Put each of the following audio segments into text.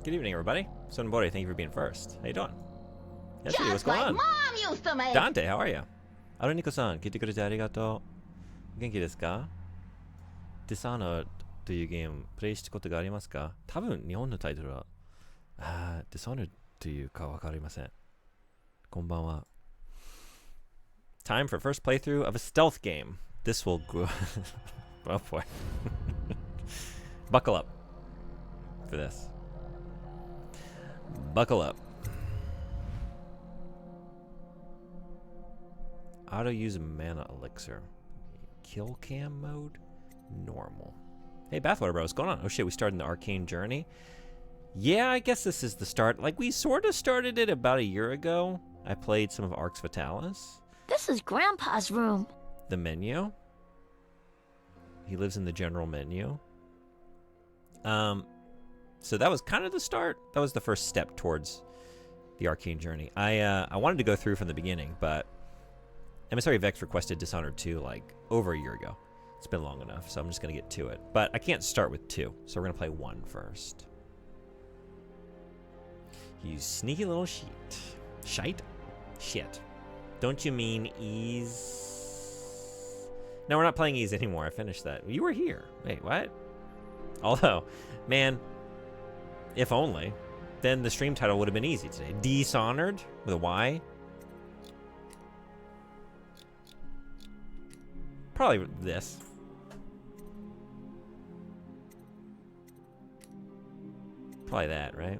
Good evening, everybody. Sonbori, thank you for being first. How you doing? Yes, what's Just going like on? Mom used to make. Dante, how are you? Aruniko-san, 聞いてくれてありがとう。元気ですか Dishonored というゲーム、プレイしたことがありますか多分、日本のタイトルは、Dishonored というかわかりません。こんばんは。Time for first playthrough of a stealth game. This will go... oh boy. Buckle up for this. Buckle up. Auto use mana elixir. Kill cam mode? Normal. Hey, Bathwater Bro, what's going on? Oh shit, we started the arcane journey? Yeah, I guess this is the start. Like, we sort of started it about a year ago. I played some of Arx Fatalis. This is Grandpa's room. The menu. He lives in the general menu. So that was kind of the start. That was the first step towards the arcane journey. I wanted to go through from the beginning, but Emissary Vex requested Dishonored 2 like over a year ago. It's been long enough, so I'm just going to get to it. But I can't start with 2, so we're going to play 1 first. You sneaky little shit. Shite? Shit. Don't you mean ease? No, we're not playing ease anymore. I finished that. You were here. Wait, what? Although, man, if only, then the stream title would have been easy today. Dishonored with a Y. Probably this. Probably that, right?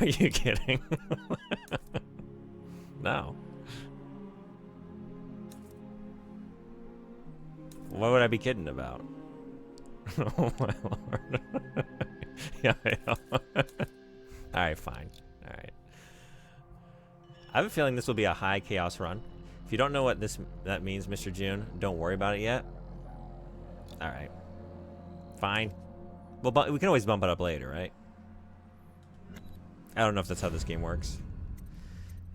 Are you kidding? No. What would I be kidding about? Oh my lord. Yeah, I know. Alright, fine. Alright. I have a feeling this will be a high chaos run. If you don't know what that means, Mr. June, don't worry about it yet. Alright. Fine. Well, we can always bump it up later, right? I don't know if that's how this game works.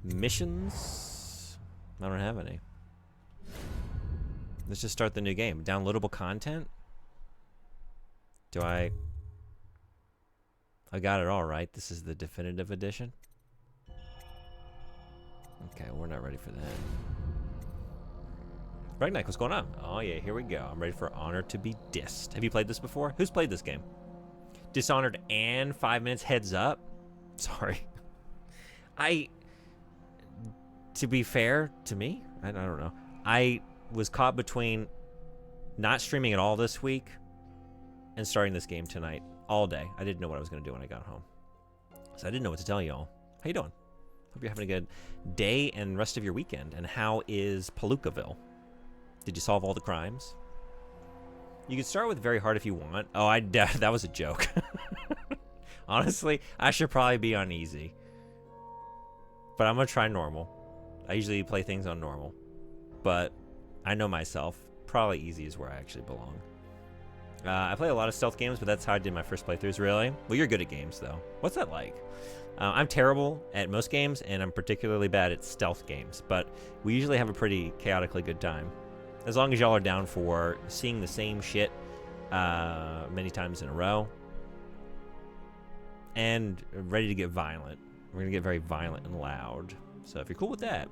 Missions? I don't have any. Let's just start the new game. Downloadable content? Do I got it all right. This is the definitive edition. Okay, we're not ready for that. Ragnak, what's going on? Oh yeah, here we go. I'm ready for Honor to be dissed. Have you played this before? Who's played this game? Dishonored and 5 minutes heads up? Sorry. To be fair to me, I don't know. I was caught between not streaming at all this week and starting this game tonight all day. I didn't know what I was going to do when I got home. So I didn't know what to tell y'all. How you doing? Hope you're having a good day and rest of your weekend. And how is Palookaville? Did you solve all the crimes? You could start with very hard if you want. Oh, that was a joke. Honestly, I should probably be on easy. But I'm going to try normal. I usually play things on normal. But I know myself. Probably easy is where I actually belong. I play a lot of stealth games, but that's how I did my first playthroughs, really. Well, you're good at games, though. What's that like? I'm terrible at most games, and I'm particularly bad at stealth games. But we usually have a pretty chaotically good time. As long as y'all are down for seeing the same shit many times in a row. And ready to get violent. We're going to get very violent and loud. So if you're cool with that,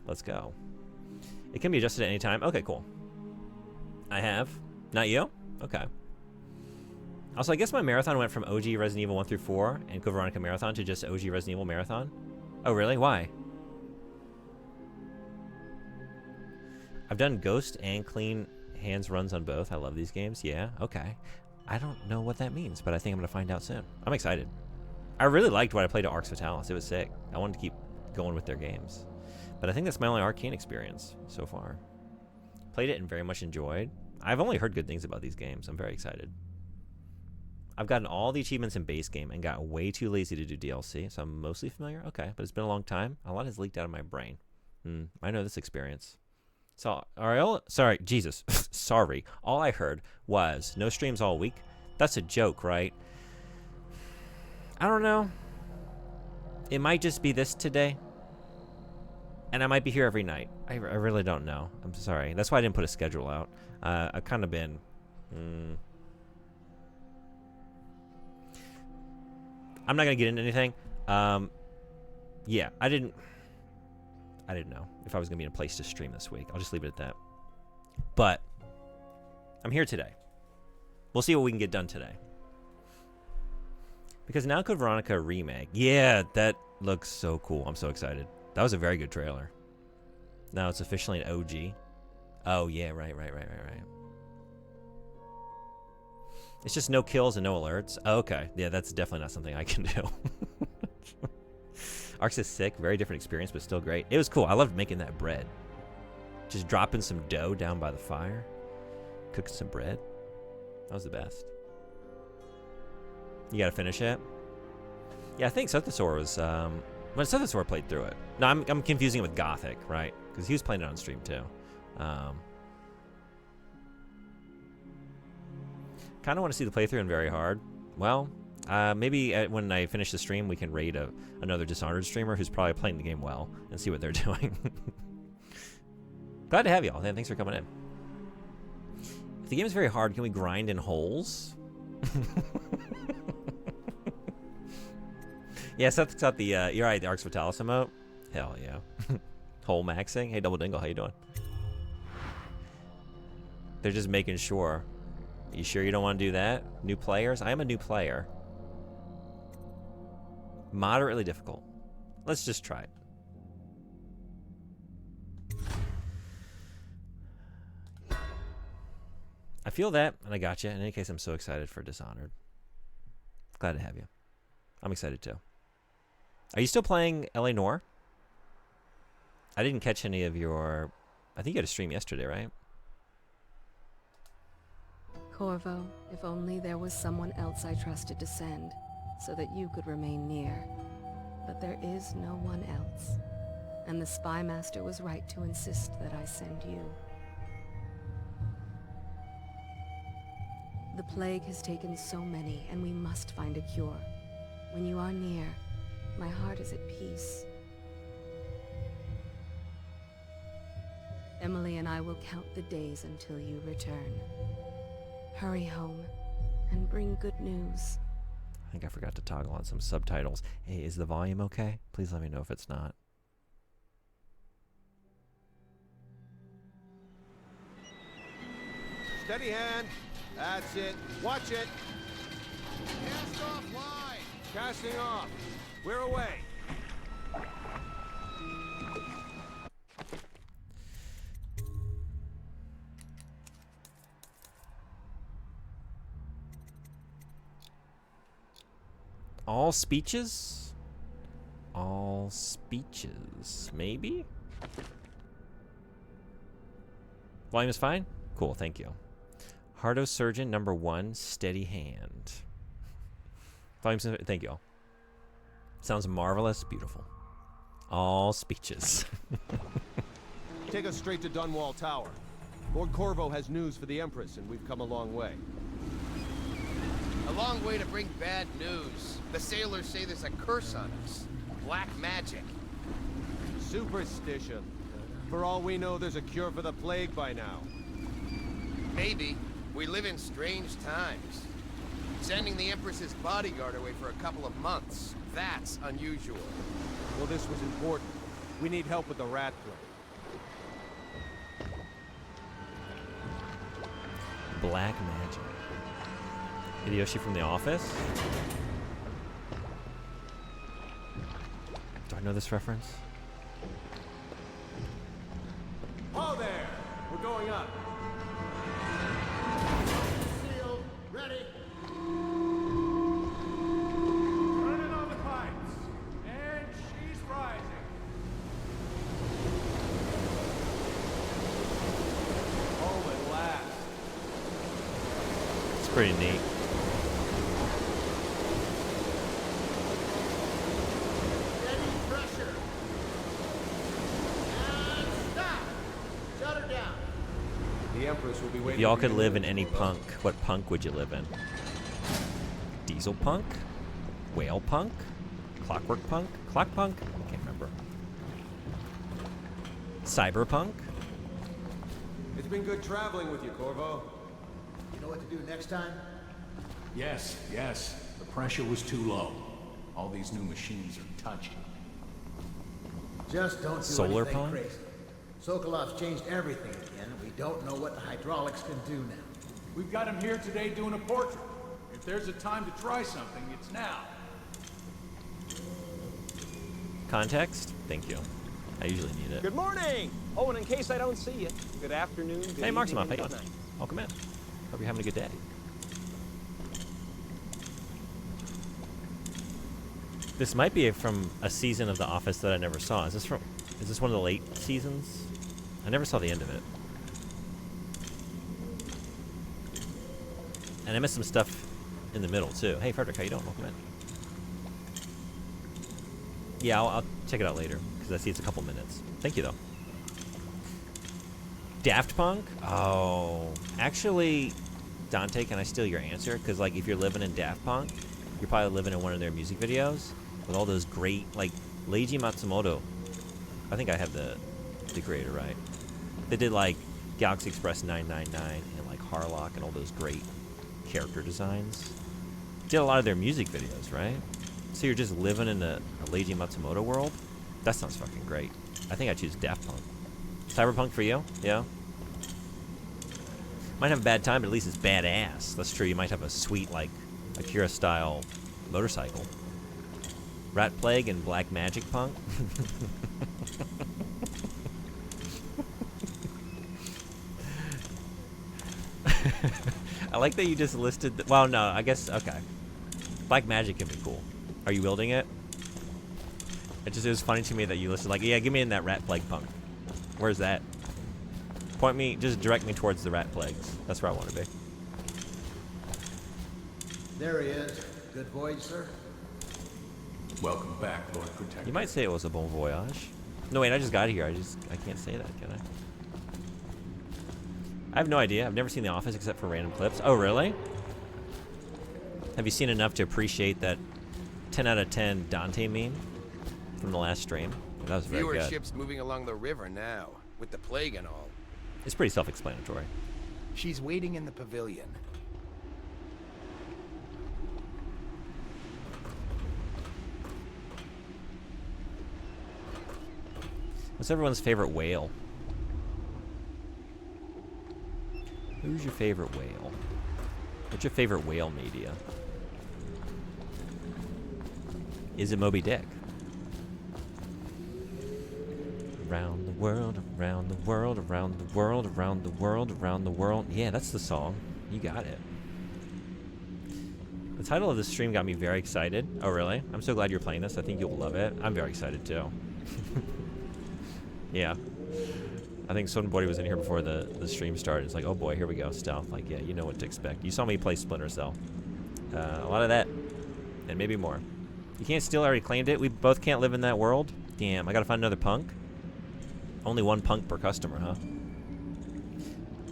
let's go. It can be adjusted at any time. Okay, cool. I have. Not you? Okay. Also, I guess my marathon went from OG Resident Evil 1 through 4 and Code Veronica Marathon to just OG Resident Evil Marathon. Oh, really? Why? I've done Ghost and Clean Hands runs on both. I love these games. Yeah, okay. I don't know what that means, but I think I'm going to find out soon. I'm excited. I really liked what I played at Arx Fatalis. It was sick. I wanted to keep going with their games. But I think that's my only arcane experience so far. Played it and very much enjoyed. I've only heard good things about these games. I'm very excited. I've gotten all the achievements in base game and got way too lazy to do DLC, so I'm mostly familiar. Okay, but it's been a long time. A lot has leaked out of my brain. I know this experience. So, sorry, Jesus. Sorry. All I heard was no streams all week. That's a joke, right? I don't know. It might just be this today. And I might be here every night. I really don't know. I'm sorry. That's why I didn't put a schedule out. I've kind of been I'm not gonna get into anything. Yeah, I didn't know if I was gonna be in a place to stream this week. I'll just leave it at that. But I'm here today. We'll see what we can get done today. Because Now Code Veronica remake. Yeah, that looks so cool. I'm so excited. That was a very good trailer. Now it's officially an OG. Oh yeah, right. It's just no kills and no alerts. Oh, okay. Yeah, that's definitely not something I can do. Arx is sick. Very different experience, but still great. It was cool. I loved making that bread. Just dropping some dough down by the fire. Cooking some bread. That was the best. You gotta finish it? Yeah, I think Sethasor was, when Sethasor played through it. No, I'm confusing it with Gothic, right? Because he was playing it on stream, too. Kind of want to see the playthrough in Very Hard. Well, maybe when I finish the stream, we can raid another Dishonored streamer who's probably playing the game well and see what they're doing. Glad to have y'all. Thanks for coming in. If the game is very hard, can we grind in holes? Yeah, Seth's got the, you're right, the Arx Vitalis emote. Hell yeah. Hole maxing. Hey, Double Dingle, how you doing? They're just making sure. You sure you don't want to do that? New players? I am a new player. Moderately difficult. Let's just try it. I feel that, and I got you. In any case, I'm so excited for Dishonored. Glad to have you. I'm excited too. Are you still playing LA Noire? I didn't catch any of your... I think you had a stream yesterday, right? Corvo, if only there was someone else I trusted to send, so that you could remain near. But there is no one else. And the Spy Master was right to insist that I send you. The plague has taken so many, and we must find a cure. When you are near, my heart is at peace. Emily and I will count the days until you return. Hurry home, and bring good news. I think I forgot to toggle on some subtitles. Hey, is the volume okay? Please let me know if it's not. Steady hand. That's it. Watch it. Cast off line. Casting off. We're away. All speeches? All speeches. Maybe? Volume is fine? Cool, thank you. Heartosurgeon number 1, steady hand. Volume's thank you all. Sounds marvelous, beautiful. All speeches. Take us straight to Dunwall Tower. Lord Corvo has news for the Empress, and we've come a long way. A long way to bring bad news. The sailors say there's a curse on us. Black magic. Superstition. For all we know, there's a cure for the plague by now. Maybe. We live in strange times. Sending the Empress's bodyguard away for a couple of months. That's unusual. Well, this was important. We need help with the rat plague. Black magic. Hideyoshi from The Office? Do I know this reference? Oh there! We're going up. Sealed. Ready. Turning on the pipes. And she's rising. Home at last. It's pretty neat. If y'all could live in any punk, what punk would you live in? Diesel punk? Whale punk? Clockwork punk? Clock punk? I can't remember. Cyberpunk? It's been good traveling with you, Corvo. You know what to do next time? Yes. The pressure was too low. All these new machines are touchy. Just don't do Solar anything pump? crazy. Sokolov's changed everything again, and we don't know what the hydraulics can do now. We've got him here today doing a portrait. If there's a time to try something, it's now. Context? Thank you. I usually need it. Good morning! Oh, and in case I don't see you, good afternoon, good Hey, Marksman, evening, how you and doing? good night. Welcome in. Hope you're having a good day. This might be from a season of The Office that I never saw. Is this one of the late seasons? I never saw the end of it. And I missed some stuff in the middle too. Hey Frederick, how you doing? Welcome in. Yeah, I'll check it out later because I see it's a couple minutes. Thank you though. Daft Punk? Oh, actually, Dante, can I steal your answer? Because like, if you're living in Daft Punk, you're probably living in one of their music videos with all those great, like Leiji Matsumoto. I think I have the creator right. They did like Galaxy Express 999 and like Harlock and all those great character designs. Did a lot of their music videos, right? So you're just living in a Leiji Matsumoto world? That sounds fucking great. I think I choose Daft Punk. Cyberpunk for you? Yeah? Might have a bad time, but at least it's badass. That's true. You might have a sweet, like, Akira-style motorcycle. Rat Plague and Black Magic Punk? I like that you just listed... well, no, I guess... okay. Black Magic can be cool. Are you wielding it? It was funny to me that you listed, like, yeah, give me in that Rat Plague Punk. Where's that? Point me, just direct me towards the Rat Plagues. That's where I want to be. There he is. Good voyage, sir. Welcome back, Lord Protector. You might say it was a bon voyage. No, wait, I just got here. I can't say that, can I? I have no idea. I've never seen The Office except for random clips. Oh, really? Have you seen enough to appreciate that 10 out of 10 Dante meme from the last stream? That was very Fewer good. ships moving along the river now, with the plague and all. It's pretty self-explanatory. She's waiting in the pavilion. What's everyone's favorite whale? Who's your favorite whale? What's your favorite whale media? Is it Moby Dick? Around the world, around the world, around the world, around the world, around the world. Yeah, that's the song. You got it. The title of this stream got me very excited. Oh, really? I'm so glad you're playing this. I think you'll love it. I'm very excited, too. Yeah. I think somebody was in here before the stream started. It's like, oh boy, here we go, stealth. Like, yeah, you know what to expect. You saw me play Splinter Cell. A lot of that, and maybe more. You can't steal, I already claimed it. We both can't live in that world. Damn, I gotta find another punk. Only one punk per customer, huh?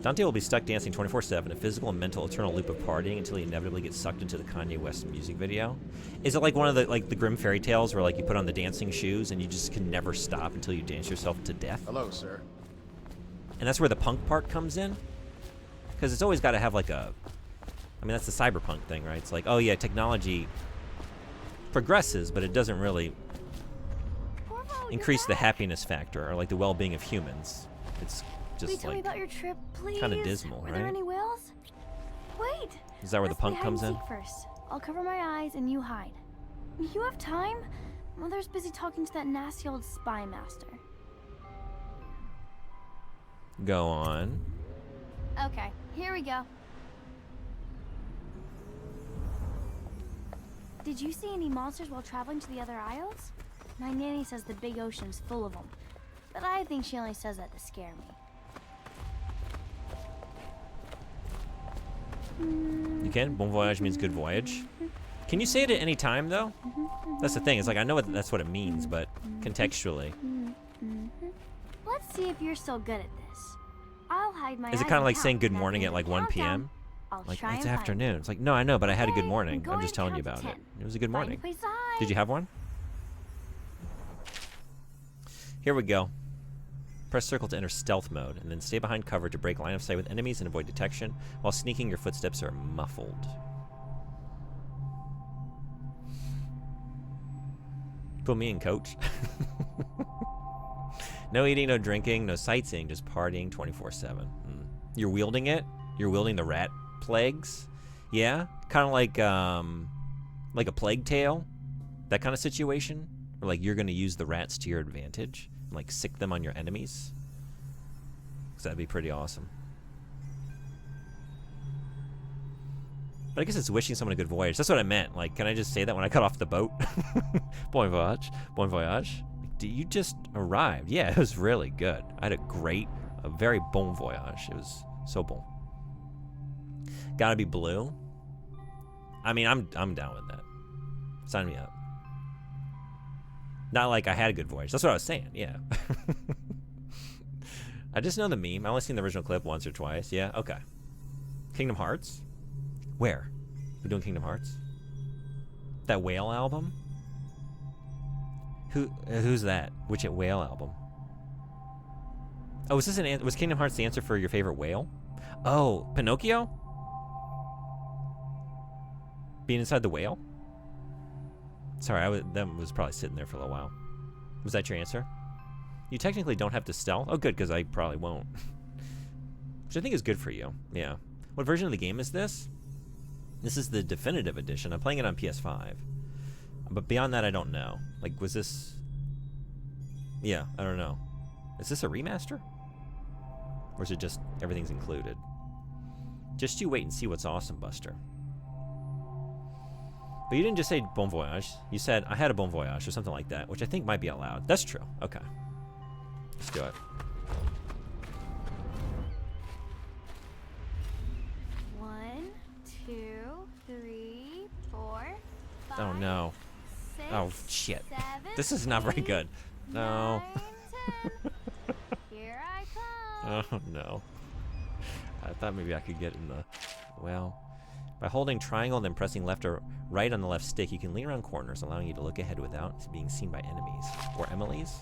Dante will be stuck dancing 24/7, a physical and mental eternal loop of partying until he inevitably gets sucked into the Kanye West music video. Is it like one of the the Grimm fairy tales where like you put on the dancing shoes and you just can never stop until you dance yourself to death? Hello, sir. And that's where the punk part comes in? Because it's always got to have like a... I mean, that's the cyberpunk thing, right? It's like, oh yeah, technology progresses, but it doesn't really increase the happiness factor or like the well-being of humans. It's Please just tell me like... about your trip, please. kinda dismal, Were there right? any whales? Wait. Is that where the Let's play punk hide comes and in? seek first. I'll cover my eyes and you hide. You have time? Mother's busy talking to that nasty old spy master. Go on. Okay, here we go. Did you see any monsters while traveling to the other isles? My nanny says the big ocean's full of them, but I think she only says that to scare me. You can? Bon voyage means good voyage. Can you say it at any time, though? That's the thing. It's like, I know that's what it means, but contextually. Let's see if you're still good at this. I'll hide my Is it eyes kind of and like count. saying good After morning the at like 1 countdown, p.m.? I'll Like, try it's and find afternoon. you. It's like, no, I know, but I had a good Okay, morning. go I'm just and telling you count to about it. 10. It was a good Find morning. a place to hide. Did you have one? Here we go. Press circle to enter stealth mode, and then stay behind cover to break line of sight with enemies and avoid detection. While sneaking, your footsteps are muffled. Put me in, coach. No eating, no drinking, no sightseeing, just partying 24/7. You're wielding it? You're wielding the rat plagues? Yeah? Kind of like a plague tale? That kind of situation? Or like you're going to use the rats to your advantage? And like sick them on your enemies? Because that'd be pretty awesome. But I guess it's wishing someone a good voyage. That's what I meant. Like, can I just say that when I got off the boat? Bon voyage. Bon voyage. You just arrived. Yeah, it was really good. I had a very bon voyage. It was so bon. Gotta be blue. I mean, I'm down with that. Sign me up. Not like I had a good voyage. That's what I was saying. Yeah. I just know the meme. I only seen the original clip once or twice. Yeah. Okay. Kingdom Hearts. Where? We're doing Kingdom Hearts? That whale album? Who's that? Which whale album? Oh, was this was Kingdom Hearts the answer for your favorite whale? Oh, Pinocchio? Being inside the whale? Sorry, that was probably sitting there for a little while. Was that your answer? You technically don't have to stealth. Oh, good, because I probably won't. Which I think is good for you. Yeah. What version of the game is this? This is the definitive edition. I'm playing it on PS5. But beyond that, I don't know. Like, was this... Yeah, I don't know. Is this a remaster? Or is it just everything's included? Just you wait and see what's awesome, Buster. But you didn't just say bon voyage. You said, I had a bon voyage or something like that, which I think might be allowed. That's true. Okay. Let's do it. Oh no. 6, Oh shit. 7, This is not very 8, good. No. 9, 10. Here I come. Oh no. I thought maybe I could get in the... Well... By holding triangle and then pressing left or right on the left stick, you can lean around corners, allowing you to look ahead without being seen by enemies. Or Emily's.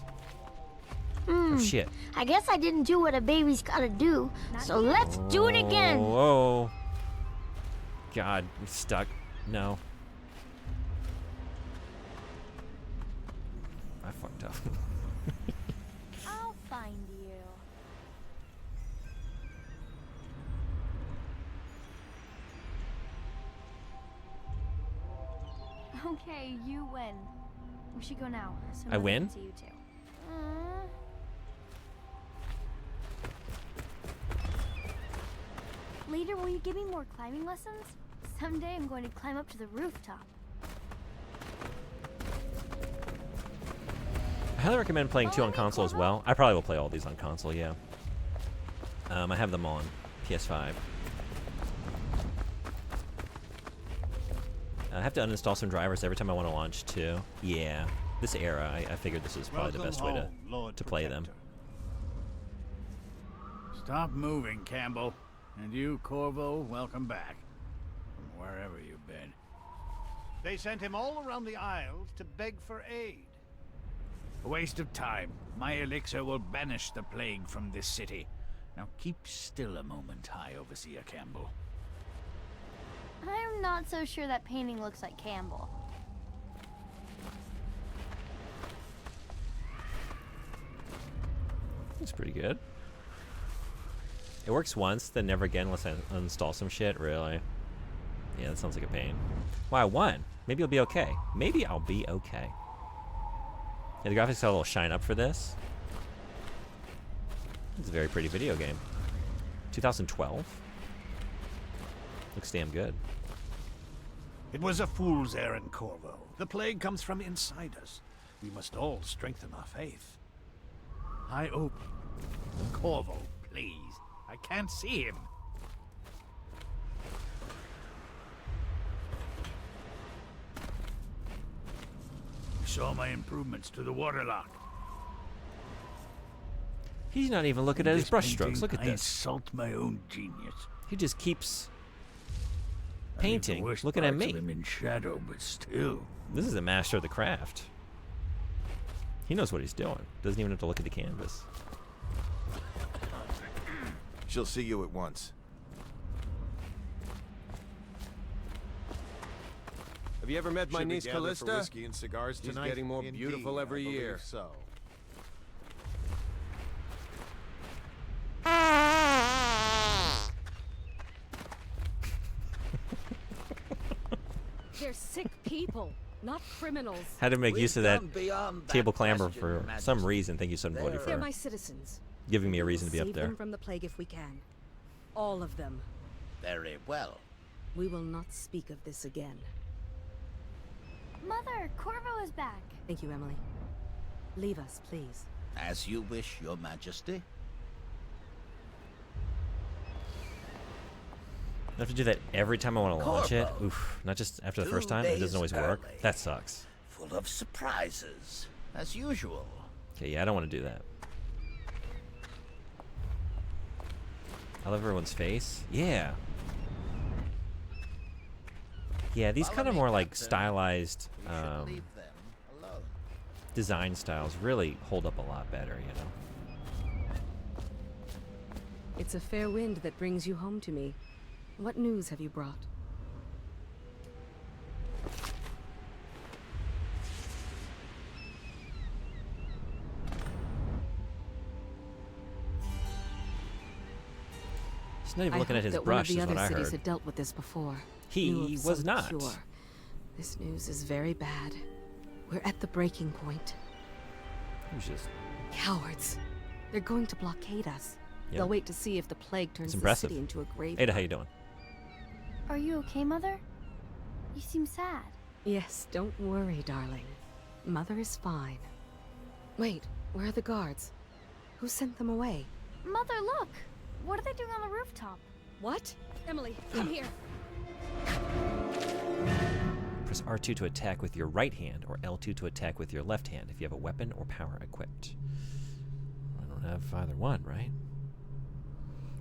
Oh shit. I guess I didn't do what a baby's gotta do, so let's do it again. Whoa. God, I'm stuck. No. I fucked up. I'll find you. Okay, you win. We should go now. So I win? To you too. Later, will you give me more climbing lessons? Someday I'm going to climb up to the rooftop. I highly recommend playing 2 on console as well. I probably will play all these on console, yeah. I have them on PS5. I have to uninstall some drivers every time I want to launch 2. Yeah, this era, I figured this was probably the best way to play them. Stop moving, Campbell. And you, Corvo, welcome back. From wherever you've been. They sent him all around the Isles to beg for aid. A waste of time. My elixir will banish the plague from this city. Now keep still a moment, High Overseer Campbell. I'm not so sure that painting looks like Campbell. It's pretty good. It works once, then never again unless I uninstall some shit, really. Yeah, that sounds like a pain. Wow, I won. Maybe I'll be okay. Maybe I'll be okay. Yeah, the graphics got a little shine up for this. It's a very pretty video game. 2012. Looks damn good. It was a fool's errand, Corvo. The plague comes from inside us. We must all strengthen our faith. Corvo, please. I can't see him. Saw my improvements to the waterlock. He's not even looking at his brushstrokes. Look at I this. insult my own genius. He just keeps I leave painting, the worst looking at parts me. of him in shadow, but still. This is a master of the craft. He knows what he's doing. Doesn't even have to look at the canvas. She'll see you at once. Have you ever met my Should we niece gather for Callista? whiskey and cigars She's tonight? getting more Indeed, beautiful every I believe year. So. They're sick people, not criminals. Had to make We've use of that gone beyond that table clamor question, for Majesty. some reason. Thank you, Sunbloody, They're They're for my citizens. giving me a We reason to will be up save there. them from the plague if we can. All of them. Very well. We will not speak of this again. Mother, Corvo is back. Thank you, Emily. Leave us, please. As you wish, Your Majesty. I have to do that every time I want to launch it. Corvo. Oof, not just after the 2 first time. It doesn't days always work. early. That sucks. Full of surprises, as usual. Okay, yeah, I don't want to do that. I love everyone's face. Yeah. Yeah, these kind of more like stylized We should leave them alone. design styles really hold up a lot better, you know? It's a fair wind that brings you home to me. What news have you brought? He's not even I looking at hoped his that brush, one is of the what other I cities heard. had dealt with this before. He Knew of was some not. cure. This news is very bad. We're at the breaking point. He was just Cowards. They're going to blockade us. Yep. They'll wait to see if the plague turns the impressive. city into a grave. Ada, how you doing? Are you okay, Mother? You seem sad. Yes, don't worry, darling. Mother is fine. Wait, where are the guards? Who sent them away? Mother, look! What are they doing on the rooftop? What? Emily, come here. Press R2 to attack with your right hand, or L2 to attack with your left hand if you have a weapon or power equipped. I don't have either one, right?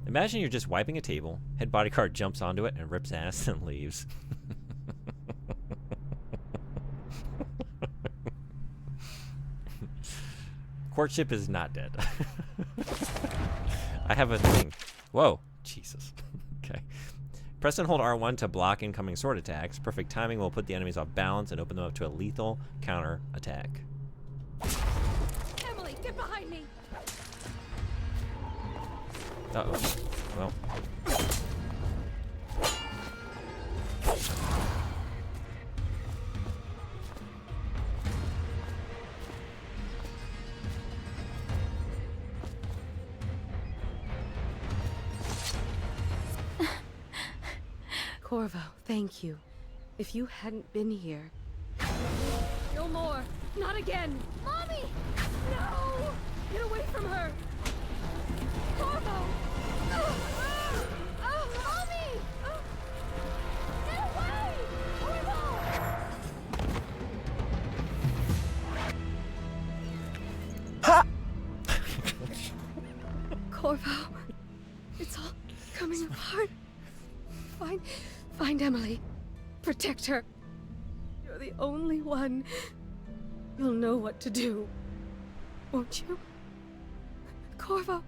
Imagine you're just wiping a table, head bodyguard jumps onto it and rips ass and leaves. Courtship is not dead. I have a thing. Whoa, Jesus. Okay. Press and hold R1 to block incoming sword attacks. Perfect timing will put the enemies off balance and open them up to a lethal counter attack. Emily, get behind me! Uh-oh. Well. Corvo, thank you. If you hadn't been here... No more! Not again! Mommy! No! Get away from her! Corvo! Mommy! Get away! Corvo! Corvo, it's all coming apart. Find Emily. Protect her. You're the only one. You'll know what to do. Won't you? Corvo.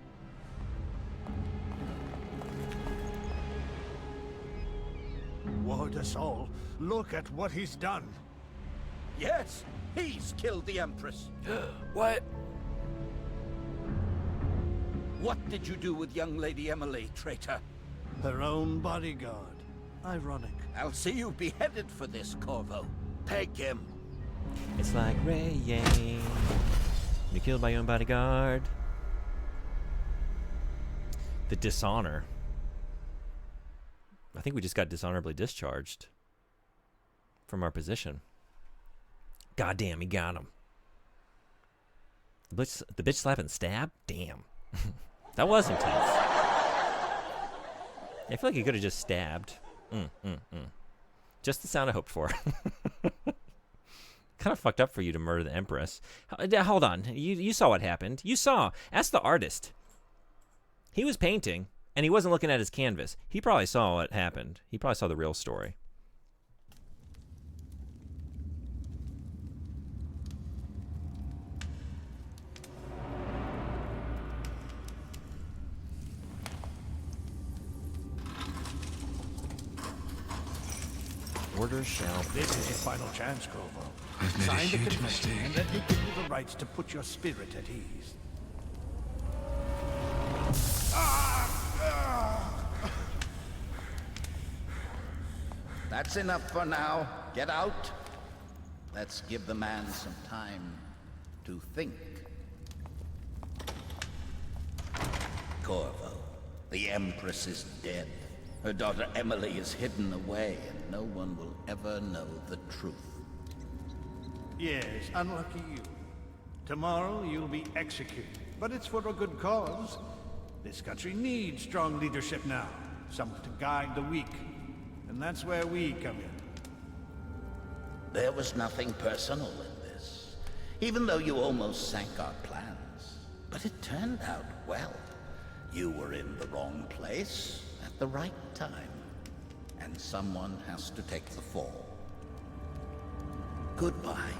Ward us all. Look at what he's done. Yes, he's killed the Empress. What? What did you do with young Lady Emily, traitor? Her own bodyguard. Ironic. I'll see you beheaded for this, Corvo. Peg him. It's like rain. You're killed by your own bodyguard. The dishonor. I think we just got dishonorably discharged from our position. Goddamn, he got him. The bitch slap and stab? Damn. That was intense. I feel like he could have just stabbed. Just the sound I hoped for. Kind of fucked up for you to murder the Empress. Hold on. You saw what happened. You saw. Ask the artist. He was painting, and he wasn't looking at his canvas. He probably saw what happened. He probably saw the real story. Order shall... This is your final chance, Corvo. I've made a Sign the huge confession, mistake. and let me give you the rights to put your spirit at ease. That's enough for now. Get out. Let's give the man some time to think. Corvo, the Empress is dead. Her daughter Emily is hidden away, and no one will ever know the truth. Yes, unlucky you. Tomorrow you'll be executed, but it's for a good cause. This country needs strong leadership now, someone to guide the weak. And that's where we come in. There was nothing personal in this, even though you almost sank our plans. But it turned out well. You were in the wrong place at the right time, and someone has to take the fall. Goodbye,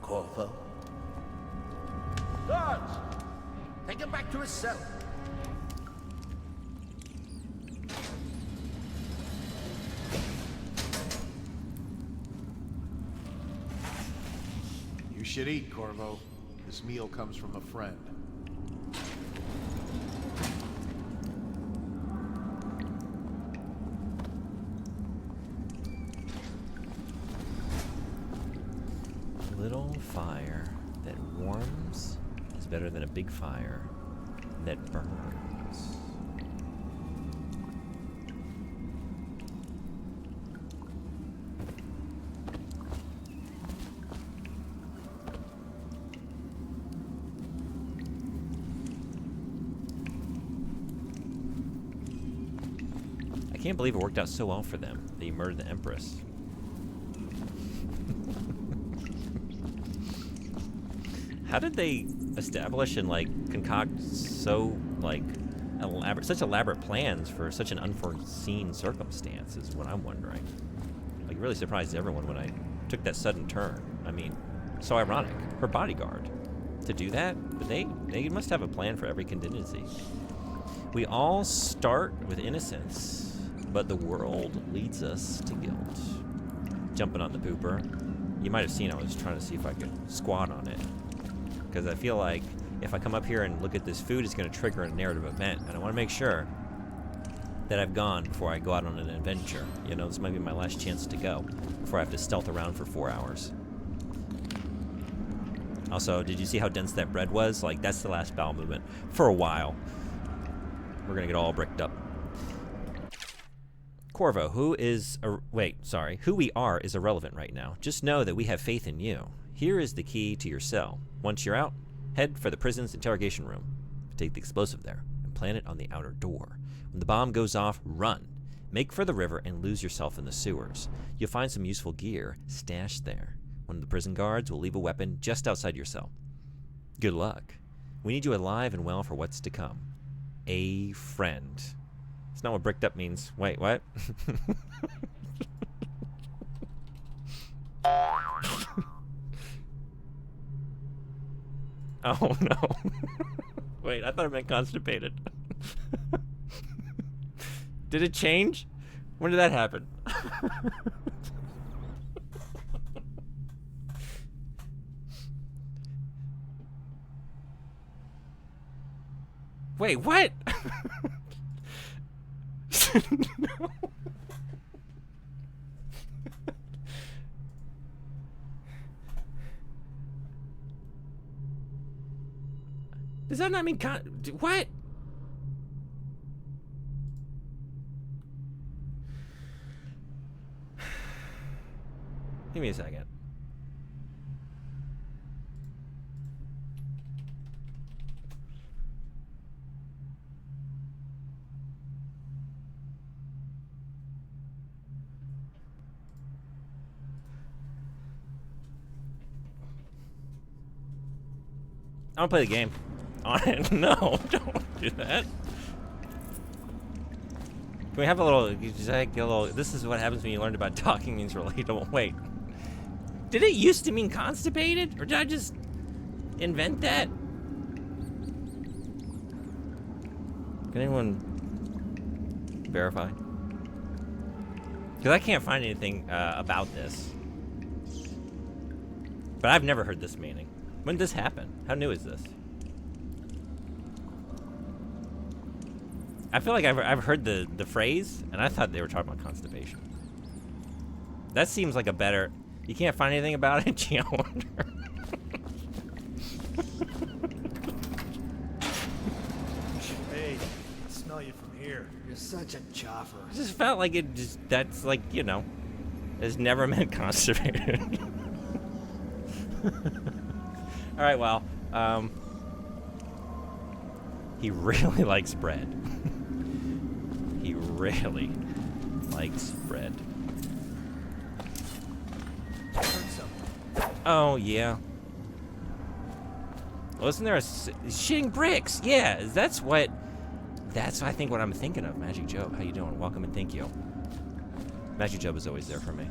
Corvo. Guards! Take him back to his cell. You should eat, Corvo. This meal comes from a friend. Little fire that warms is better than a big fire that burns. I can't believe it worked out so well for them that he murdered the Empress. How did they establish and like concoct so like such elaborate plans for such an unforeseen circumstance is what I'm wondering. Like really surprised everyone when I took that sudden turn. I mean, so ironic. Her bodyguard to do that, but they must have a plan for every contingency. We all start with innocence, but the world leads us to guilt. Jumping on the pooper. You might have seen I was trying to see if I could squat on it. Because I feel like if I come up here and look at this food, it's going to trigger a narrative event. And I want to make sure that I've gone before I go out on an adventure. You know, this might be my last chance to go before I have to stealth around for 4 hours. Also, did you see how dense that bread was? Like, that's the last bowel movement for a while. We're going to get all bricked up. Corvo, who we are is irrelevant right now. Just know that we have faith in you. Here is the key to your cell. Once you're out, head for the prison's interrogation room. Take the explosive there and plant it on the outer door. When the bomb goes off, run. Make for the river and lose yourself in the sewers. You'll find some useful gear stashed there. One of the prison guards will leave a weapon just outside your cell. Good luck. We need you alive and well for what's to come. A friend. It's not what bricked up means. Wait, what? Oh, no. Wait, I thought it meant constipated. Did it change? When did that happen? Wait, what? No. Does that not mean what? Give me a second. I don't play the game. No, don't do that. Can we have a little, this is what happens when you learned about talking means relatable. Wait. Did it used to mean constipated? Or did I just invent that? Can anyone verify? Because I can't find anything about this. But I've never heard this meaning. When did this happen? How new is this? I feel like I've heard the phrase, and I thought they were talking about constipation. That seems like a better... You can't find anything about it? Gee, I wonder. Hey, I smell you from here. You're such a chopper. I just felt like it just... That's like, you know... It's never meant constipated. Alright, well, he really likes bread. He really likes bread. Oh, yeah. Wasn't there a... Shitting bricks! Yeah, that's I think what I'm thinking of. Magic Joe, how you doing? Welcome and thank you. Magic Joe is always there for me.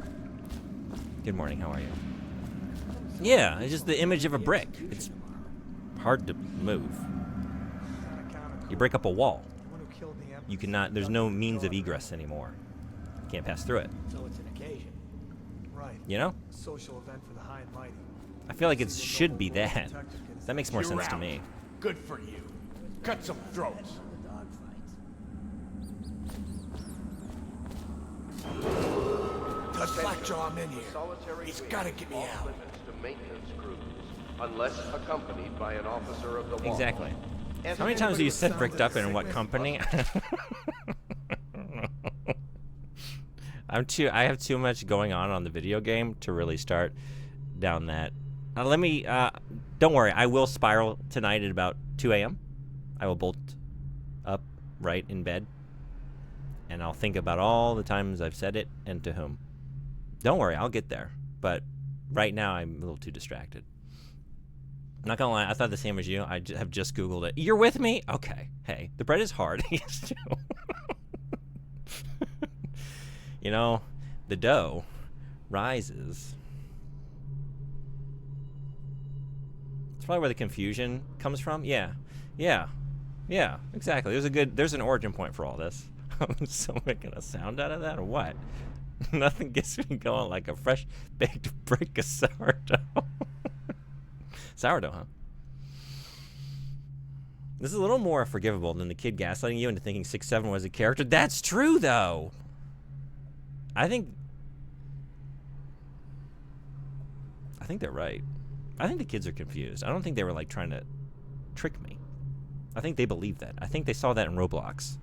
Good morning, how are you? Yeah, it's just the image of a brick. It's hard to move. You break up a wall. You cannot, there's no means of egress anymore. You can't pass through it. So it's an occasion. Right. You know? Social event for the high and mighty. I feel like it should be that. That makes more sense to me. Good for you. Cut some throats. Tell Slackjaw I'm in here. He's gotta get me out. To maintenance crews, unless accompanied by an officer of the law. Exactly. How many times have you said bricked up and in what company? I have too much going on the video game to really start down that. Don't worry, I will spiral tonight at about 2 a.m. I will bolt up right in bed, and I'll think about all the times I've said it and to whom. Don't worry, I'll get there. But right now, I'm a little too distracted. I'm not gonna lie, I thought the same as you. I have just Googled it. You're with me? Okay. Hey, the bread is hard. You know, the dough rises. It's probably where the confusion comes from. Yeah, exactly. There's an origin point for all this. I'm so making a sound out of that, or what? Nothing gets me going like a fresh baked brick of sourdough. Sourdough, huh? This is a little more forgivable than the kid gaslighting you into thinking 6'7" was a character. That's true, though. I think they're right. I think the kids are confused. I don't think they were like trying to trick me. I think they believe that. I think they saw that in Roblox.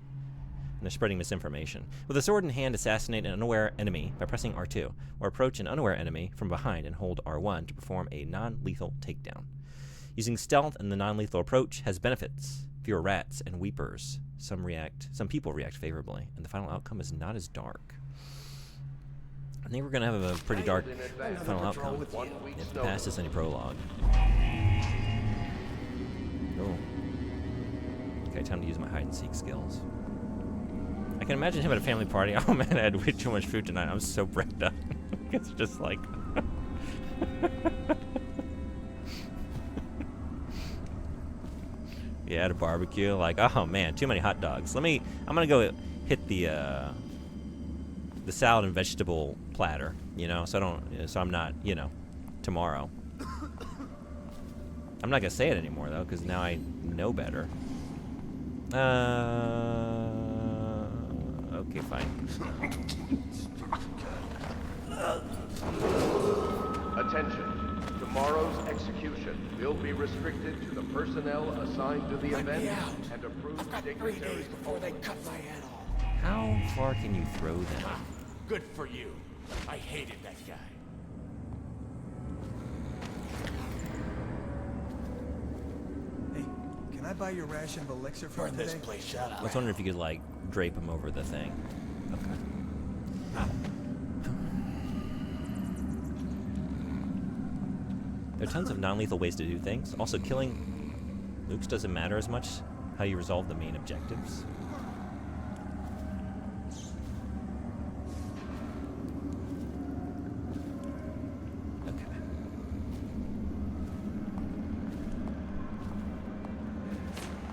And they're spreading misinformation. With a sword in hand, assassinate an unaware enemy by pressing R2, or approach an unaware enemy from behind and hold R1 to perform a non-lethal takedown. Using stealth and the non-lethal approach has benefits. Fewer rats and weepers. Some people react favorably, and the final outcome is not as dark. I think we're gonna have a pretty dark final outcome. If it passes any prologue. Oh. Okay, time to use my hide and seek skills. I can imagine him at a family party. Oh man, I had way too much food tonight. I'm so bricked up. It's just like... Yeah, at a barbecue. Like, oh man, too many hot dogs. I'm gonna go hit the salad and vegetable platter, you know, so I'm not, you know, tomorrow. I'm not gonna say it anymore though, because now I know better. Okay, fine. Attention. Tomorrow's execution will be restricted to the personnel assigned to the event and approved dignitaries before they cut my head off. How far can you throw them? Good for you. I hated that guy. Hey, can I buy your ration of elixir for Burn this place, shut up. I was wondering if you could, like, drape him over the thing. Okay. There are tons of non-lethal ways to do things. Also, killing nukes doesn't matter as much how you resolve the main objectives.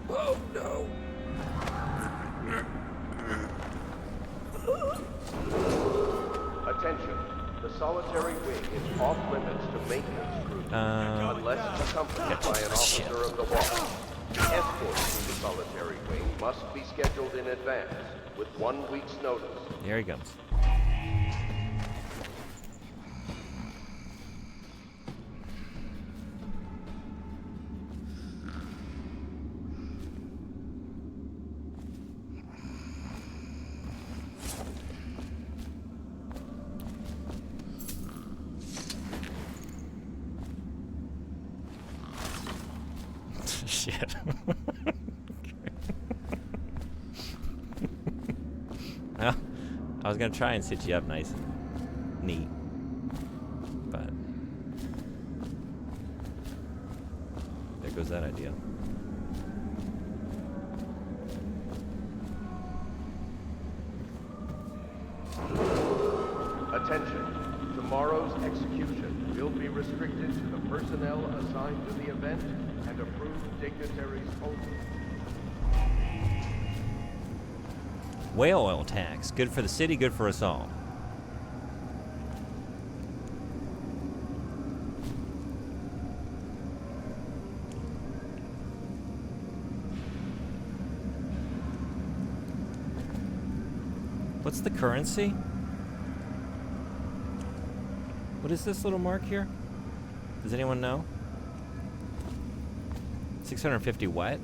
Oh no! solitary wing is off limits to maintenance crews, unless accompanied by an officer of the law. Escorts to the solitary wing must be scheduled in advance, with 1 week's notice. Here he comes. Shit. Well, I was gonna try and sit you up nice and neat, but there goes that idea. Attention. Tomorrow's execution will be restricted to the personnel assigned to the event and approved dignitaries only. Whale oil tax. Good for the city, good for us all. What's the currency? What is this little mark here? Does anyone know? 650 what?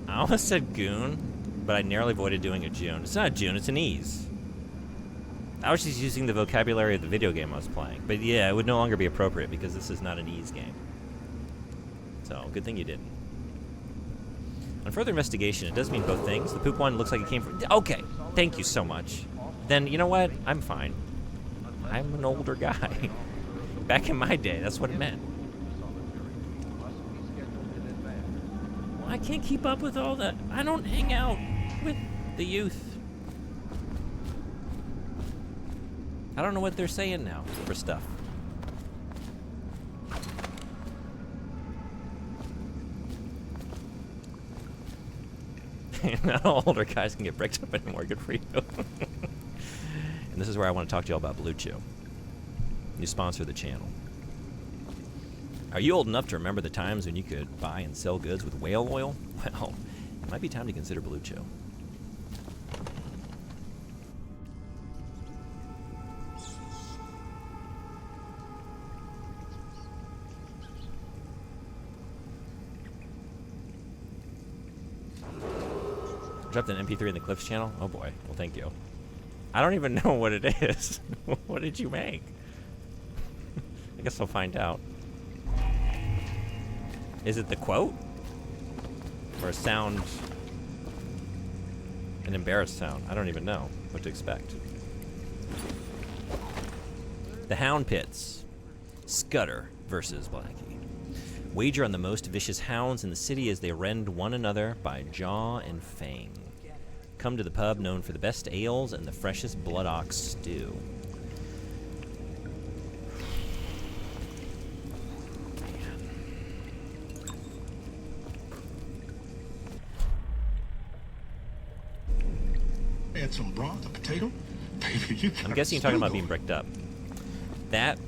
I almost said goon, but I narrowly avoided doing a June. It's not a June, it's an ease. I was just using the vocabulary of the video game I was playing. But yeah, it would no longer be appropriate because this is not an ease game. So, good thing you didn't. On further investigation, it does mean both things. The poop one looks like it came from... Okay, thank you so much. Then, you know what? I'm fine. I'm an older guy. Back in my day, that's what it meant. Well, I can't keep up with all that. I don't hang out with the youth. I don't know what they're saying now for stuff. Not all older guys can get bricked up anymore. Good for you. And this is where I want to talk to you all about Blue Chew. You sponsor the channel. Are you old enough to remember the times when you could buy and sell goods with whale oil? Well, it might be time to consider Blue Chew. Dropped an MP3 in the Clips channel? Oh boy. Well, thank you. I don't even know what it is. What did you make? I guess I'll find out. Is it the quote? Or a sound? An embarrassed sound? I don't even know what to expect. The Hound Pits. Scudder versus Blackie. Wager on the most vicious hounds in the city as they rend one another by jaw and fang. Come to the pub known for the best ales and the freshest blood ox stew. Add some broth, a potato. Baby, you I'm guessing you're talking about being bricked up. That.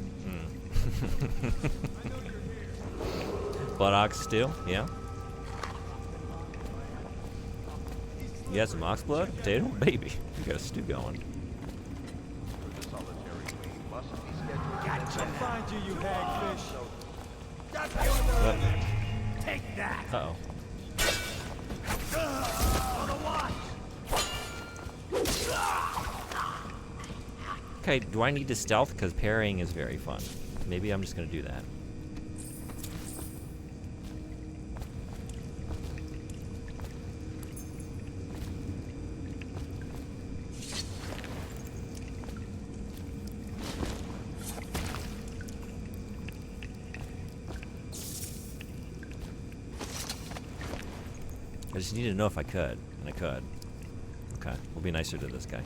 Blood ox stew, yeah. You got some ox blood? Potato? Baby, you got a stew going. I'll find you, you hagfish. Take that. Uh-oh. Okay, do I need to stealth? Because parrying is very fun. Maybe I'm just going to do that. I just needed to know if I could, and I could. Okay, we'll be nicer to this guy.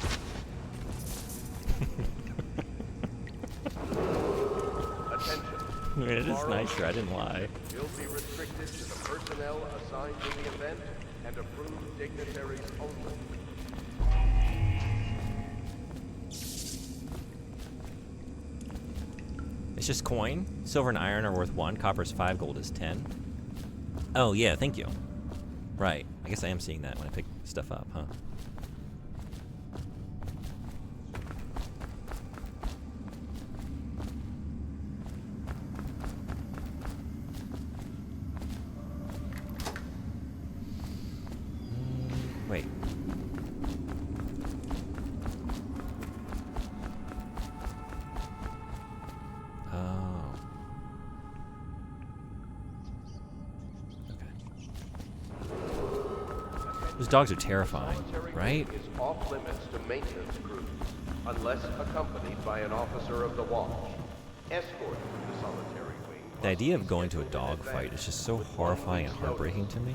I mean, it is nicer, I didn't lie. Will be restricted to the personnel assigned to the event and approved dignitaries only. It's just coin. Silver and iron are worth 1. Copper is 5. Gold is 10. Oh, yeah, thank you. Right. I guess I am seeing that when I pick stuff up, huh? Wait. Oh. Those dogs are terrifying, right? Is off limits to maintenance crews, unless accompanied by an officer of the watch. Escort through the solitary wing. The idea of going to a dog fight is just so horrifying and heartbreaking to me.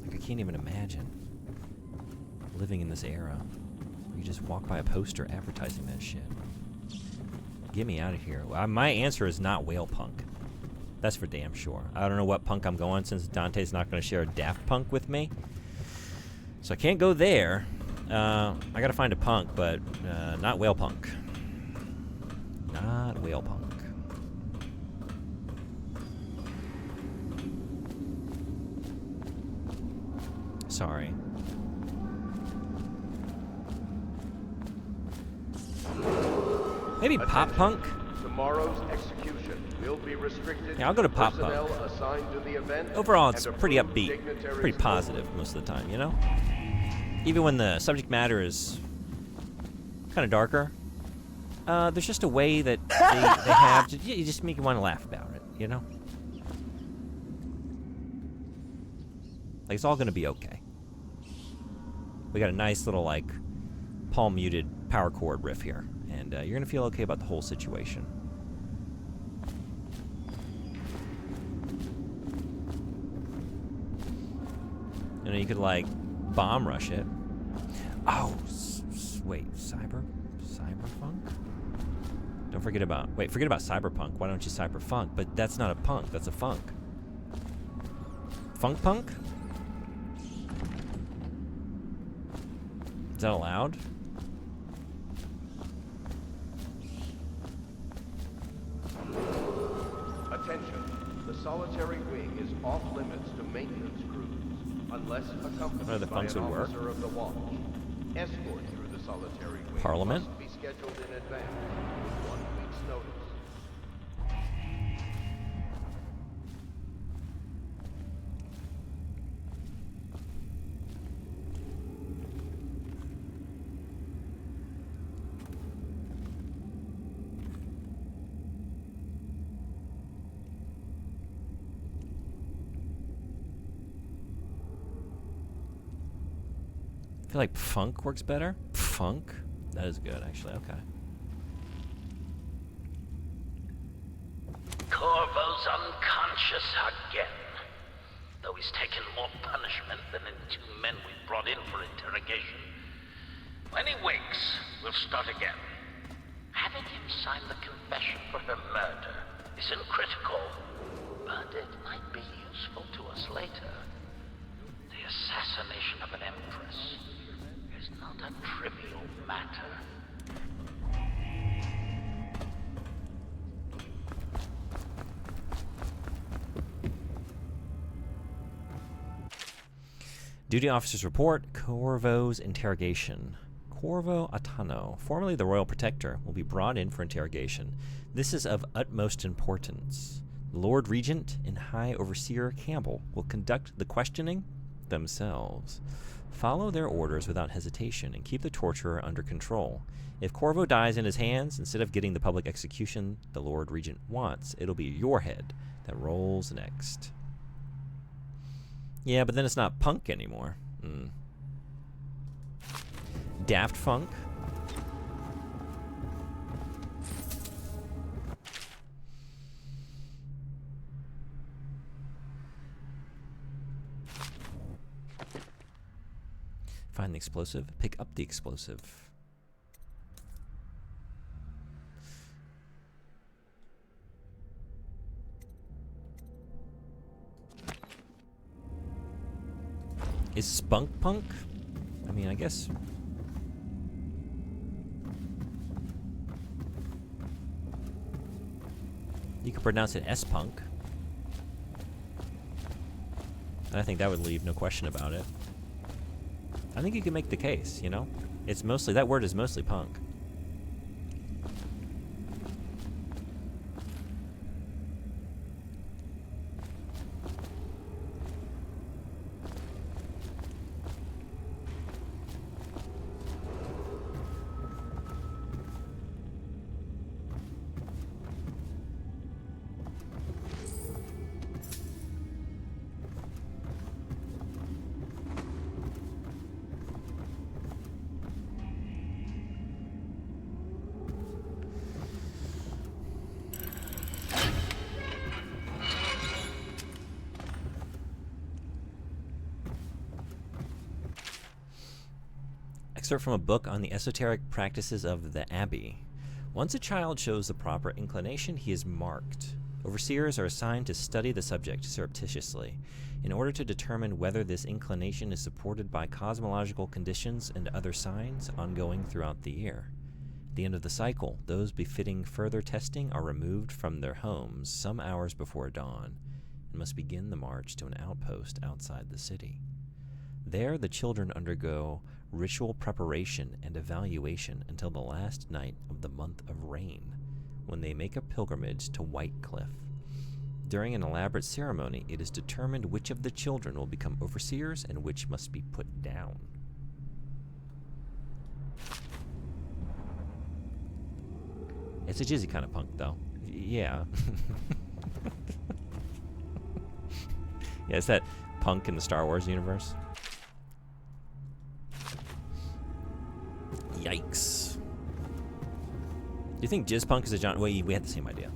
Like, I can't even imagine living in this era where you just walk by a poster advertising that shit. Get me out of here. My answer is not whale punk. That's for damn sure. I don't know what punk I'm going since Dante's not going to share a Daft Punk with me. So I can't go there. I gotta find a punk, but not whale punk. Not whale punk. Sorry. Maybe pop punk? Tomorrow's execution will be restricted. Yeah, I'll go to pop punk. Personnel assigned to the event. Overall, it's and pretty approved upbeat, dignitaries pretty positive most of the time, you know? Even when the subject matter is kind of darker, there's just a way that they have to, you just make you want to laugh about it, you know? Like, it's all going to be okay. We got a nice little, like, palm-muted power chord riff here, and you're going to feel okay about the whole situation. You know, you could, like, bomb rush it. Oh, wait, cyberpunk? Don't forget about, forget about cyberpunk. Why don't you cyberfunk? But that's not a punk, that's a funk. Funk punk? Is that allowed? Attention. The solitary wing is off limits to maintenance crews, unless accompanied by an officer of the watch. Escort through the solitary wing Parliament? must be scheduled in advance with 1 week's notice. I feel like funk works better. Funk? That is good, actually. Okay. Corvo's unconscious again. Though he's taken more punishment than the 2 men we brought in for interrogation. When he wakes, we'll start again. Having him sign the confession for her murder isn't critical, but it might be useful to us later. The assassination of an empress is not a trivial matter. Duty officer's report, Corvo's interrogation. Corvo Atano, formerly the Royal Protector, will be brought in for interrogation. This is of utmost importance. The Lord Regent and High Overseer Campbell will conduct the questioning themselves. Follow their orders without hesitation and keep the torturer under control. If Corvo dies in his hands, instead of getting the public execution the Lord Regent wants, it'll be your head that rolls next. Yeah, but then it's not punk anymore. Daft Funk. Find the explosive. Pick up the explosive. Is spunk punk? I mean, I guess You could pronounce it S-punk. And I think that would leave no question about it. I think you can make the case, you know? It's mostly, that word is mostly punk. Excerpt from a book on the esoteric practices of the Abbey. Once a child shows the proper inclination, he is marked. Overseers are assigned to study the subject surreptitiously, in order to determine whether this inclination is supported by cosmological conditions and other signs ongoing throughout the year. At the end of the cycle, those befitting further testing are removed from their homes some hours before dawn, and must begin the march to an outpost outside the city. There, the children undergo ritual preparation and evaluation until the last night of the month of rain, when they make a pilgrimage to White Cliff. During an elaborate ceremony, it is determined which of the children will become overseers and which must be put down. It's a jizzy kind of punk, though. Yeah. Yeah, it's that punk in the Star Wars universe. Yikes. Do you think Jizz Punk is a genre? Well, we had the same idea.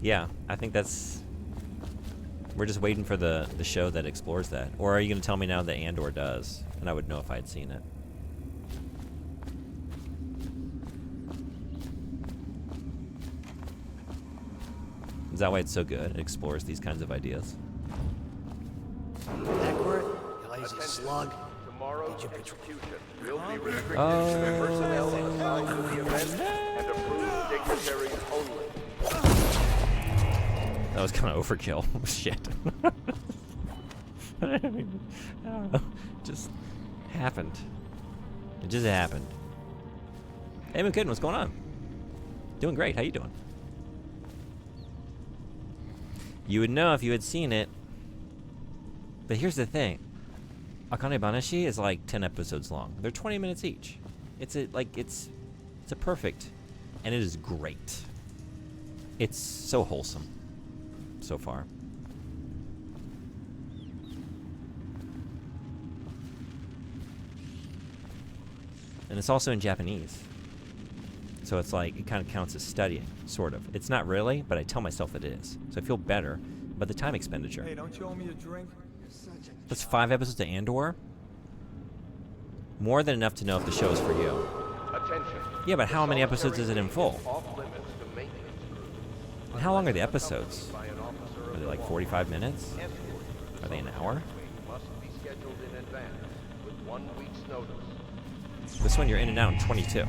Yeah, I think that's... We're just waiting for the show that explores that. Or are you going to tell me now that Andor does? And I would know if I had seen it. Is that why it's so good? It explores these kinds of ideas. Backward, you lazy slug. Tomorrow's execution will be restricted to the personnel assigned to the event and approved dignitaries only. That was kind of overkill. Shit. I don't know. Just happened. It just happened. Hey, McKitten, what's going on? Doing great. How you doing? You would know if you had seen it. But here's the thing. Akane Banashi is like 10 episodes long. They're 20 minutes each. It's a perfect, and it is great. It's so wholesome so far. And it's also in Japanese. So it's like, it kind of counts as studying, sort of. It's not really, but I tell myself it is. So I feel better about the time expenditure. Hey, don't you owe me a drink? That's 5 episodes of Andor? More than enough to know if the show is for you. Attention. Yeah, but how many episodes is it in full? And how long are the episodes? Are they like 45 minutes? Are they an hour? Must be scheduled in advance with 1 week's notice. This one you're in and out in 22.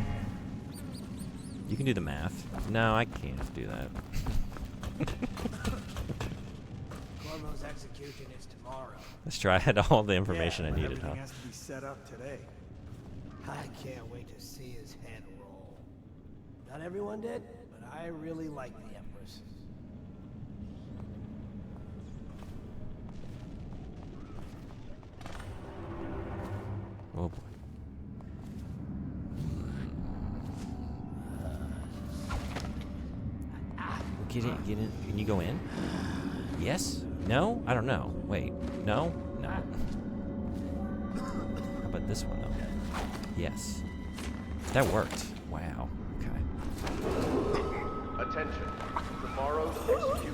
You can do the math. No, I can't do that. Corvo's execution is tomorrow. Let's try. I had all the information I needed, huh? Everything has to be set up today. I can't wait to see his head roll. Not everyone did, but I really like the Empress. Oh boy. Get in, get in. Can you go in? Yes? No? I don't know. Wait. No? No. How about this one, though? Yes. That worked. Wow. Okay. Attention. Tomorrow's execution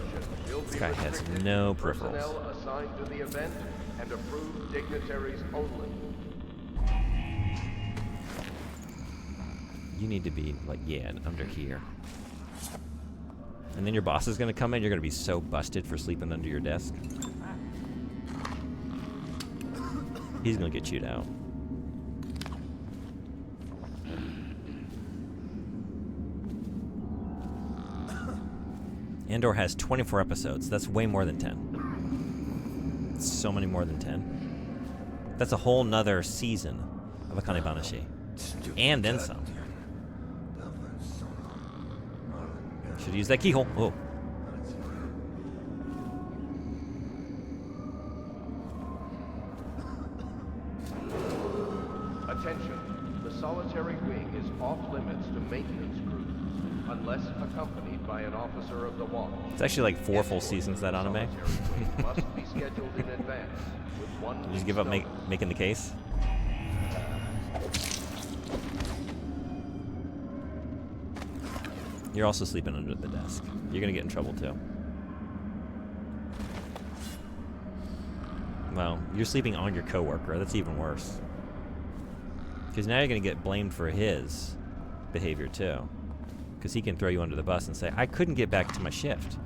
will be This guy has restricted no to peripherals. personnel assigned to the event and approved dignitaries only. You need to be, like, yeah, under here. And then your boss is going to come in. You're going to be so busted for sleeping under your desk. He's going to get chewed out. Andor has 24 episodes. That's way more than 10. So many more than 10. That's a whole nother season of Akane Banashi. And then some. Should use that keyhole. Oh. Attention. The solitary wing is off limits to maintenance crews, unless accompanied by an officer of the watch. It's actually like 4 full seasons, that anime. Must be scheduled in advance with one. You just give up making the case? You're also sleeping under the desk. You're gonna get in trouble too. Well, you're sleeping on your coworker. That's even worse. Because now you're gonna get blamed for his behavior too. Because he can throw you under the bus and say, I couldn't get back to my shift.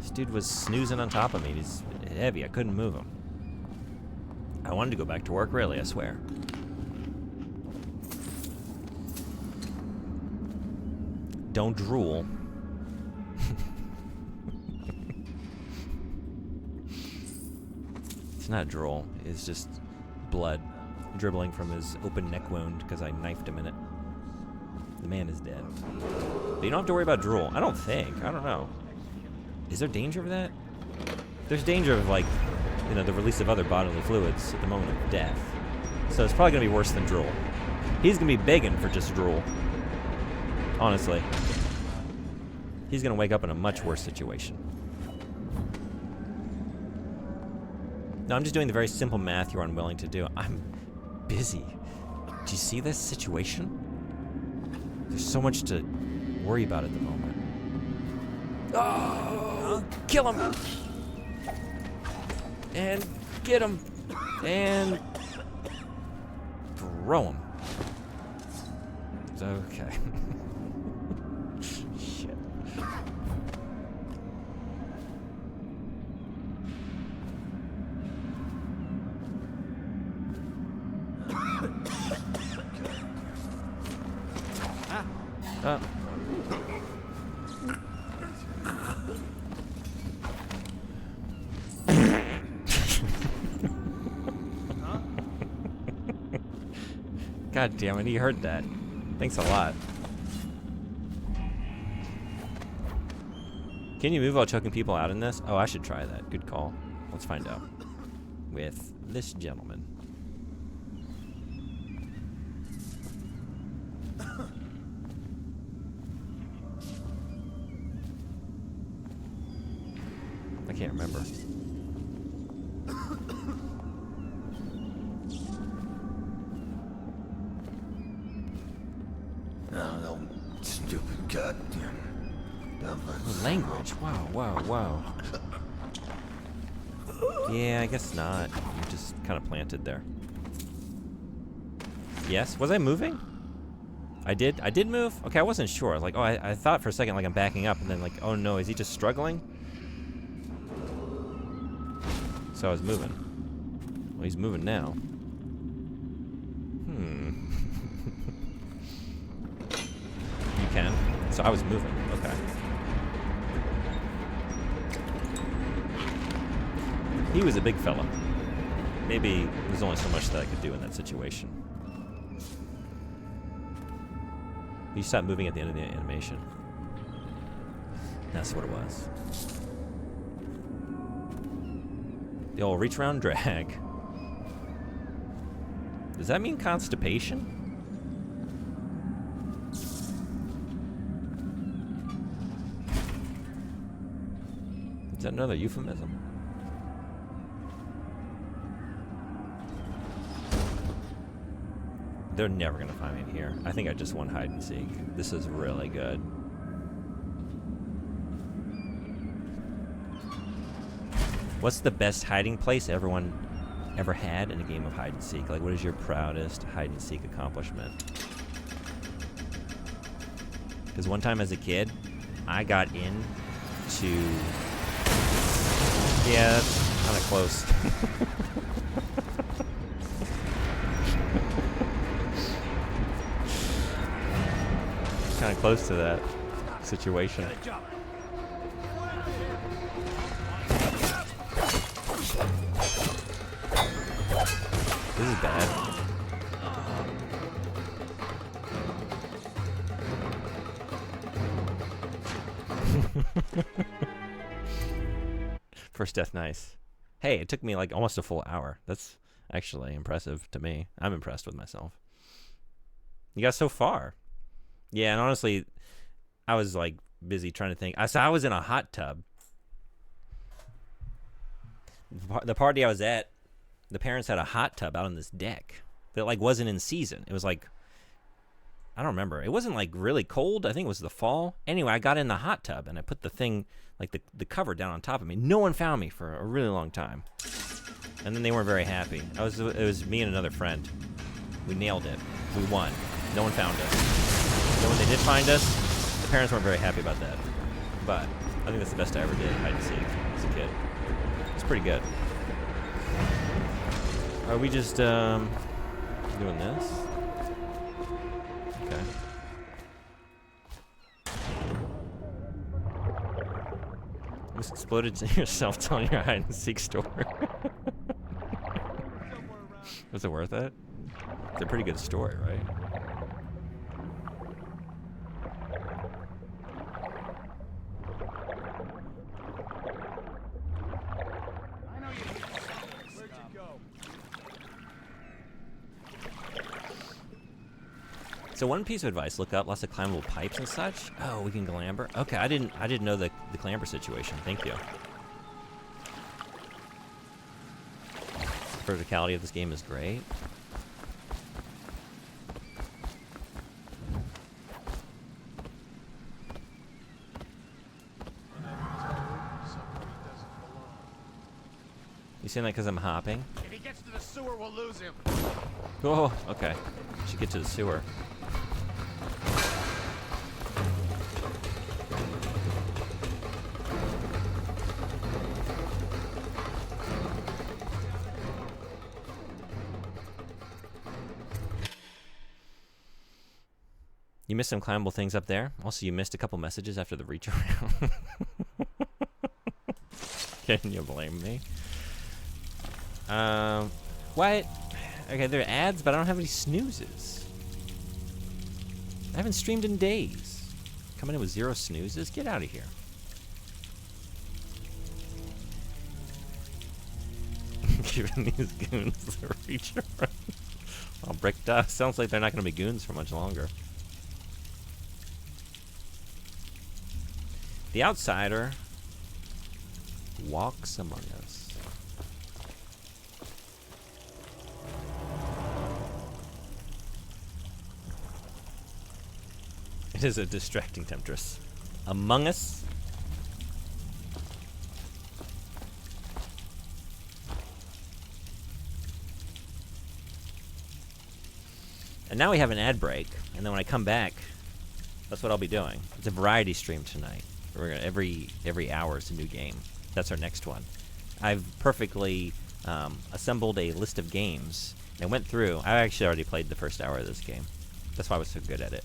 This dude was snoozing on top of me. He's heavy. I couldn't move him. I wanted to go back to work, really, I swear. Don't drool. It's not drool. It's just blood dribbling from his open neck wound because I knifed him in it. The man is dead. But you don't have to worry about drool. I don't think. I don't know. Is there danger of that? There's danger of, like, you know, the release of other bodily fluids at the moment of death. So it's probably going to be worse than drool. He's going to be begging for just drool. Honestly. He's going to wake up in a much worse situation. No, I'm just doing the very simple math you're unwilling to do. I'm busy. Do you see this situation? There's so much to worry about at the moment. Oh! Kill him! And get him! And throw him. Okay. Shit. God damn it, he heard that. Thanks a lot. Can you move while choking people out in this? Oh, I should try that. Good call. Let's find out. With this gentleman. I can't remember. No, stupid goddamn. Language. Wow. Yeah, I guess not. You just kind of planted there. Yes? Was I moving? I did move? Okay, I wasn't sure. I was like, oh, I thought for a second like I'm backing up, and then like, oh no, is he just struggling? So I was moving. Well, he's moving now. You can. So I was moving. Okay. He was a big fella. Maybe there's only so much that I could do in that situation. He stopped moving at the end of the animation. That's what it was. The old reach around drag. Does that mean constipation? Is that another euphemism? They're never gonna find me here. I think I just won hide and seek. This is really good. What's the best hiding place everyone ever had in a game of hide and seek? Like, what is your proudest hide and seek accomplishment? Because one time as a kid, I got into... Yeah, that's kind of close. Kind of close to that situation. was bad. First death, nice. Hey, it took me like almost a full hour. That's actually impressive to me. I'm impressed with myself. You got so far. Yeah, and honestly, I was like busy trying to think. I was in a hot tub. The party I was at, the parents had a hot tub out on this deck that like wasn't in season. It was like, I don't remember. It wasn't like really cold. I think it was the fall. Anyway, I got in the hot tub and I put the thing, like the cover down on top of me. No one found me for a really long time. And then they weren't very happy. It was me and another friend. We nailed it. We won. No one found us. So when they did find us, the parents weren't very happy about that. But I think that's the best I ever did, hide and seek, as a kid. It's pretty good. Are we just doing this? Okay. You just exploded to yourself telling your hide and seek story. Was it worth it? It's a pretty good story, right? Where'd you go? So one piece of advice: look up lots of climbable pipes and such. Oh, we can clamber. Okay, I didn't know the clamber situation. Thank you. Verticality of this game is great. You saying that because I'm hopping? If he gets to the sewer, we'll lose him. Oh, okay. Should get to the sewer. You missed some climbable things up there. Also, you missed a couple messages after the reach around. Can you blame me? What? Okay, there are ads, but I don't have any snoozes. I haven't streamed in days. Coming in with 0 snoozes? Get out of here. Giving these goons the reach around. Oh, brick dust. Sounds like they're not going to be goons for much longer. The outsider walks among us. It is a distracting temptress. Among Us. And now we have an ad break, and then when I come back, that's what I'll be doing. It's a variety stream tonight. We're gonna every hour is a new game. That's our next one. I've perfectly assembled a list of games and went through. I actually already played the first hour of this game. That's why I was so good at it.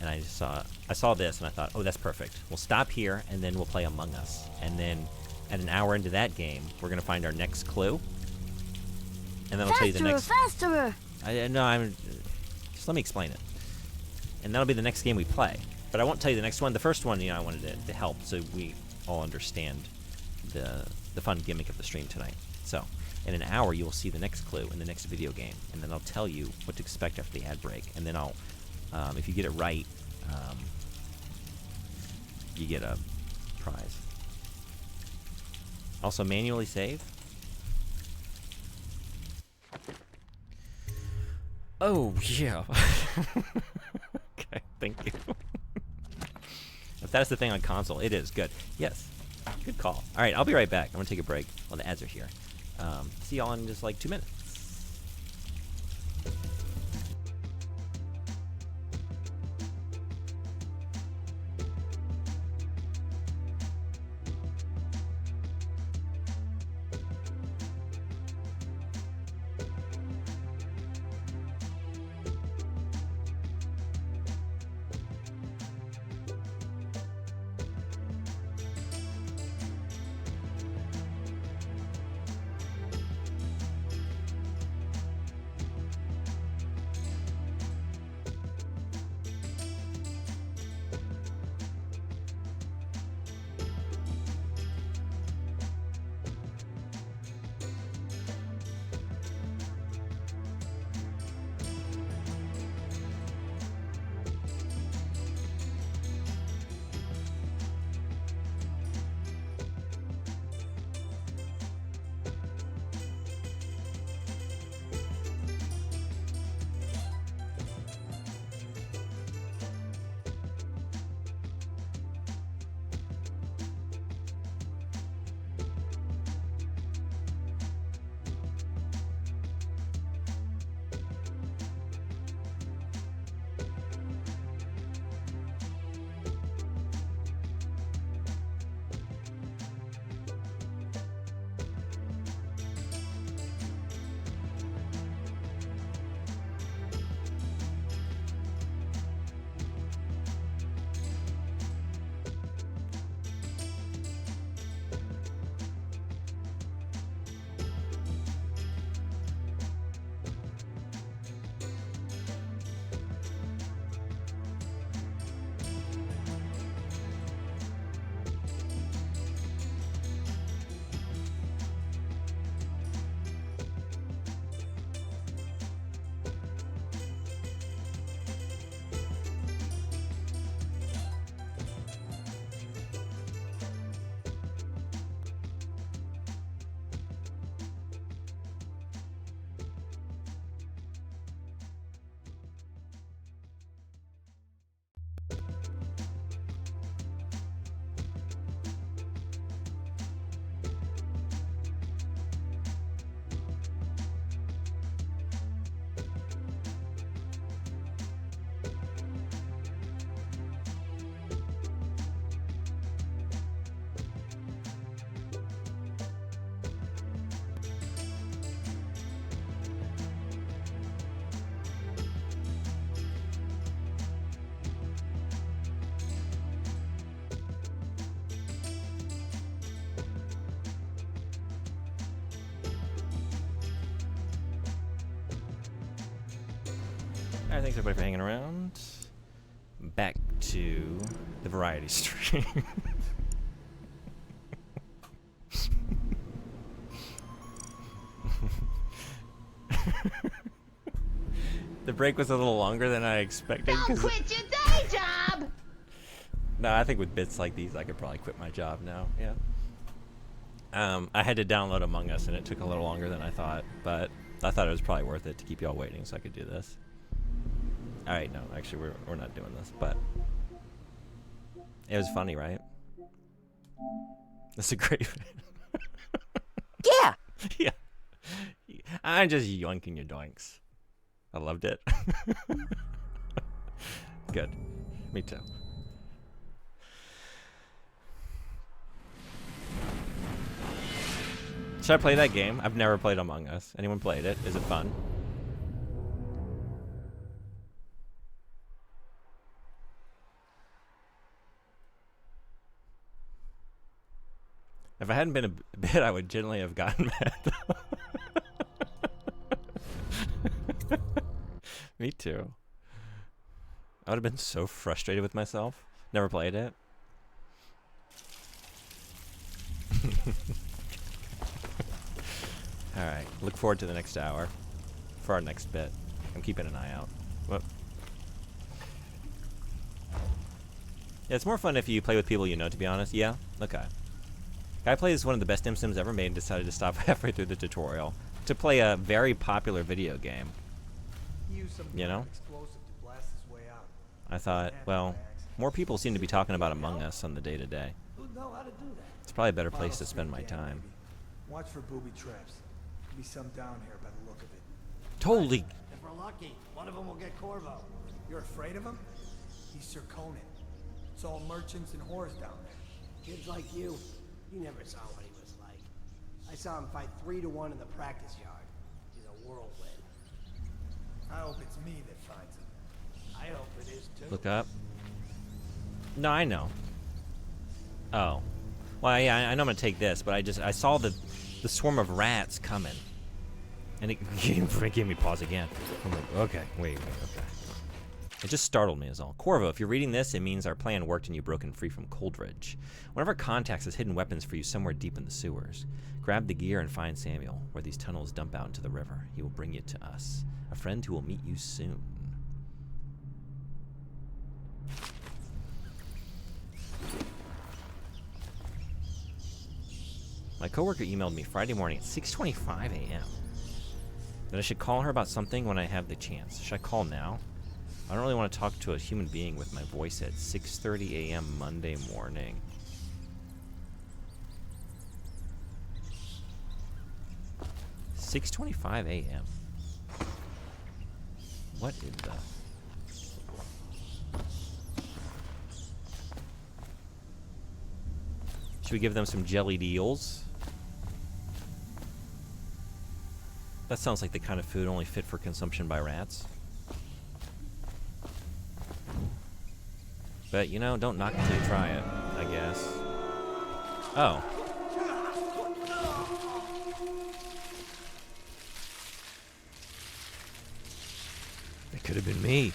And I saw this and I thought, oh, that's perfect. We'll stop here and then we'll play Among Us. And then at an hour into that game, we're gonna find our next clue. And then I'll tell you the next. Faster! Just let me explain it. And that'll be the next game we play. But I won't tell you the next one. The first one, I wanted to help so we all understand the fun gimmick of the stream tonight. So, in an hour, you will see the next clue in the next video game, and then I'll tell you what to expect after the ad break. And then I'll, if you get it right, you get a prize. Also, manually save. Oh, yeah. Okay, thank you. If that's the thing on console, it is. Good. Yes. Good call. All right, I'll be right back. I'm going to take a break while the ads are here. See y'all in just like 2 minutes. Alright, thanks everybody for hanging around. Back to the variety stream. The break was a little longer than I expected. Don't quit your day job! No, I think with bits like these, I could probably quit my job now. Yeah. I had to download Among Us, and it took a little longer than I thought, but I thought it was probably worth it to keep y'all waiting so I could do this. All right, no, actually, we're not doing this, but it was funny, right? That's a great. Yeah. Yeah. I'm just yoinking your doinks. I loved it. Good. Me too. Should I play that game? I've never played Among Us. Anyone played it? Is it fun? If I hadn't been a bit, I would generally have gotten mad. Me too. I would have been so frustrated with myself. Never played it. Alright, look forward to the next hour for our next bit. I'm keeping an eye out. Whoop. Yeah, it's more fun if you play with people you know, to be honest. Yeah? Okay. Guy plays one of the best dim sims ever made and decided to stop halfway through the tutorial to play a very popular video game. You know? I thought, well, more people seem to be talking about Among Us on the day-to-day. It's probably a better place to spend my time. Watch for booby traps. Be some down here by the look of it. Totally. If we're lucky, one of them will get Corvo. You're afraid of him? He's Sir Conan. It's all merchants and whores down there. Kids like you never saw what he was like. I saw him fight 3-to-1 in the practice yard. He's a whirlwind. I hope it's me that finds him. I hope it is too. Look up. No, I know. Oh. Well, yeah, I know I'm gonna take this, but I saw the swarm of rats coming. And it gave me pause again. I'm like, okay, wait, okay. It just startled me is all. Corvo, if you're reading this, it means our plan worked and you've broken free from Coldridge. One of our contacts has hidden weapons for you somewhere deep in the sewers. Grab the gear and find Samuel, where these tunnels dump out into the river. He will bring you to us. A friend who will meet you soon. My coworker emailed me Friday morning at 6:25 a.m. that I should call her about something when I have the chance. Should I call now? I don't really want to talk to a human being with my voice at 6:30 a.m. Monday morning. $6:25 a.m. What is that? Should we give them some jellied eels? That sounds like the kind of food only fit for consumption by rats. But, you know, don't knock it till you try it, I guess. Oh. It could have been me.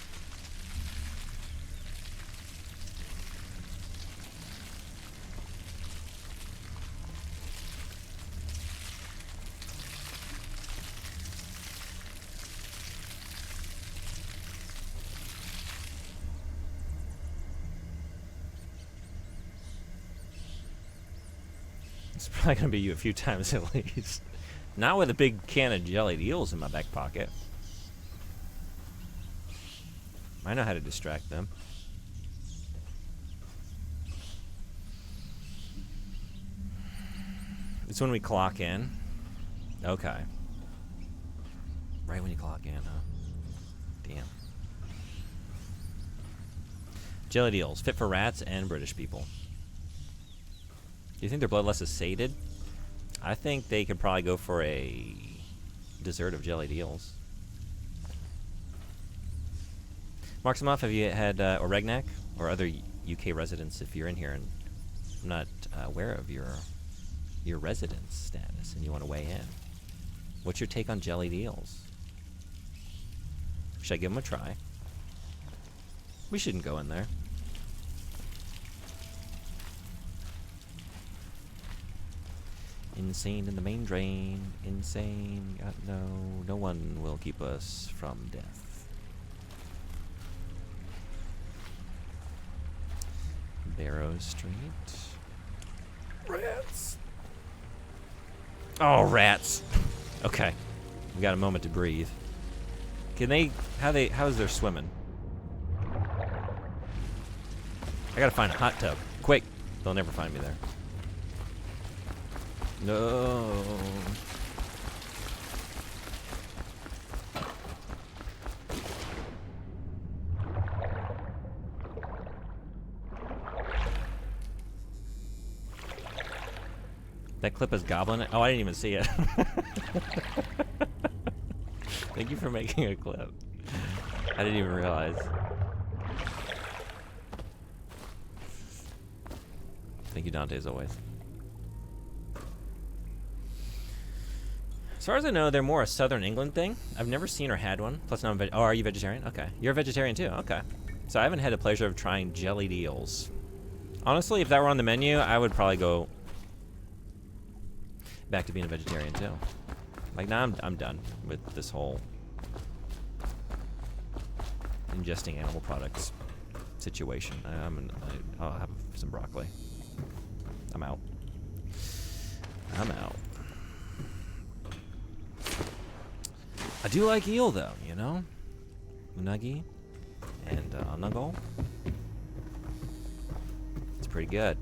It's probably gonna be you a few times at least. Not with a big can of jellied eels in my back pocket. I know how to distract them. It's when we clock in. Okay. Right when you clock in, huh? Damn. Jellied eels, fit for rats and British people. Do you think their bloodlust is sated? I think they could probably go for a dessert of jellied eels. Marksamoff, have you had Oregnac or other UK residents if you're in here and I'm not aware of your residence status and you want to weigh in? What's your take on jellied eels? Should I give them a try? We shouldn't go in there. Insane in the main drain. Insane. No one will keep us from death. Barrow Street. Rats. Oh, rats. Okay. We got a moment to breathe. Can they, how is their swimming? I gotta find a hot tub. Quick. They'll never find me there. No. That clip is goblin. Oh, I didn't even see it. Thank you for making a clip. I didn't even realize. Thank you, Dante, as always. As far as I know, they're more a Southern England thing. I've never seen or had one. Plus, now I'm oh, are you vegetarian? Okay. You're a vegetarian, too. Okay. So I haven't had the pleasure of trying jellied eels. Honestly, if that were on the menu, I would probably go back to being a vegetarian, too. Like, now I'm done with this whole ingesting animal products situation. I'll have some broccoli. I'm out. I'm out. I do like eel, though, you know? Unagi and onago. It's pretty good.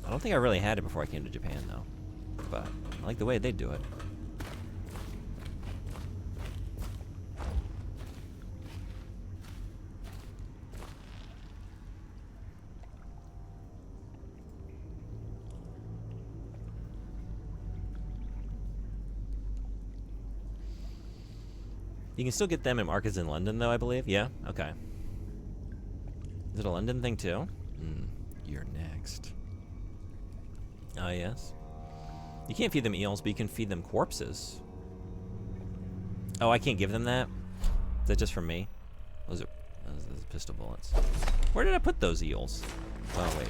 I don't think I really had it before I came to Japan, though. But I like the way they do it. You can still get them at markets in London, though, I believe. Yeah? Okay. Is it a London thing, too? You're next. Ah, yes. You can't feed them eels, but you can feed them corpses. Oh, I can't give them that? Is that just for me? Those are pistol bullets. Where did I put those eels? Oh, wait.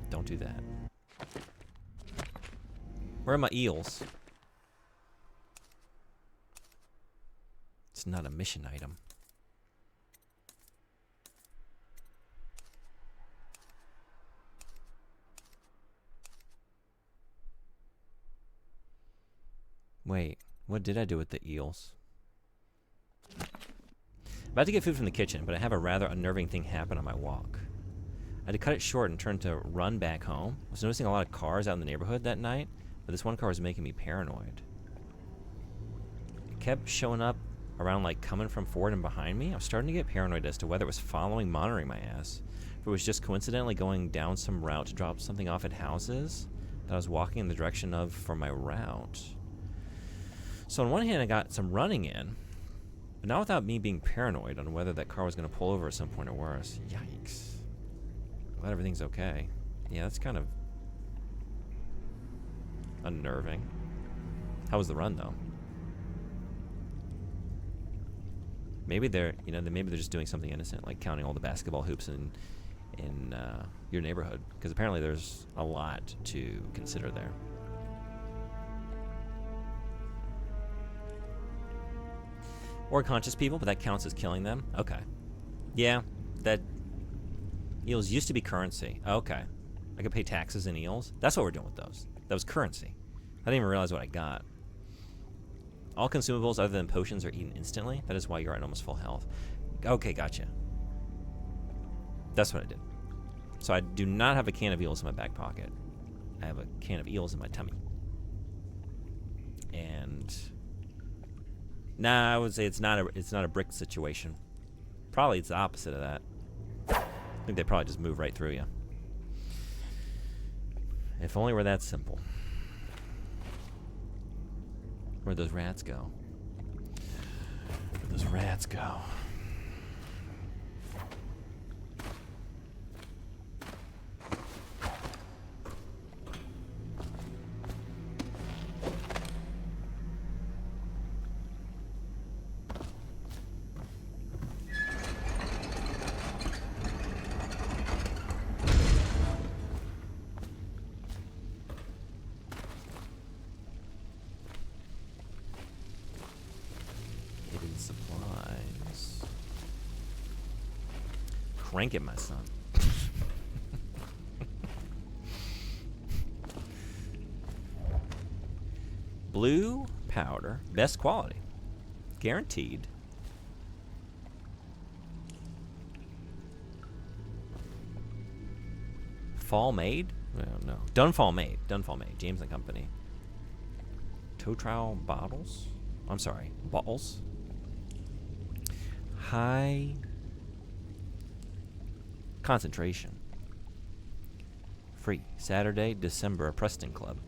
Don't do that. Where are my eels? It's not a mission item. Wait, what did I do with the eels? About to get food from the kitchen, but I have a rather unnerving thing happen on my walk. I had to cut it short and turn to run back home. I was noticing a lot of cars out in the neighborhood that night, but this one car was making me paranoid. It kept showing up around, like, coming from forward and behind me. I was starting to get paranoid as to whether it was following, monitoring my ass. If it was just coincidentally going down some route to drop something off at houses that I was walking in the direction of for my route. So on one hand, I got some running in, but not without me being paranoid on whether that car was going to pull over at some point or worse. Yikes. Glad everything's okay. Yeah, that's kind of unnerving. How was the run, though? Maybe they're, you know, maybe they're just doing something innocent, like counting all the basketball hoops in your neighborhood, because apparently there's a lot to consider there. Or conscious people, but that counts as killing them? Okay. Yeah, that eels used to be currency. Okay. I could pay taxes in eels. That's what we're doing with those. That was currency. I didn't even realize what I got. All consumables other than potions are eaten instantly. That is why you're at almost full health. Okay, gotcha. That's what I did. So I do not have a can of eels in my back pocket. I have a can of eels in my tummy. And nah, I would say it's not a brick situation. Probably it's the opposite of that. I think they probably just move right through you. If only were that simple. Where'd those rats go? Where'd those rats go? Supplies. Crank it, my son. Blue powder, best quality, guaranteed. Fall made? No. Dunfall made. Dunfall made. James and Company. Tow trowel bottles? I'm sorry. Bottles? High concentration. Free. Saturday, December, Preston Club.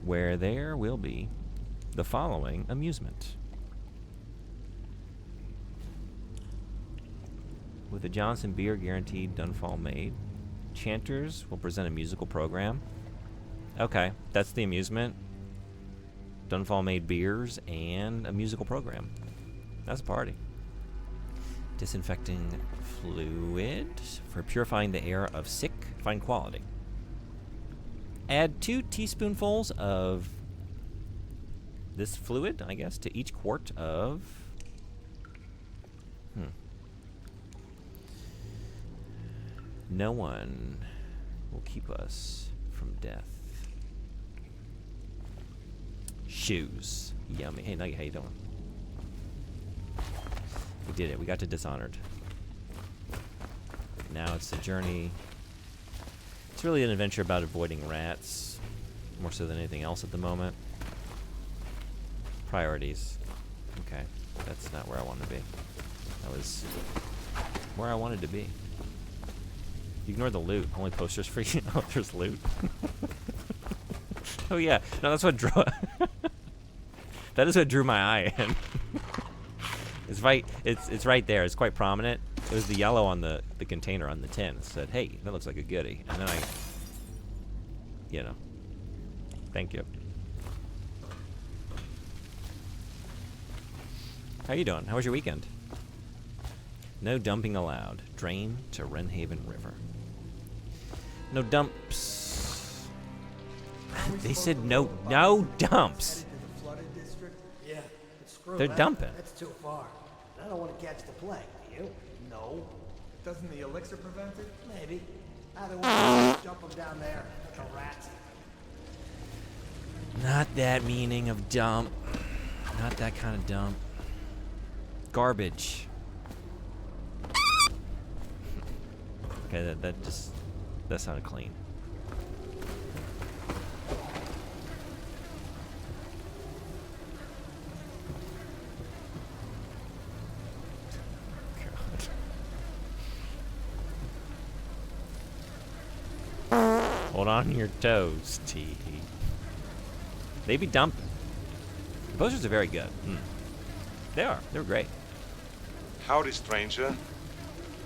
Where there will be the following amusement. With a Johnson beer guaranteed, Dunfall made. Chanters will present a musical program. Okay, that's the amusement. Dunfall made beers and a musical program. That's a party. Disinfecting fluid for purifying the air of sick, fine quality. Add 2 teaspoonfuls of this fluid, I guess, to each quart of... No one will keep us from death. Shoes. Yummy. Hey, Nugget, how you doing? We did it. We got to Dishonored. Now it's a journey. It's really an adventure about avoiding rats, more so than anything else at the moment. Priorities. Okay, that's not where I wanted to be. That was where I wanted to be. Ignore the loot. Only posters for you. Oh, there's loot. Oh yeah, no, that's what drew. That is what drew my eye in. It's right. It's right there. It's quite prominent. It was the yellow on the container on the tin. It said, "Hey, that looks like a goodie." And then I, thank you. How you doing? How was your weekend? No dumping allowed. Drain to Wrenhaven River. No dumps. They said no dumps. Yeah, but screw They're that. dumping. That's too far. I don't want to catch the plague, do you? No. Doesn't the elixir prevent it? Maybe. I don't want to jump them down there like a rat. Not that meaning of dump. Not that kind of dump. Garbage. Okay, that sounded clean. Hold on to your toes, T. They be dumping. The posters are very good. They are. They're great. Howdy, stranger.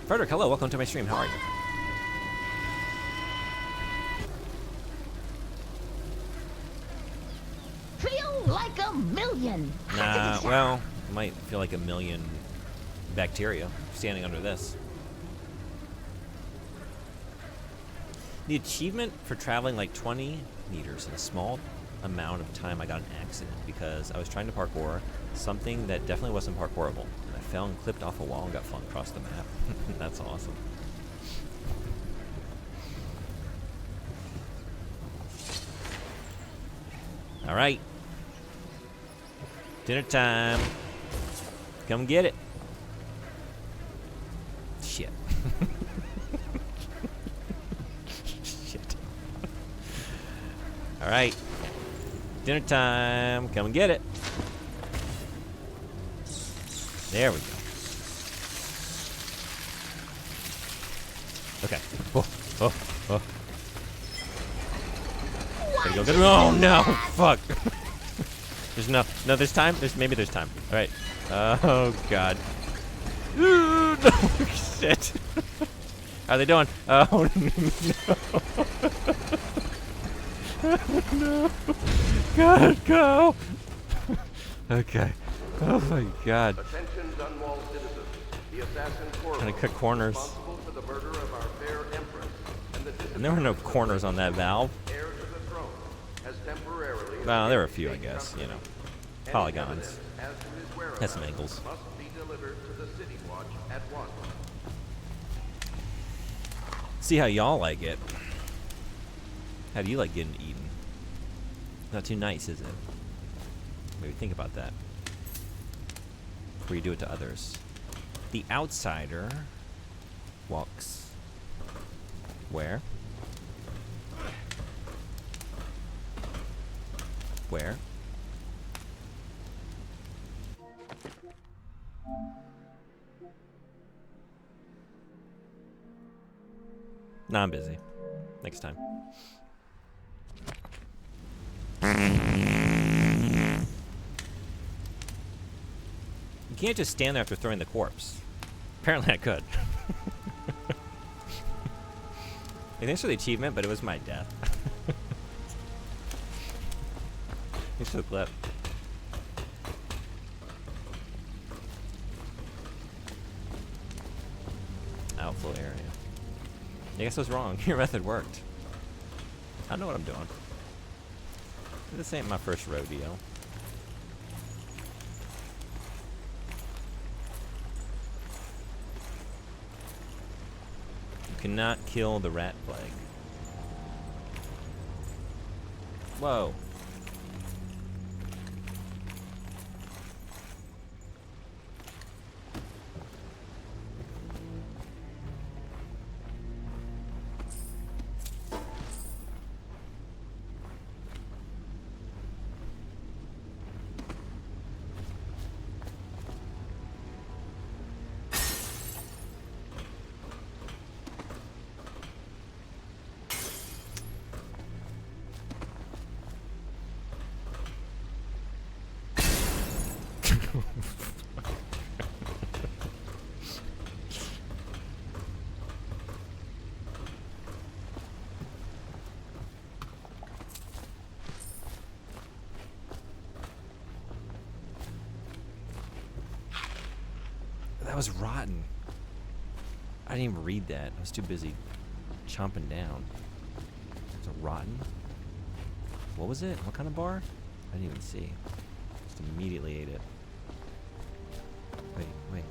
Frederick, hello. Welcome to my stream. How are you? Feel like a million. Nah, well, it might feel like a million bacteria standing under this. The achievement for traveling like 20 meters in a small amount of time, I got an accident because I was trying to parkour something that definitely wasn't parkourable. And I fell and clipped off a wall and got flung across the map. That's awesome. All right. Dinner time. Come get it. Shit. Shit. All right. Dinner time. Come and get it. There we go. Okay. Oh. Gotta go, oh no! Fuck! There's time? Maybe there's time. Alright. Oh god. Ooh, no! Shit! How are they doing? Oh no! No! God, go! Okay. Oh my god. Attention, Dunwall citizens. The assassin Trying to cut corners. responsible for the murder of our fair empress And there were no corners on that valve. heir to the throne has temporarily Well, there were a few, I guess, polygons. as to his whereabouts Has some angles. must be delivered to the City Watch at once. See how y'all like it. How do you like getting eaten? Not too nice, is it? Maybe think about that before you do it to others. The outsider walks where? Where? Nah, I'm busy. Next time. You can't just stand there after throwing the corpse. Apparently I could. Thanks for the achievement, but it was my death. Thanks for the clip. Outflow area. I guess I was wrong. Your method worked. I know what I'm doing. This ain't my first rodeo. You cannot kill the rat plague. Whoa. That was rotten. I didn't even read that. I was too busy chomping down. It was a rotten. What was it? What kind of bar? I didn't even see. Just immediately ate it. Wait.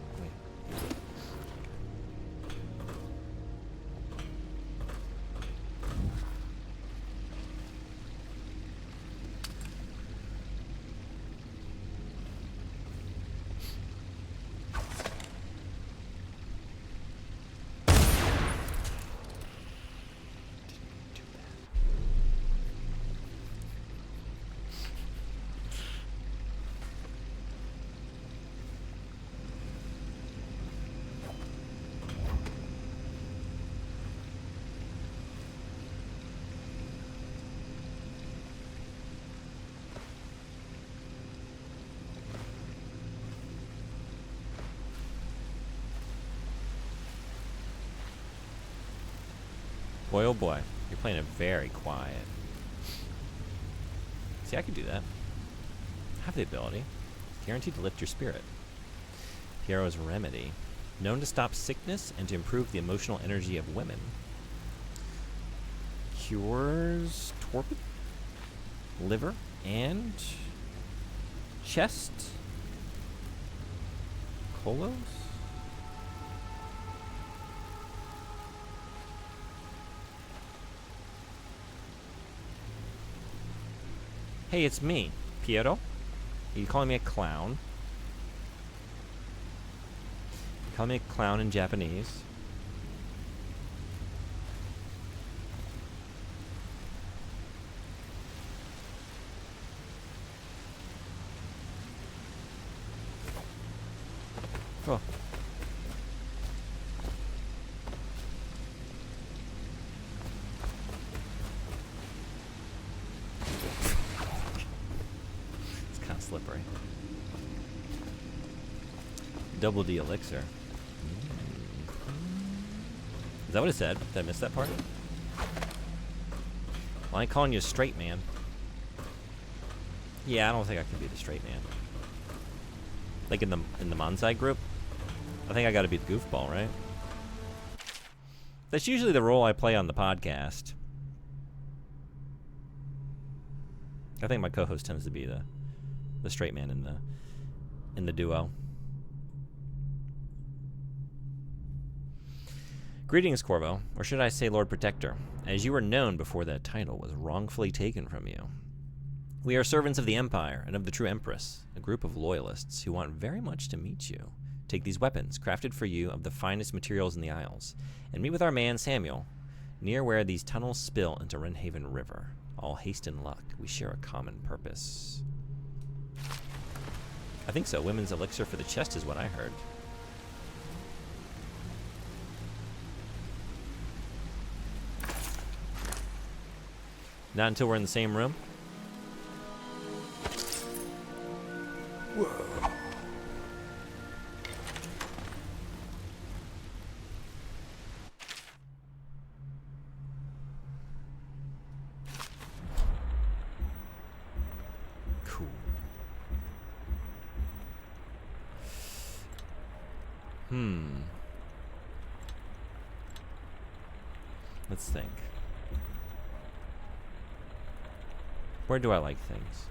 Boy, oh boy. You're playing it very quiet. See, I could do that. I have the ability. Guaranteed to lift your spirit. Piero's Remedy. Known to stop sickness and to improve the emotional energy of women. Cures torpid, liver, and chest. Colos? Hey, it's me, Piero. Are you calling me a clown? You call me a clown in Japanese. Oh. Slippery. Double D elixir. Is that what it said? Did I miss that part? Well, I ain't calling you a straight man. Yeah, I don't think I can be the straight man. Like in the Manzai group? I think I gotta be the goofball, right? That's usually the role I play on the podcast. I think my co-host tends to be the straight man in in the duo. Greetings, Corvo, or should I say Lord Protector, as you were known before that title was wrongfully taken from you. We are servants of the Empire and of the true Empress, a group of loyalists who want very much to meet you. Take these weapons, crafted for you of the finest materials in the Isles, and meet with our man Samuel, near where these tunnels spill into Wrenhaven River. All haste and luck, we share a common purpose. I think so, women's elixir for the chest is what I heard. Not until we're in the same room. Whoa. Cool. Let's think. Where do I like things?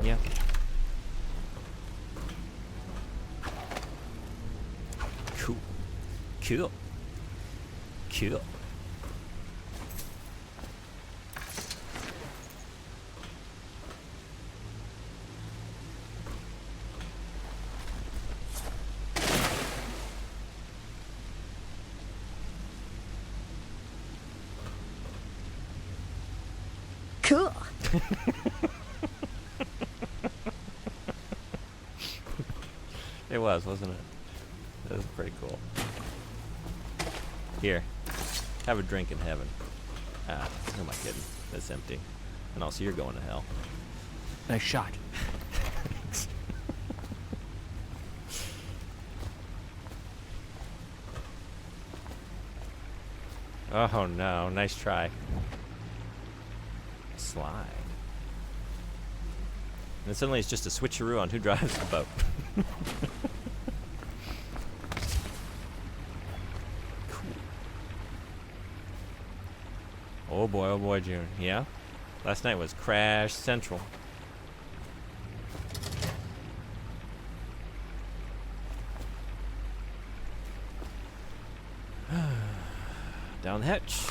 Yeah. Cool. Cool. Cool. Cool. It was, wasn't it? That was pretty cool. Here, have a drink in heaven. Ah, who am I kidding? That's empty. And also, you're going to hell. Nice shot. Oh no, nice try. Slide. And suddenly it's just a switcheroo on who drives the boat. Cool. Oh boy, June. Yeah? Last night was Crash Central. Down the hatch.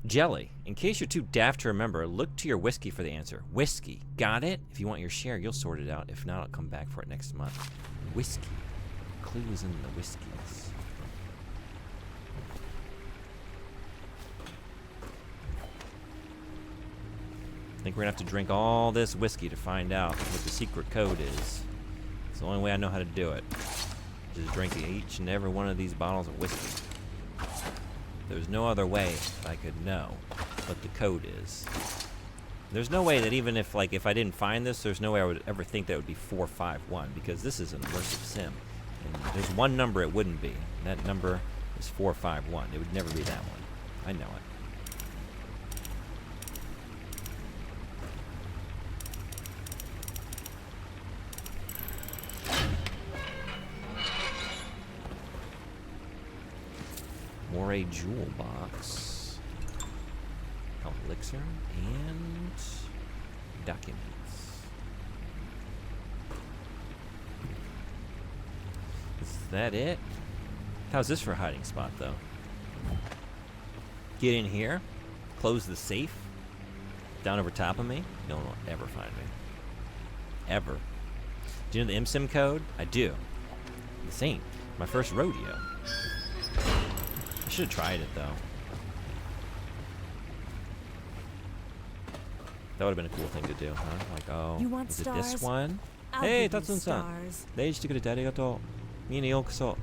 Jelly. In case you're too daft to remember, look to your whiskey for the answer. Whiskey. Got it? If you want your share, you'll sort it out. If not, I'll come back for it next month. Whiskey. Clues in the whiskeys. I think we're gonna have to drink all this whiskey to find out what the secret code is. It's the only way I know how to do it. Just drinking each and every one of these bottles of whiskey. There's no other way I could know what the code is. There's no way that even if I didn't find this, there's no way I would ever think that would be 451, because this is an immersive sim. And there's one number it wouldn't be. And that number is 451. It would never be that one. I know it. Moray jewel box, elixir, and documents. Is that it? How's this for a hiding spot, though? Get in here, close the safe, down over top of me. No one will ever find me. Ever. Do you know the MSIM code? I do. This ain't my first rodeo. I should have tried it, though. That would have been a cool thing to do, huh? Like, oh, You want is it this stars? one? I'll Hey, give you Tatsun-san. stars. 礼してくれてありがとう。みんなようこそ。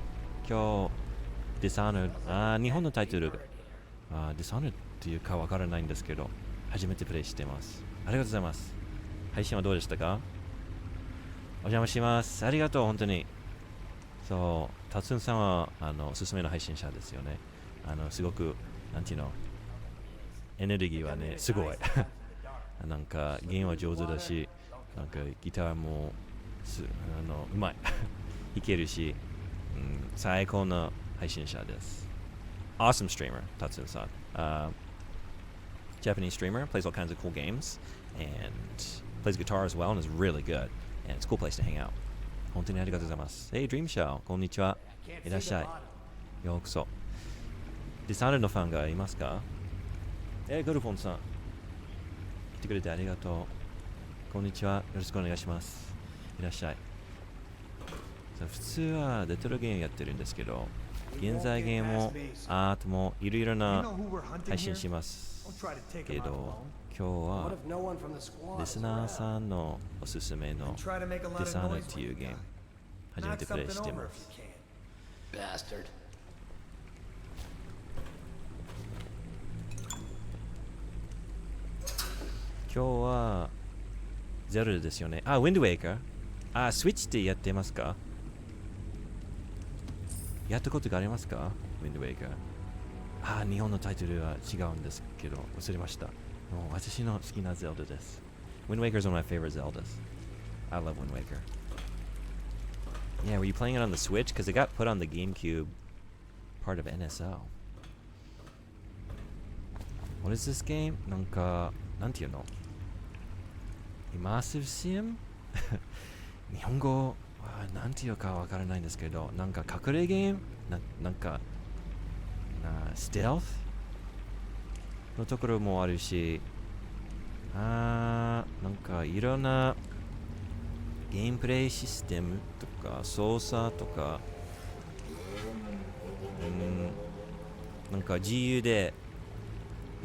今日、Dishonored。日本のタイトル。Dishonored っていうかわからないんですけど、初めてプレイしてます。ありがとうございます。配信はどうでしたか？お邪魔します。ありがとう、本当に。そう、タツンさんはおすすめの配信者ですよね。すごく、なんていうの、エネルギーはね、すごい。なんか弦は上手だし、なんかギターもうまい弾けるし、最高の配信者です。Awesome streamer, Tatsun-san. Japanese streamer, plays all kinds of cool games, and plays guitar as well, and is really good. And it's a cool place to hang out. 本当にありがとうございます。Hey, Dream Show, こんにちは。いらっしゃい。ようこそ。Dishonored のファンがいますか？ゴルフォンさん。来てくれてありがとう。こんにちは。よろしくお願いします。いらっしゃい。普通はレトロゲームやってるんですけど、現在ゲームもアートもいろいろな配信しますけど、今日はリスナーさんのおすすめの Dishonored というゲーム初めてプレイしてます。今日はゼルダですよね。あ、ウィンドウェイカー。スイッチってやってますか？やったことがありますか？ウィンドウェイカー。日本のタイトルは違うんですけど、忘れました。もう私の好きなゼルダです。Wind Waker is one of my favorite Zeldas. I love Wind Waker. Yeah, were you playing it on the Switch? Because it got put on the GameCube part of NSO. What is this game? なんか、なんていうの？イマーシブシム日本語はなんていうかわからないんですけど、なんか隠れゲームなんかステルスのところもあるし、なんかいろんなゲームプレイシステムとか操作とか、なんか自由で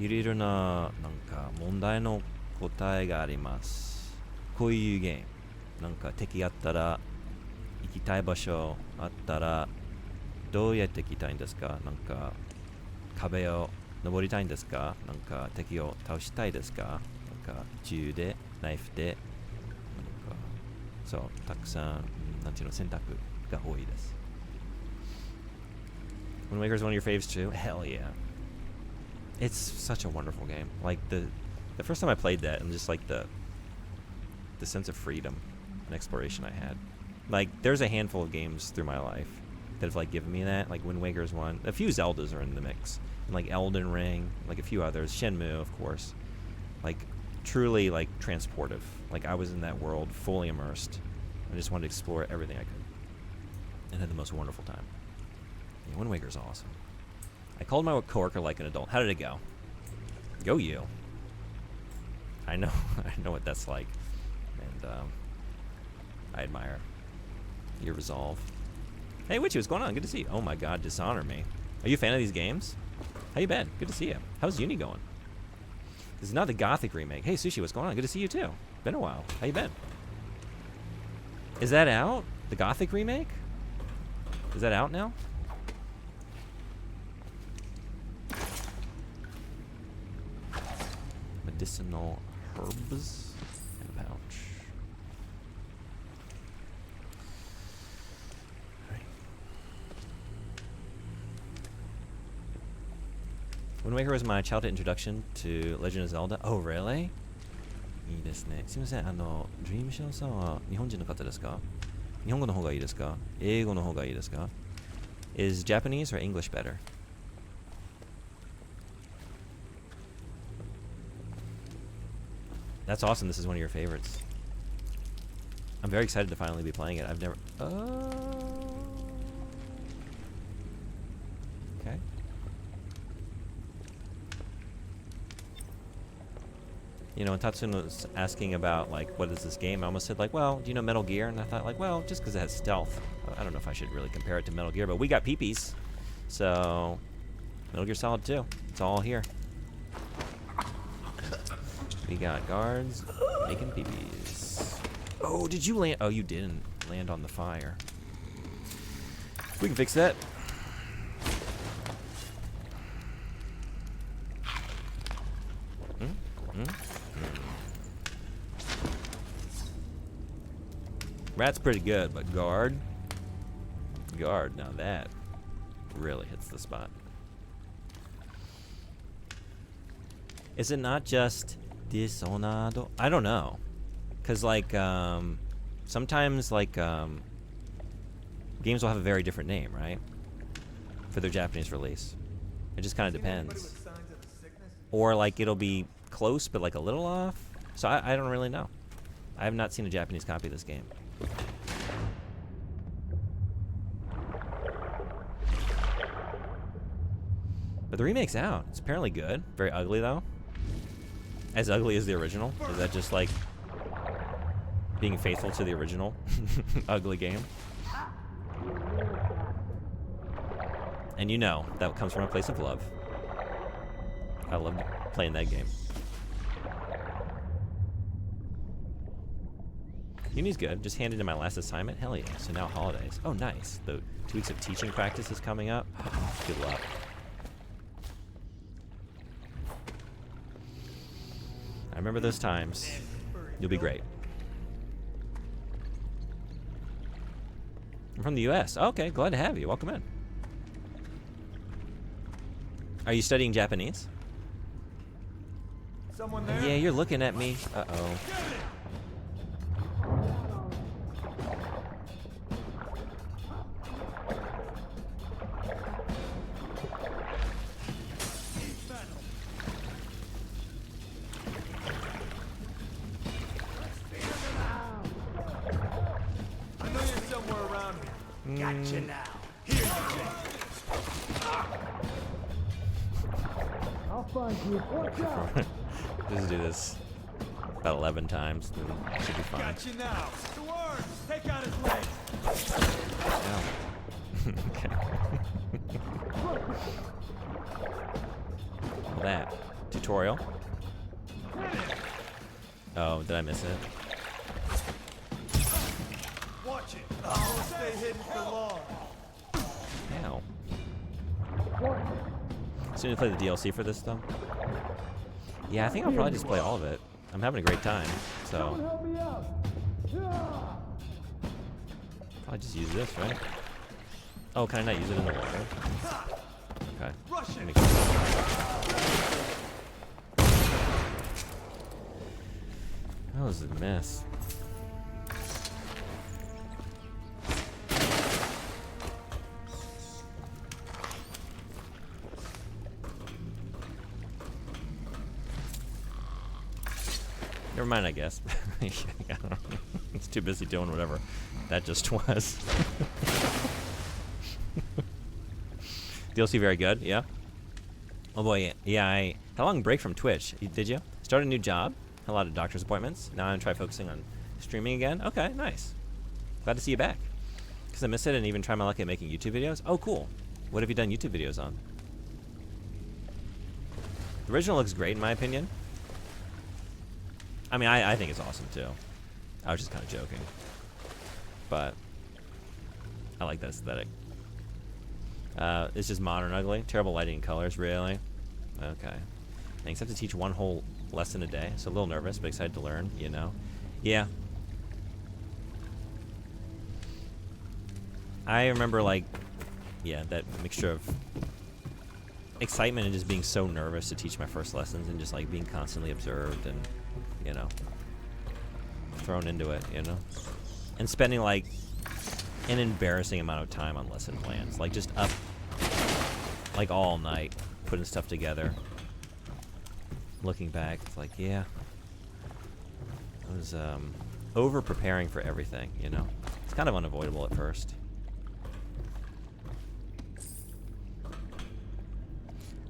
いろいろななんか問題の答えがあります。こういうゲーム、なんか敵やったら行きたい場所あったらどうやって行きたいんですか？なんか壁を登りたいんですか？なんか敵を倒したいですか？なんか銃でナイフでなんかそうたくさんなんていうの選択が多いです。Wind Waker is one of your faves too? Hell yeah. It's such a wonderful game. Like the first time I played that, and just like the sense of freedom and exploration I had. Like there's a handful of games through my life that have like given me that. Like Wind Waker is one. A few Zeldas are in the mix, and like Elden Ring, like a few others. Shenmue, of course. Like truly like transportive. Like I was in that world, fully immersed. I just wanted to explore everything I could, and had the most wonderful time. Yeah, Wind Waker is awesome. I called my coworker like an adult. How did it go? Go you. I know what that's like, and I admire your resolve. Hey, Witchy, what's going on? Good to see you. Oh my God, Dishonor me. Are you a fan of these games? How you been? Good to see you. How's uni going? This is not the Gothic remake. Hey, Sushi, what's going on? Good to see you too. Been a while. How you been? Is that out? The Gothic remake? Is that out now? Medicinal herbs in a pouch. Right. Wind Waker was my childhood introduction to Legend of Zelda. Oh, really? いいですね。すみません。ドリームショーさんは日本人の方ですか？日本語の方がいいですか？英語の方がいいですか？ Is Japanese or English better? That's awesome. This is one of your favorites. I'm very excited to finally be playing it. I've never... Okay. You know, when Tatsune was asking about, like, what is this game, I almost said, like, well, do you know Metal Gear? And I thought, like, well, just because it has stealth. I don't know if I should really compare it to Metal Gear, but we got peepees. So, Metal Gear Solid 2. It's all here. We got guards making peepees. Oh, did you land? Oh, you didn't land on the fire. We can fix that. Rat's pretty good, but guard, now that really hits the spot. Is it not just Dishonored. I don't know, cause like sometimes like games will have a very different name, right? For their Japanese release. It just kind of depends. Or like it'll be close but like a little off. So I don't really know. I have not seen a Japanese copy of this game. But the remake's out. It's apparently good. Very ugly though. As ugly as the original. Is that just like being faithful to the original ugly game? And you know that comes from a place of love. I loved playing that game. Uni's good. Just handed in my last assignment. Hell yeah. So now holidays. Oh, nice. The 2 weeks of teaching practice is coming up. Good luck. I remember those times. You'll be great. I'm from the US. Okay, glad to have you. Welcome in. Are you studying Japanese? Someone there? Yeah, you're looking at me. Uh-oh. I know you're somewhere around here. Gotcha now. Here you go. I'll find you. Watch out. Just do this about 11 times. It should be fine. Gotcha now. The words. Take out his leg. Okay. Well, that tutorial. Oh, did I miss it? Watch it. Don't stay hidden for long. Ow. Soon to play the DLC for this though. Yeah, I think I'll probably just play all of it. I'm having a great time, so. Probably just use this, right? Oh, can I not use it in the water? Okay. Let me go. That was a mess. Never mind, I guess. It's too busy doing whatever that just was. DLC very good, yeah. Oh boy, yeah. I had a long break from Twitch. Did you? Started a new job. Had a lot of doctor's appointments. Now I'm trying focusing on streaming again. Okay, nice. Glad to see you back. Because I missed it and even try my luck at making YouTube videos. Oh, cool. What have you done YouTube videos on? The original looks great in my opinion. I mean, I think it's awesome too. I was just kind of joking. But I like that aesthetic. It's just modern ugly. Terrible lighting and colors, really? Okay. Thanks. I have to teach one whole lesson a day, so a little nervous, but excited to learn, you know? Yeah. I remember, like, yeah, that mixture of excitement and just being so nervous to teach my first lessons and just, like, being constantly observed and, you know, thrown into it, you know? And spending, like, an embarrassing amount of time on lesson plans. Like, just up, like, all night, putting stuff together. Looking back, it's like, yeah. I was, over-preparing for everything, you know? It's kind of unavoidable at first.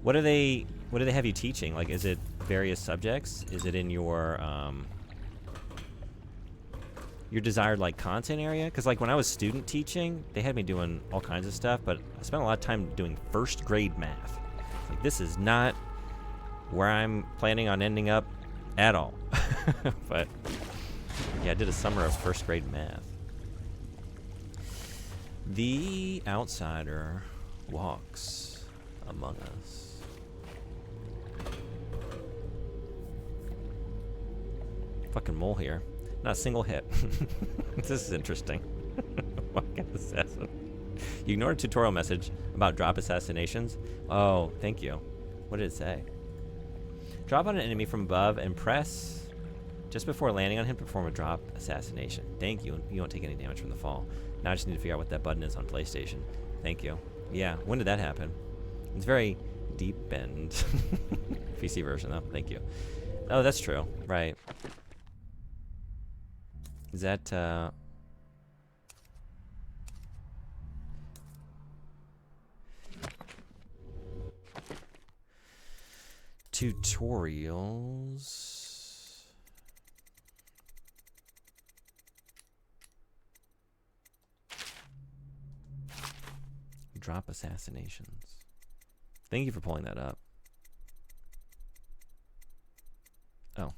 What do they have you teaching? Like, is it various subjects? Is it in your desired, like, content area? Because, like, when I was student teaching, they had me doing all kinds of stuff, but I spent a lot of time doing first grade math. Like, this is not where I'm planning on ending up at all. But, yeah, I did a summer of first grade math. The outsider walks among us. Fucking mole here. Not a single hit. This is interesting. Fucking assassin. You ignored a tutorial message about drop assassinations. Oh, thank you. What did it say? Drop on an enemy from above and press just before landing on him to perform a drop assassination. Thank you. You won't take any damage from the fall. Now I just need to figure out what that button is on PlayStation. Thank you. Yeah, when did that happen? It's very deep end. PC version though. Thank you. Oh, that's true. Right. Is that tutorials? Drop assassinations. Thank you for pulling that up. Oh.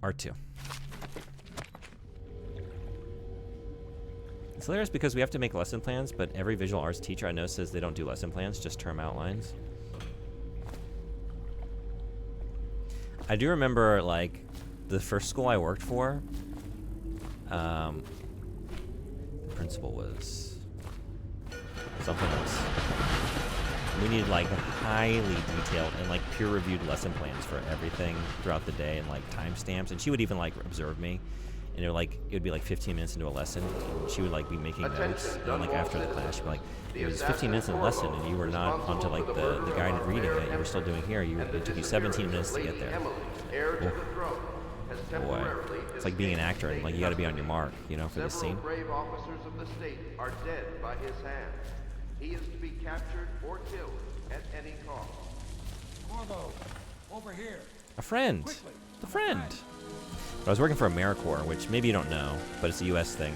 R2. It's hilarious because we have to make lesson plans, but every visual arts teacher I know says they don't do lesson plans, just term outlines. I do remember, like, the first school I worked for, the principal was something else. We needed, like, highly detailed and, like, peer-reviewed lesson plans for everything throughout the day and, like, timestamps. And she would even, like, observe me. And it would be, like, 15 minutes into a lesson. And she would, like, be making notes. And then, like, after the class, she'd be like, it was 15 minutes in the lesson, and you were not onto, like, the guided reading that you were still doing here. It took you 17 minutes to get there. Oh, boy. It's like being an actor, and, like, you got to be on your mark, you know, for this scene. Brave officers of the state are dead by his hand. He is to be captured or killed at any cost. Corvo, over here. A friend. Quickly. The friend. I was working for AmeriCorps, which maybe you don't know, but it's a U.S. thing.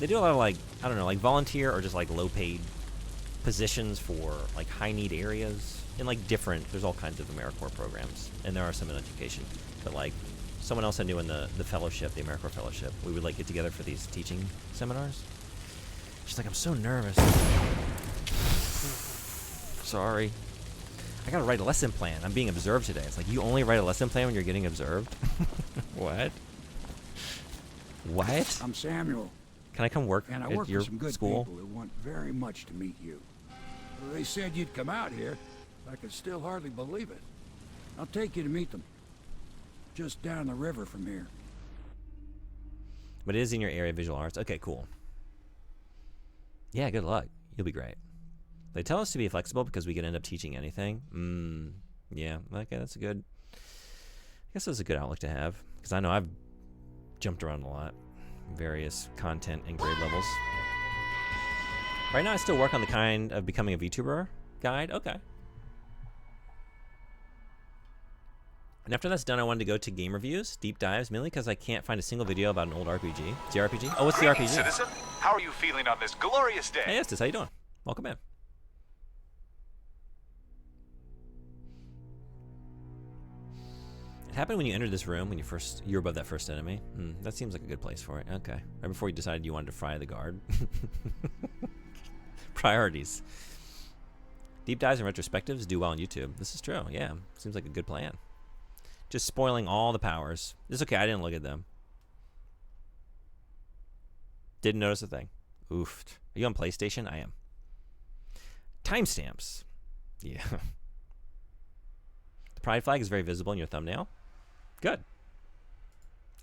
They do a lot of, like, I don't know, like volunteer or just like low-paid positions for like high-need areas in like different. There's all kinds of AmeriCorps programs, and there are some in education. But like someone else I knew in the fellowship, the AmeriCorps fellowship, we would like get together for these teaching seminars. She's like, I'm so nervous. Sorry. I gotta write a lesson plan. I'm being observed today. It's like, you only write a lesson plan when you're getting observed? What? What? I'm Samuel. Can I come work and I at work your for some good school? people who want very much to meet you. Well, they said you'd come out here. I could still hardly believe it. I'll take you to meet them. Just down the river from here. But it is in your area of visual arts. Okay, cool. Yeah, good luck. You'll be great. They tell us to be flexible because we could end up teaching anything. Yeah, okay, that's a good... I guess that's a good outlook to have. Because I know I've jumped around a lot. Various content and grade levels. Right now I still work on the kind of becoming a VTuber guide. Okay. And after that's done, I wanted to go to game reviews, deep dives, mainly because I can't find a single video about an old RPG. JRPG? Oh, what's the RPG? Citizen, how are you feeling on this glorious day? Hey, Estes, how you doing? Welcome in. It happened when you entered this room, when you were above that first enemy. That seems like a good place for it. Okay. Right before you decided you wanted to fry the guard. Priorities. Deep dives and retrospectives do well on YouTube. This is true, yeah. Seems like a good plan. Just spoiling all the powers. It's okay, I didn't look at them. Didn't notice a thing. Oof. Are you on PlayStation? I am. Timestamps. Yeah. The pride flag is very visible in your thumbnail. Good.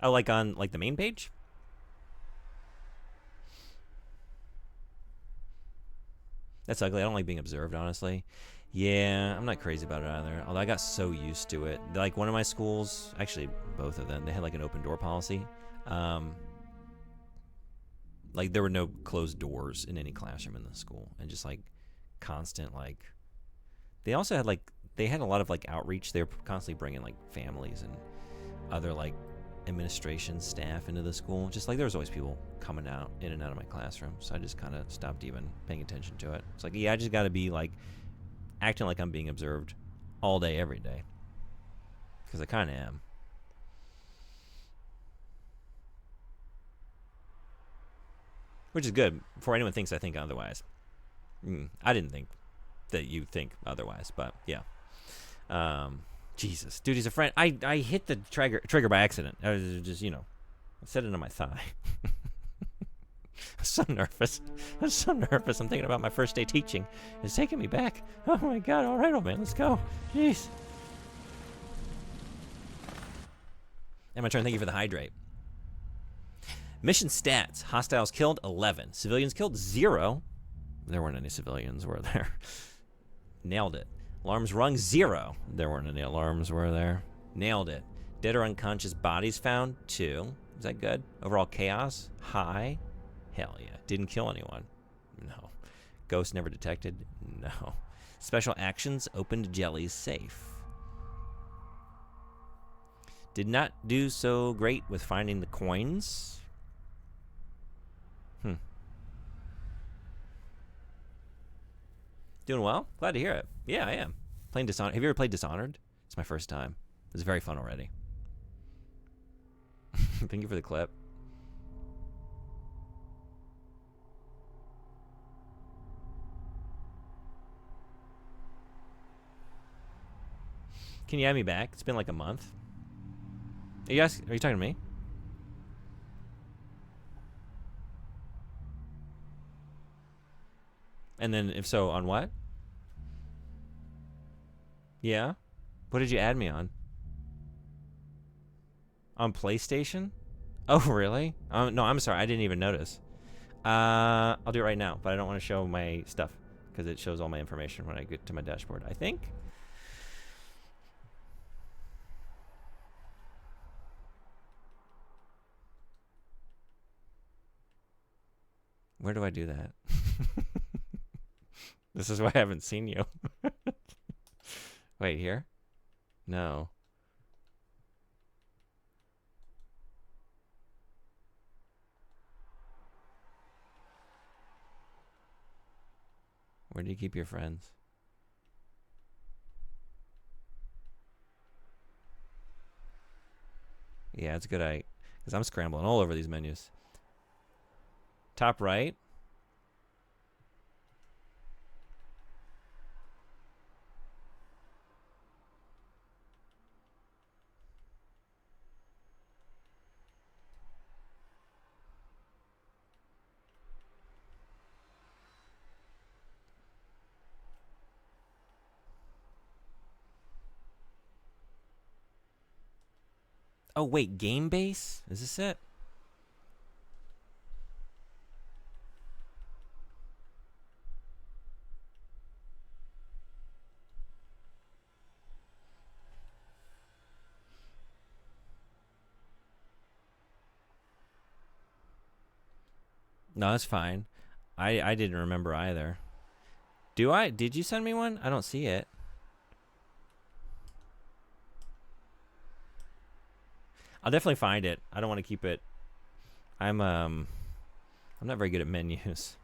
Oh, like on the main page? That's ugly. I don't like being observed, honestly. Yeah, I'm not crazy about it either. Although I got so used to it. Like one of my schools, actually both of them, they had like an open door policy. Like there were no closed doors in any classroom in the school, and just like constant like. They also had they had a lot of like outreach. They were constantly bringing like families and other like administration staff into the school. Just like there was always people coming out in and out of my classroom, so I just kind of stopped even paying attention to it. It's like, yeah, I just got to be like acting like I'm being observed all day, every day, because I kind of am. Which is good before anyone thinks I think otherwise. I didn't think that you think otherwise, but yeah. Jesus, dude, he's a friend. I hit the trigger by accident. I was just, I set it on my thigh. I'm so nervous. I'm so nervous. I'm thinking about my first day teaching. It's taking me back. Oh my god. All right, old man. Let's go. Jeez. And my turn. Thank you for the hydrate. Mission stats. Hostiles killed 11. Civilians killed 0. There weren't any civilians, were there? Nailed it. Alarms rung 0. There weren't any alarms, were there? Nailed it. Dead or unconscious bodies found 2. Is that good? Overall chaos high. Hell yeah. Didn't kill anyone. No. Ghost never detected. No. Special actions opened Jelly's safe. Did not do so great with finding the coins. Doing well? Glad to hear it. Yeah, I am. Playing Dishonored. Have you ever played Dishonored? It's my first time. It's very fun already. Thank you for the clip. Can you add me back? It's been like a month. Are you talking to me? And then, if so, on what? Yeah? What did you add me on? On PlayStation? Oh, really? No, I'm sorry. I didn't even notice. I'll do it right now, but I don't want to show my stuff because it shows all my information when I get to my dashboard, I think. Where do I do that? This is why I haven't seen you. Wait, here? No. Where do you keep your friends? Yeah, it's good because I'm scrambling all over these menus. Top right. Oh, wait, game base? Is this it? No, that's fine. I didn't remember either. Did you send me one? I don't see it. I'll definitely find it. I don't want to keep it. I'm not very good at menus.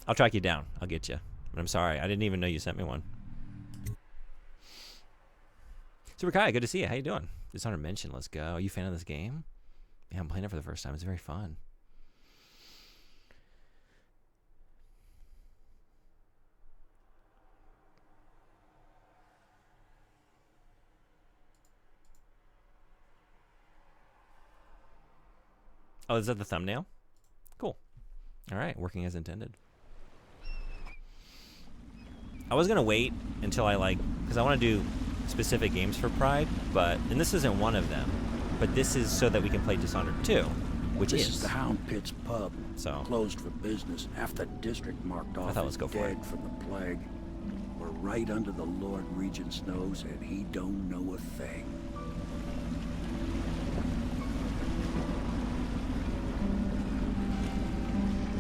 I'll track you down. I'll get you. But I'm sorry. I didn't even know you sent me one. Super Kai, good to see you. How you doing? Dishonored mention. Let's go. Are you a fan of this game? Yeah, I'm playing it for the first time. It's very fun. Oh, is that the thumbnail? Cool. All right, working as intended. I was going to wait until because I want to do specific games for Pride, and this isn't one of them, but this is so that we can play Dishonored 2, which This is the Hound Pit's pub. So closed for business. Half the district marked off let's go for dead it. from the plague. We're right under the Lord Regent's nose, and he don't know a thing.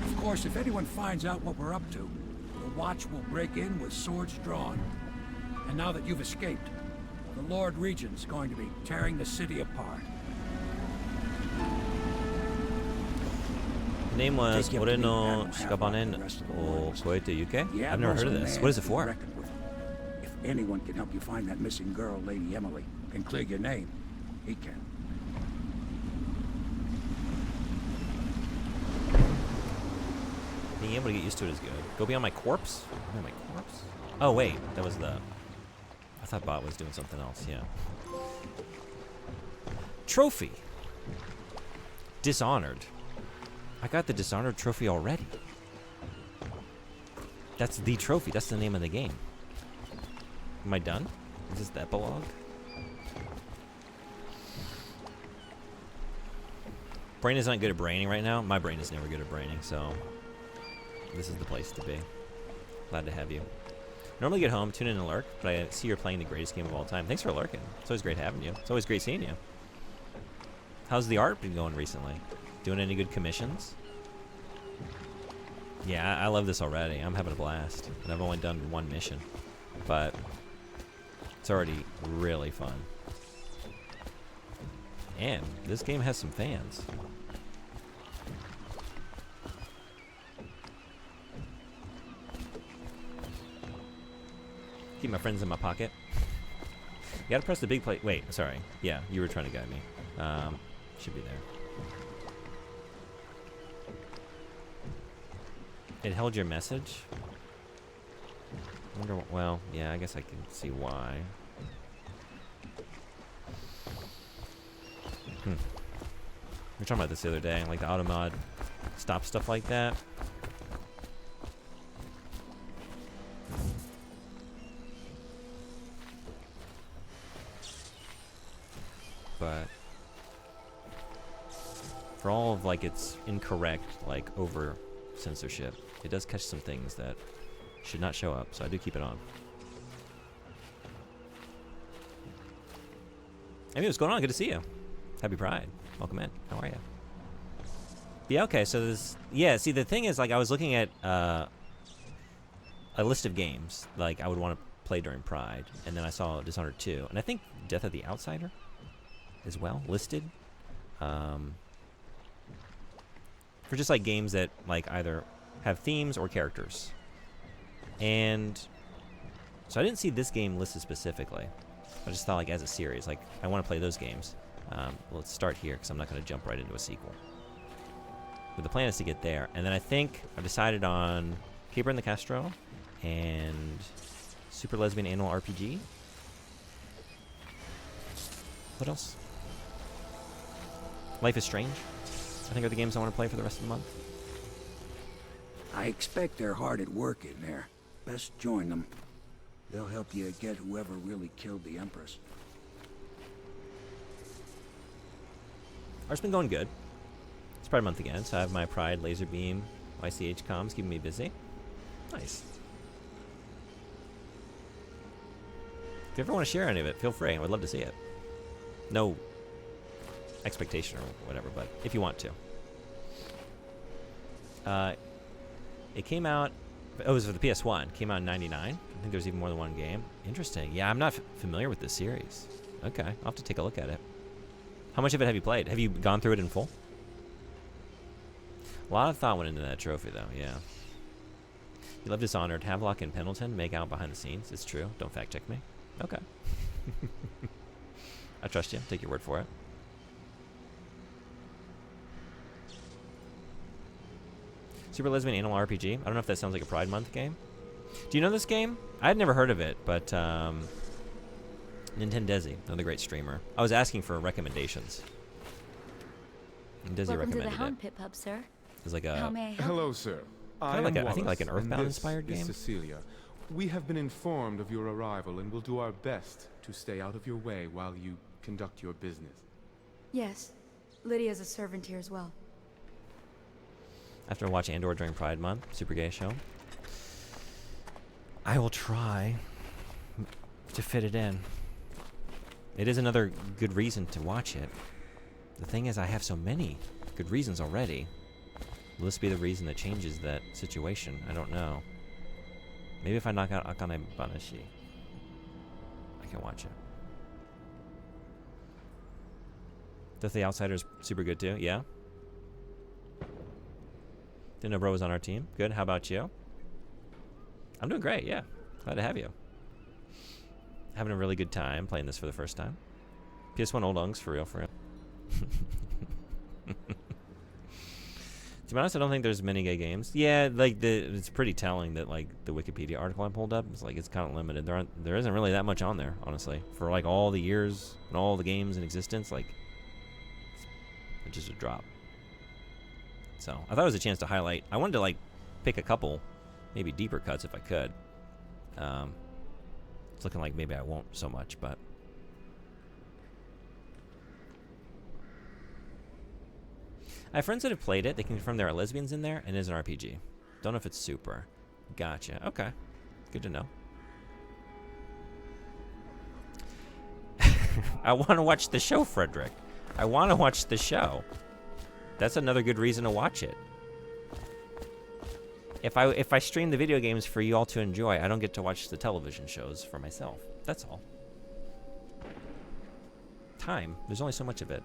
Of course, if anyone finds out what we're up to, the Watch will break in with swords drawn. And now that you've escaped, the Lord Regent's going to be tearing the city apart. The name was Moreno Shikabanen or Koete Yuke? I've never heard of this. What is it for? If anyone can help you find that missing girl, Lady Emily, and clear your name, he can. Being able to get used to it is good. Go beyond my corpse? Beyond my corpse? Oh, wait. That was the... I thought Bot was doing something else, yeah. Trophy. Dishonored. I got the Dishonored trophy already. That's the trophy. That's the name of the game. Am I done? Is this the epilogue? Brain is not good at braining right now. My brain is never good at braining, so this is the place to be. Glad to have you. Normally get home, tune in and lurk, but I see you're playing the greatest game of all time. Thanks for lurking. It's always great having you. It's always great seeing you. How's the art been going recently? Doing any good commissions? Yeah, I love this already. I'm having a blast. And I've only done one mission, but it's already really fun. And this game has some fans. Keep my friends in my pocket. You gotta press the big plate. Wait, sorry. Yeah, you were trying to guide me. Should be there. It held your message? Wonder what, well, yeah, I guess I can see why. We were talking about this the other day, like the automod stop stuff like that. But for all of like its incorrect, like over censorship, it does catch some things that should not show up, so I do keep it on. Hey, what's going on? Good to see you. Happy Pride. Welcome in. How are you? Yeah, okay, so this... Yeah, see, the thing is, like, I was looking at a list of games, like, I would want to play during Pride, and then I saw Dishonored 2, and I think Death of the Outsider as well, listed. For just, like, games that, like, either have themes or characters. And so I didn't see this game listed specifically. I just thought, like, as a series, like, I want to play those games. Let's start here, because I'm not going to jump right into a sequel. But the plan is to get there. And then I think I've decided on Caper in the Castro and Super Lesbian Annual RPG. What else? Life is Strange, I think, are the games I want to play for the rest of the month. I expect they're hard at work in there. Best join them. They'll help you get whoever really killed the Empress. Art's been going good. It's Pride Month again, so I have my Pride Laser Beam YCH comms keeping me busy. Nice. If you ever want to share any of it, feel free. I would love to see it. No expectation or whatever, but if you want to. It came out... Oh, it was for the PS1. Came out in '99. I think there's even more than one game. Interesting. Yeah, I'm not familiar with this series. Okay, I'll have to take a look at it. How much of it have you played? Have you gone through it in full? A lot of thought went into that trophy, though, yeah. You love Dishonored. Havelock and Pendleton make out behind the scenes. It's true. Don't fact-check me. Okay. I trust you. Take your word for it. Super Lesbian Annual RPG. I don't know if that sounds like a Pride Month game. Do you know this game? I had never heard of it, but Nintendezi, another great streamer. I was asking for recommendations. And Desi Welcome to the recommended Hound it. Pit Pub, sir. It's like a How may I help? Hello, sir. Kinda like I think like an Earthbound-inspired game. Cecilia. We have been informed of your arrival and will do our best to stay out of your way while you conduct your business. Yes. Lydia's a servant here as well. After I watch Andor during Pride Month, super gay show. I will try to fit it in. It is another good reason to watch it. The thing is, I have so many good reasons already. Will this be the reason that changes that situation? I don't know. Maybe if I knock out Akane Banashi, I can watch it. Death of the Outsider's super good too, yeah? Didn't know bro was on our team. Good, how about you? I'm doing great, yeah. Glad to have you. Having a really good time playing this for the first time. PS1 old unks, for real, for real. To be honest, I don't think there's many gay games. Yeah, like it's pretty telling that like the Wikipedia article I pulled up is like it's kind of limited. There isn't really that much on there, honestly. For like all the years and all the games in existence, like it's just a drop. So I thought it was a chance to highlight. I wanted to like pick a couple, maybe deeper cuts if I could. It's looking like maybe I won't so much, but. I have friends that have played it. They can confirm there are lesbians in there and it is an RPG. Don't know if it's super. Gotcha. Okay. Good to know. I want to watch the show, Frederick. I want to watch the show. That's another good reason to watch it. If I stream the video games for you all to enjoy, I don't get to watch the television shows for myself. That's all. Time. There's only so much of it.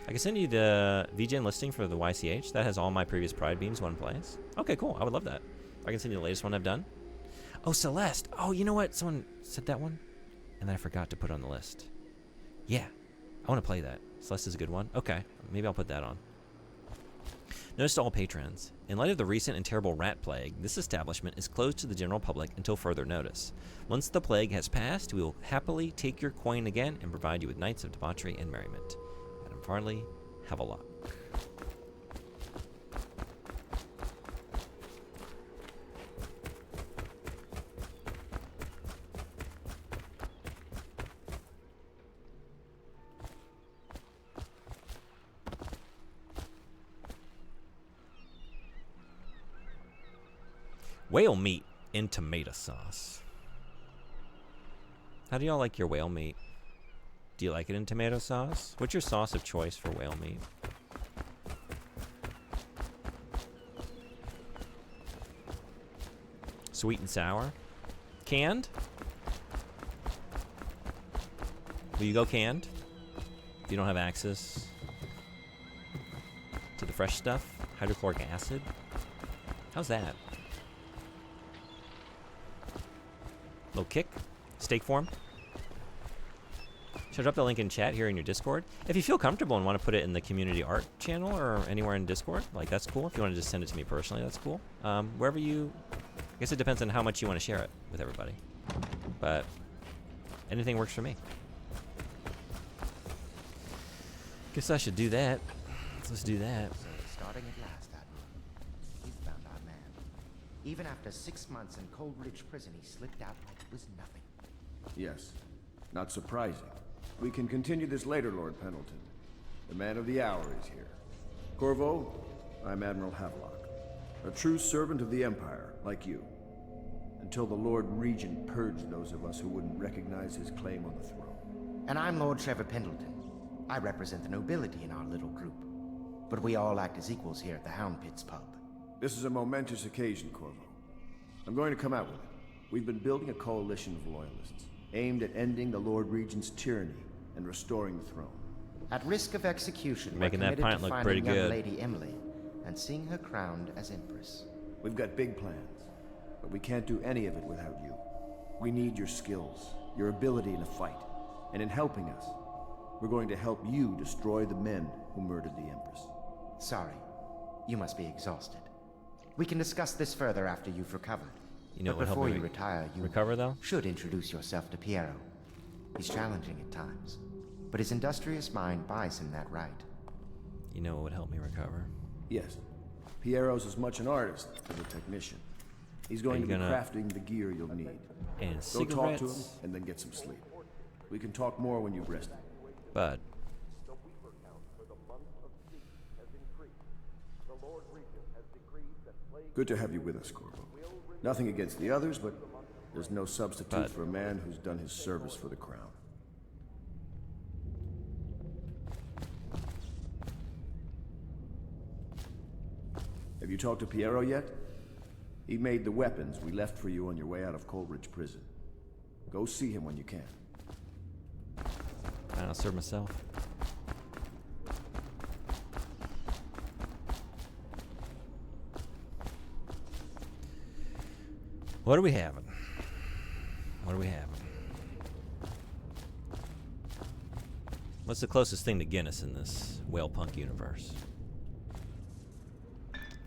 I can send you the VGen listing for the YCH. That has all my previous Pride beams one place. Okay, cool. I would love that. I can send you the latest one I've done. Oh, Celeste. Oh, you know what? Someone said that one, and then I forgot to put it on the list. Yeah, I want to play that. Celeste is a good one. Okay, maybe I'll put that on. Notice to all patrons. In light of the recent and terrible rat plague, this establishment is closed to the general public until further notice. Once the plague has passed, we will happily take your coin again and provide you with nights of debauchery and merriment. Adam Farley, have a lot. Whale meat in tomato sauce. How do y'all like your whale meat? Do you like it in tomato sauce? What's your sauce of choice for whale meat? Sweet and sour? Canned? Will you go canned? If you don't have access to the fresh stuff? Hydrochloric acid? How's that? Little kick? Steak form? Should I drop the link in chat here in your Discord? If you feel comfortable and want to put it in the community art channel or anywhere in Discord, like that's cool. If you want to just send it to me personally, that's cool. Wherever you, I guess it depends on how much you want to share it with everybody. But anything works for me. Guess I should do that. Let's do that. So starting at last, Admiral. We found our man. Even after 6 months in Coldridge Prison, he slipped out like it was nothing. Yes. Not surprising. We can continue this later, Lord Pendleton. The man of the hour is here. Corvo, I'm Admiral Havelock. A true servant of the Empire, like you. Until the Lord Regent purged those of us who wouldn't recognize his claim on the throne. And I'm Lord Trevor Pendleton. I represent the nobility in our little group. But we all act as equals here at the Hound Pits pub. This is a momentous occasion, Corvo. I'm going to come out with it. We've been building a coalition of loyalists, aimed at ending the Lord Regent's tyranny and restoring the throne. At risk of execution, making we're that pint to look finding pretty young good. Lady Emily and seeing her crowned as Empress. We've got big plans, but we can't do any of it without you. We need your skills, your ability in a fight, and in helping us, we're going to help you destroy the men who murdered the Empress. Sorry, you must be exhausted. We can discuss this further after you've recovered. You know but what before helped you me retire, you recover though? should introduce yourself to Piero. He's challenging at times, but his industrious mind buys him that right. You know what would help me recover? Yes. Piero's as much an artist as a technician. He's going to be crafting the gear you'll need. And Go talk to him and then get some sleep. We can talk more when you've rested. Bud. Good to have you with us, Corvo. Nothing against the others, but there's no substitute for a man who's done his service for the crown. Have you talked to Piero yet? He made the weapons we left for you on your way out of Coleridge Prison. Go see him when you can. I'll serve myself. What are we having? What are we having? What's the closest thing to Guinness in this whale punk universe?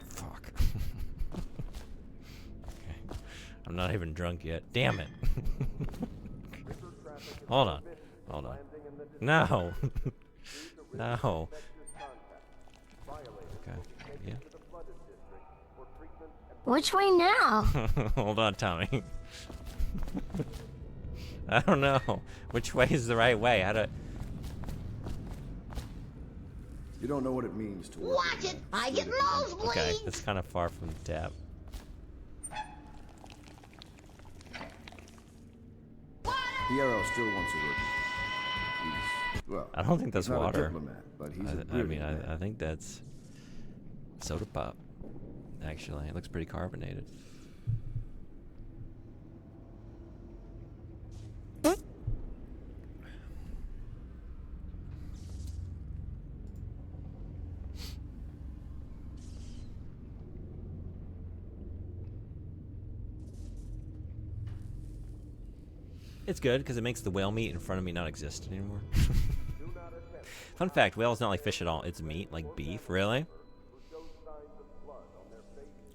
Fuck. Okay. I'm not even drunk yet. Damn it. Hold on. Hold on. No. No. Okay. Yeah. Which way now? Hold on, Tommy. I don't know. Which way is the right way? How to... You don't know what it means to work. Watch it! I get nosebleeds! Okay, that's kind of far from the tap. Piero still wants to work. He's, well, I don't think that's he's not water. a diplomat, but he's a I mean, brilliant man. I think that's soda pop. Actually, it looks pretty carbonated. It's good because it makes the whale meat in front of me not exist anymore. Fun fact, whale is not like fish at all. It's meat, like beef. Really?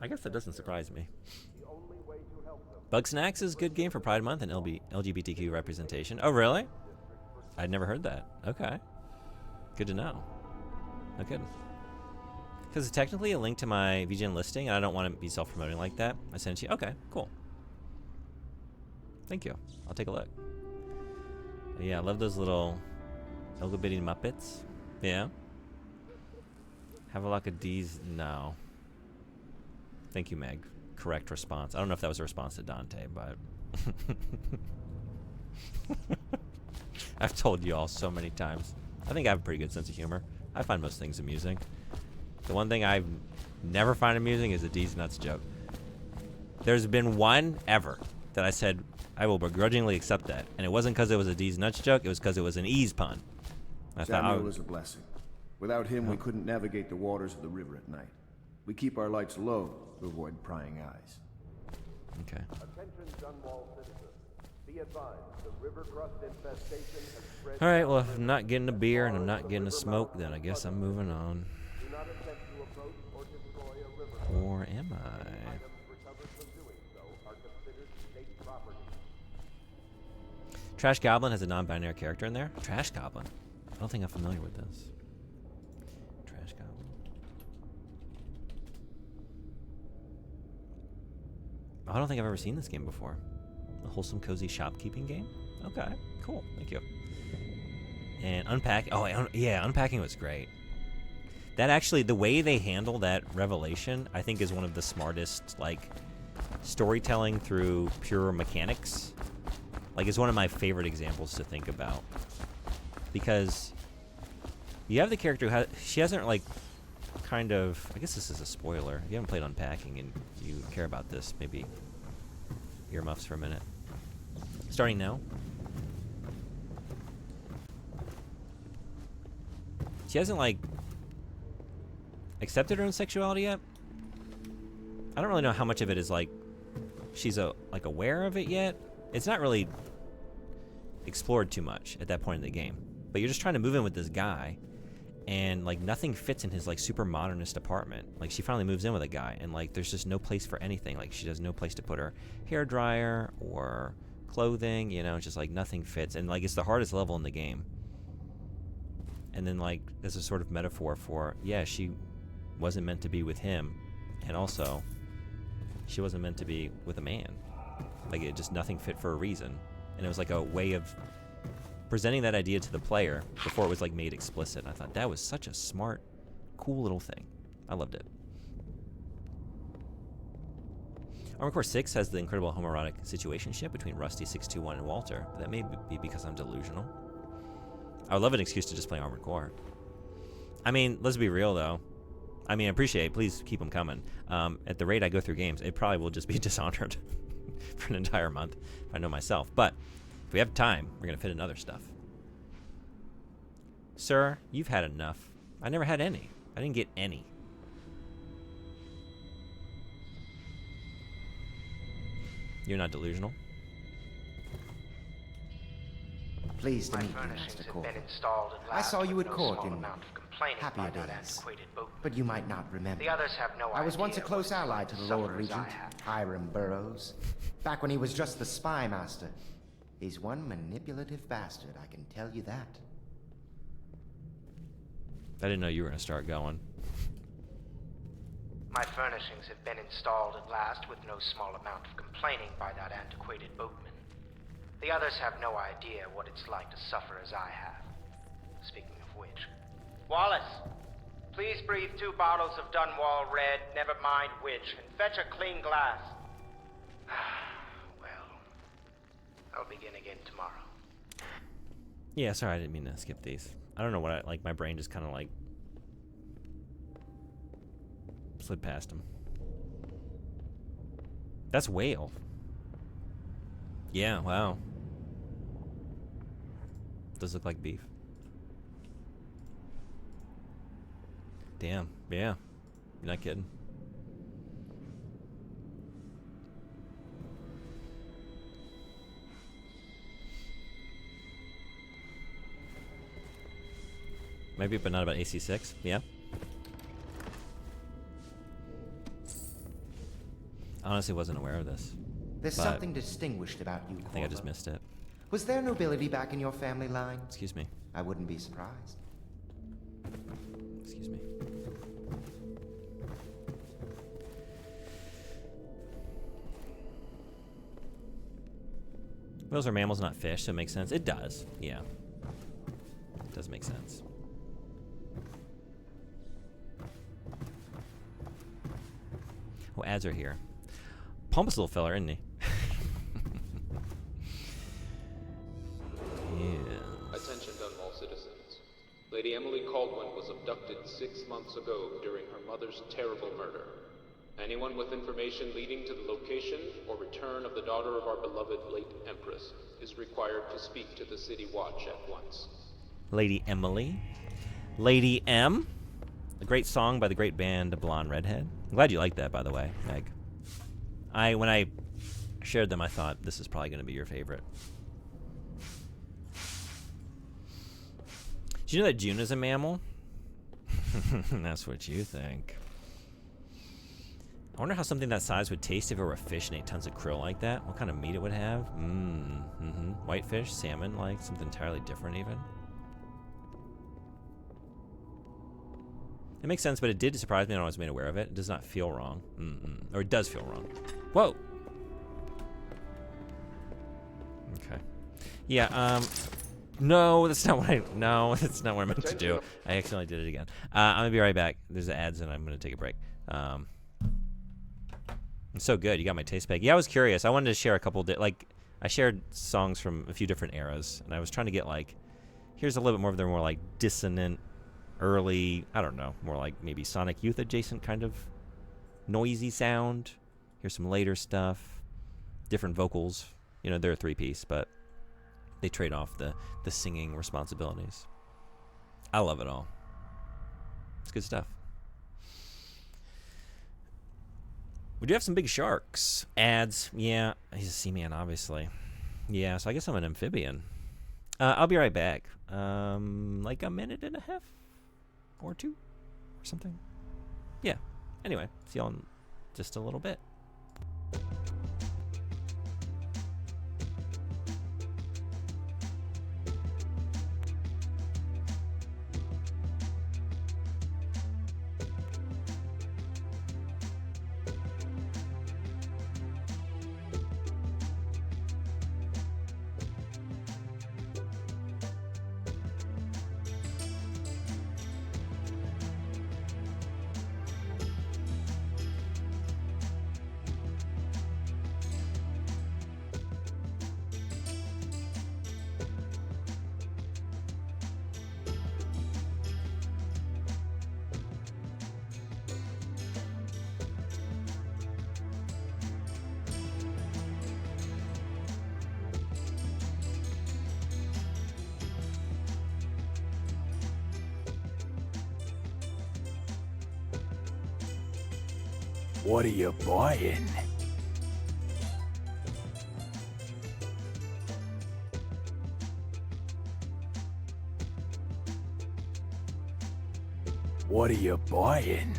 I guess that doesn't surprise me. Bug Snacks is a good game for Pride Month and LGBTQ representation. Oh, really? I'd never heard that. Okay. Good to know. No kidding. Because it's technically a link to my VGN listing, and I don't want to be self-promoting like that. I sent it to you. Okay, cool. Thank you. I'll take a look. Yeah, I love those little bitty Muppets. Yeah. Have a look at these. No. Thank you, Meg. Correct response. I don't know if that was a response to Dante, but I've told you all so many times. I think I have a pretty good sense of humor. I find most things amusing. The one thing I never find amusing is a D's nuts joke. There's been one ever that I said I will begrudgingly accept that, and it wasn't because it was a D's nuts joke. It was because it was an E's pun. I Samuel is a blessing. Without him, we couldn't navigate the waters of the river at night. We keep our lights low to avoid prying eyes. Okay. Attention, Dunwall citizens. Be advised, the river crust infestation has spread. All right. Well, if I'm not getting a beer and I'm not getting a smoke, then I guess I'm moving on. Do not attempt to approach or destroy a river. Or am I? Items recovered from doing so are considered state property. Trash Goblin has a non-binary character in there. Trash Goblin. I don't think I'm familiar with this. Trash Goblin. I don't think I've ever seen this game before. A wholesome, cozy shopkeeping game? Okay, cool. Thank you. And unpacking was great. That actually, the way they handle that revelation, I think is one of the smartest, like, storytelling through pure mechanics. Like, it's one of my favorite examples to think about. Because you have the character who she hasn't, like, kind of, I guess this is a spoiler. If you haven't played Unpacking and you care about this, maybe earmuffs for a minute. Starting now. She hasn't, like, accepted her own sexuality yet. I don't really know how much of it is, like, she's, like, aware of it yet. It's not really explored too much at that point in the game. But you're just trying to move in with this guy, and, like, nothing fits in his, like, super modernist apartment. Like, she finally moves in with a guy, and, like, there's just no place for anything. Like, she has no place to put her hair dryer or clothing, you know, just, like, nothing fits. And, like, it's the hardest level in the game. And then, like, there's a sort of metaphor for, yeah, she wasn't meant to be with him, and also she wasn't meant to be with a man. Like, it just nothing fit for a reason. And it was like a way of presenting that idea to the player before it was, like, made explicit. I thought that was such a smart, cool little thing. I loved it. Armored Core 6 has the incredible homoerotic situationship between Rusty 621 and Walter, but that may be because I'm delusional. I would love an excuse to just play Armored Core. I mean, let's be real, though. I mean, I appreciate, please keep them coming. At the rate I go through games, it probably will just be Dishonored for an entire month, if I know myself. But if we have time, we're going to fit in other stuff. Sir, you've had enough. I never had any. I didn't get any. You're not delusional. Pleased to meet you, Master Corvo. I saw you at court in happier days, but you might not remember. The others have no I was once a idea close what ally to the Lord Regent, Hiram Burroughs, back when he was just the spy master. He's one manipulative bastard, I can tell you that. I didn't know you were going to start going. My furnishings have been installed at last with no small amount of complaining by that antiquated boatman. The others have no idea what it's like to suffer as I have. Speaking of which... Wallace! Please breathe 2 bottles of Dunwall Red, never mind which, and fetch a clean glass. Well, I'll begin again tomorrow. Yeah, sorry, I didn't mean to skip these. I don't know what like, my brain just kind of, like, slid past them. That's whale. Yeah, wow. Does look like beef. Damn, yeah. You're not kidding. Maybe, but not about AC6. Yeah. Honestly, wasn't aware of this. There's something distinguished about you, Corvo. I think I just missed it. Was there nobility back in your family line? Excuse me. I wouldn't be surprised. Excuse me. Whales are mammals, not fish, so it makes sense. It does. Yeah. It does make sense. Oh, ads are here. Pompous little feller, isn't he? Yeah. Attention Dunwall citizens. Lady Emily Caldwell was abducted 6 months ago during her mother's terrible murder. Anyone with information leading to the location or return of the daughter of our beloved late Empress is required to speak to the City Watch at once. Lady Emily. Lady M. A great song by the great band Blonde Redhead. I'm glad you liked that, by the way, Meg. When I shared them, I thought this is probably going to be your favorite. Do you know that June is a mammal? That's what you think. I wonder how something that size would taste if it were a fish and ate tons of krill like that. What kind of meat it would have? Whitefish, salmon, like something entirely different even. It makes sense, but it did surprise me when I was made aware of it. It does not feel wrong. Or it does feel wrong. Whoa! Okay. Yeah, no, that's not what that's not what I meant to do. I accidentally did it again. I'm gonna be right back. There's the ads and I'm gonna take a break. It's so good. You got my taste bag. Yeah, I was curious. I wanted to share a couple, I shared songs from a few different eras, and I was trying to get, like, here's a little bit more of their more, like, dissonant, early, I don't know, more like maybe Sonic Youth adjacent kind of noisy sound. Here's some later stuff. Different vocals. You know, they're a 3-piece, but they trade off the singing responsibilities. I love it all. It's good stuff. We do have some big sharks. Ads. Yeah, he's a sea man, obviously. Yeah, so I guess I'm an amphibian. I'll be right back. Like a minute and a half or 2 or something. Yeah. Anyway, see y'all in just a little bit. What are you buying? What are you buying?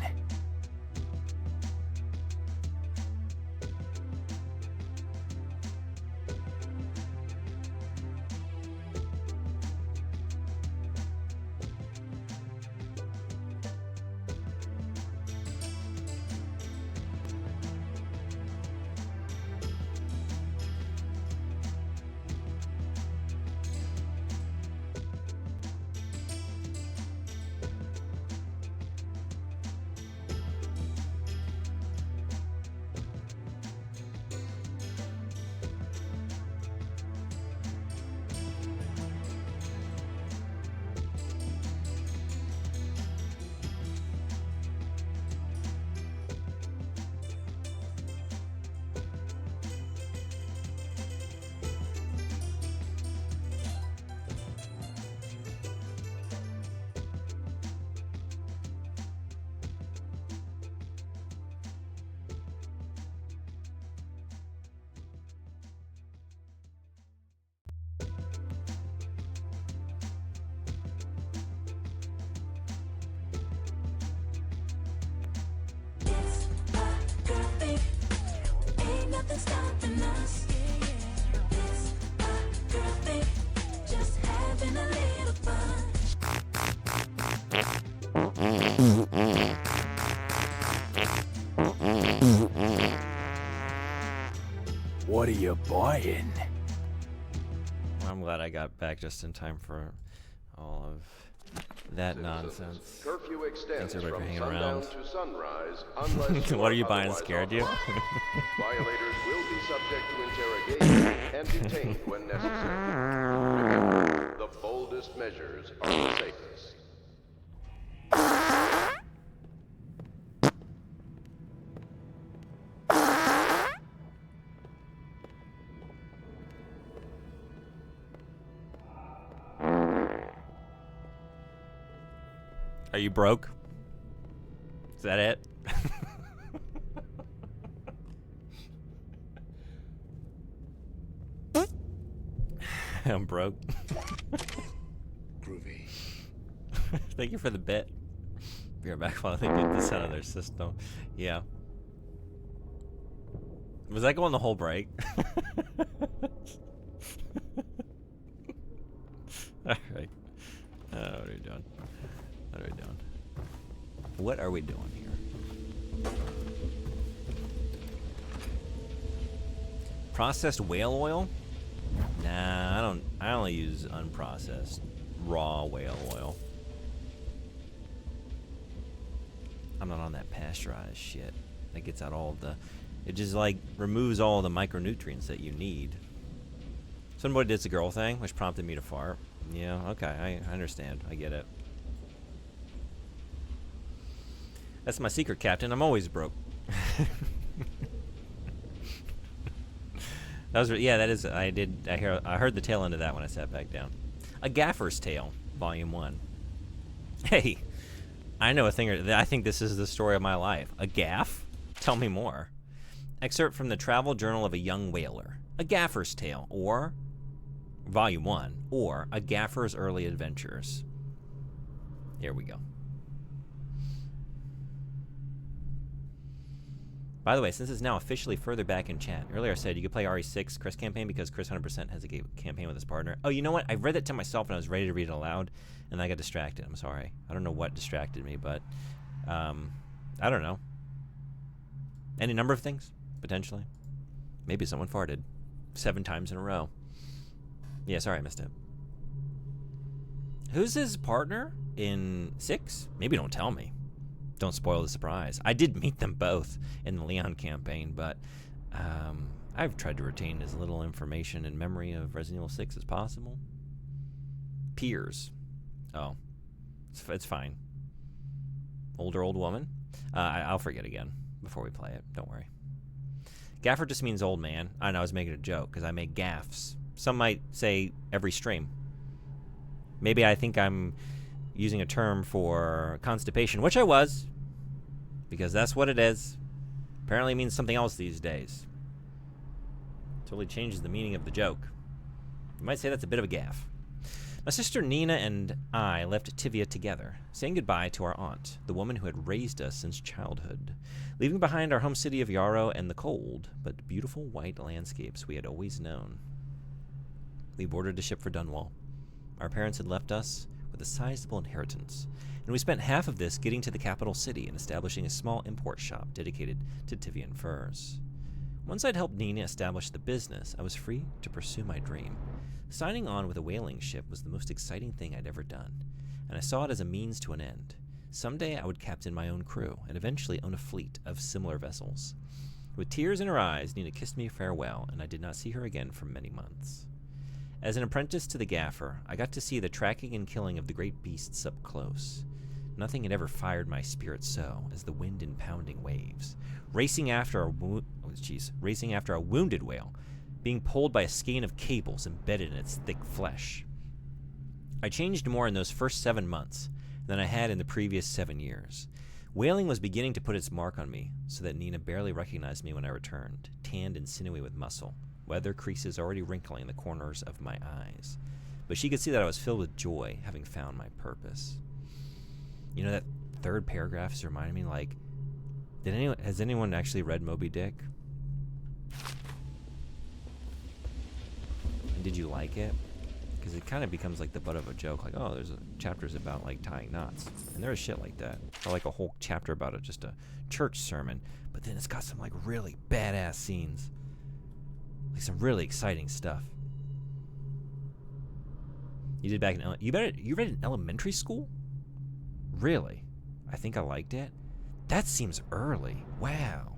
What are you buying? I'm glad I got back just in time for all of that nonsense. Curfew extends Thanks everybody for from hanging sundown around. to sunrise, unless What are you are buying? otherwise Scared you? Violators will be subject to interrogation and detained when necessary. Remember, the boldest measures are the safest. Are you broke? Is that it? I'm broke. Groovy. Thank you for the bit. Be right back while they get this out of their system. Yeah. Was that going the whole break? Alright. What are we doing? What are we doing? What are we doing here? Processed whale oil? Nah, I only use unprocessed raw whale oil. I'm not on that pasteurized shit. That gets out all of the... It just, like, removes all the micronutrients that you need. Somebody did the girl thing, which prompted me to fart. Yeah, okay, I understand. I get it. That's my secret, Captain. I'm always broke. That was, yeah, that is, I heard the tail end of that when I sat back down. A Gaffer's Tale, Volume 1. Hey, I know a thing, I think this is the story of my life. A gaff? Tell me more. Excerpt from the Travel Journal of a Young Whaler. A Gaffer's Tale, or Volume 1, or A Gaffer's Early Adventures. Here we go. By the way, since it's now officially further back in chat, earlier I said you could play RE6 Chris campaign because Chris 100% has a campaign with his partner. Oh, you know what? I read that to myself and I was ready to read it aloud, and I got distracted. I'm sorry. I don't know what distracted me, but I don't know. Any number of things, potentially. Maybe someone farted 7 times in a row. Yeah, sorry, I missed it. Who's his partner in 6? Maybe don't tell me. Don't spoil the surprise. I did meet them both in the Leon campaign, but I've tried to retain as little information and memory of Resident Evil 6 as possible. Piers. Oh. It's fine. Older old woman? I'll forget again before we play it. Don't worry. Gaffer just means old man. I know I was making a joke because I make gaffs. Some might say every stream. Maybe I think I'm using a term for constipation, which I was, because that's what it is. Apparently it means something else these days. Totally changes the meaning of the joke. You might say that's a bit of a gaffe. My sister Nina and I left Tivia together, saying goodbye to our aunt, the woman who had raised us since childhood, leaving behind our home city of Yarrow and the cold but beautiful white landscapes we had always known. We boarded a ship for Dunwall. Our parents had left us with a sizable inheritance, and we spent half of this getting to the capital city and establishing a small import shop dedicated to Tivian furs. Once I'd helped Nina establish the business, I was free to pursue my dream. Signing on with a whaling ship was the most exciting thing I'd ever done, and I saw it as a means to an end. Someday I would captain my own crew and eventually own a fleet of similar vessels. With tears in her eyes, Nina kissed me farewell, and I did not see her again for many months. As an apprentice to the Gaffer, I got to see the tracking and killing of the great beasts up close. Nothing had ever fired my spirit so as the wind and pounding waves, racing after a wounded whale, being pulled by a skein of cables embedded in its thick flesh. I changed more in those first 7 months than I had in the previous 7 years. Whaling was beginning to put its mark on me, so that Nina barely recognized me when I returned, tanned and sinewy with muscle, weather creases already wrinkling the corners of my eyes. But she could see that I was filled with joy, having found my purpose. You know, that third paragraph is reminding me, like, has anyone actually read Moby Dick? did you like it? Because it kind of becomes like the butt of a joke. Like, oh, there's chapters about like tying knots, and there's shit like that, or like a whole chapter about it, just a church sermon. But then it's got some like really badass scenes, like some really exciting stuff. You did back in you read it in elementary school? Really? I think I liked it. That seems early. Wow.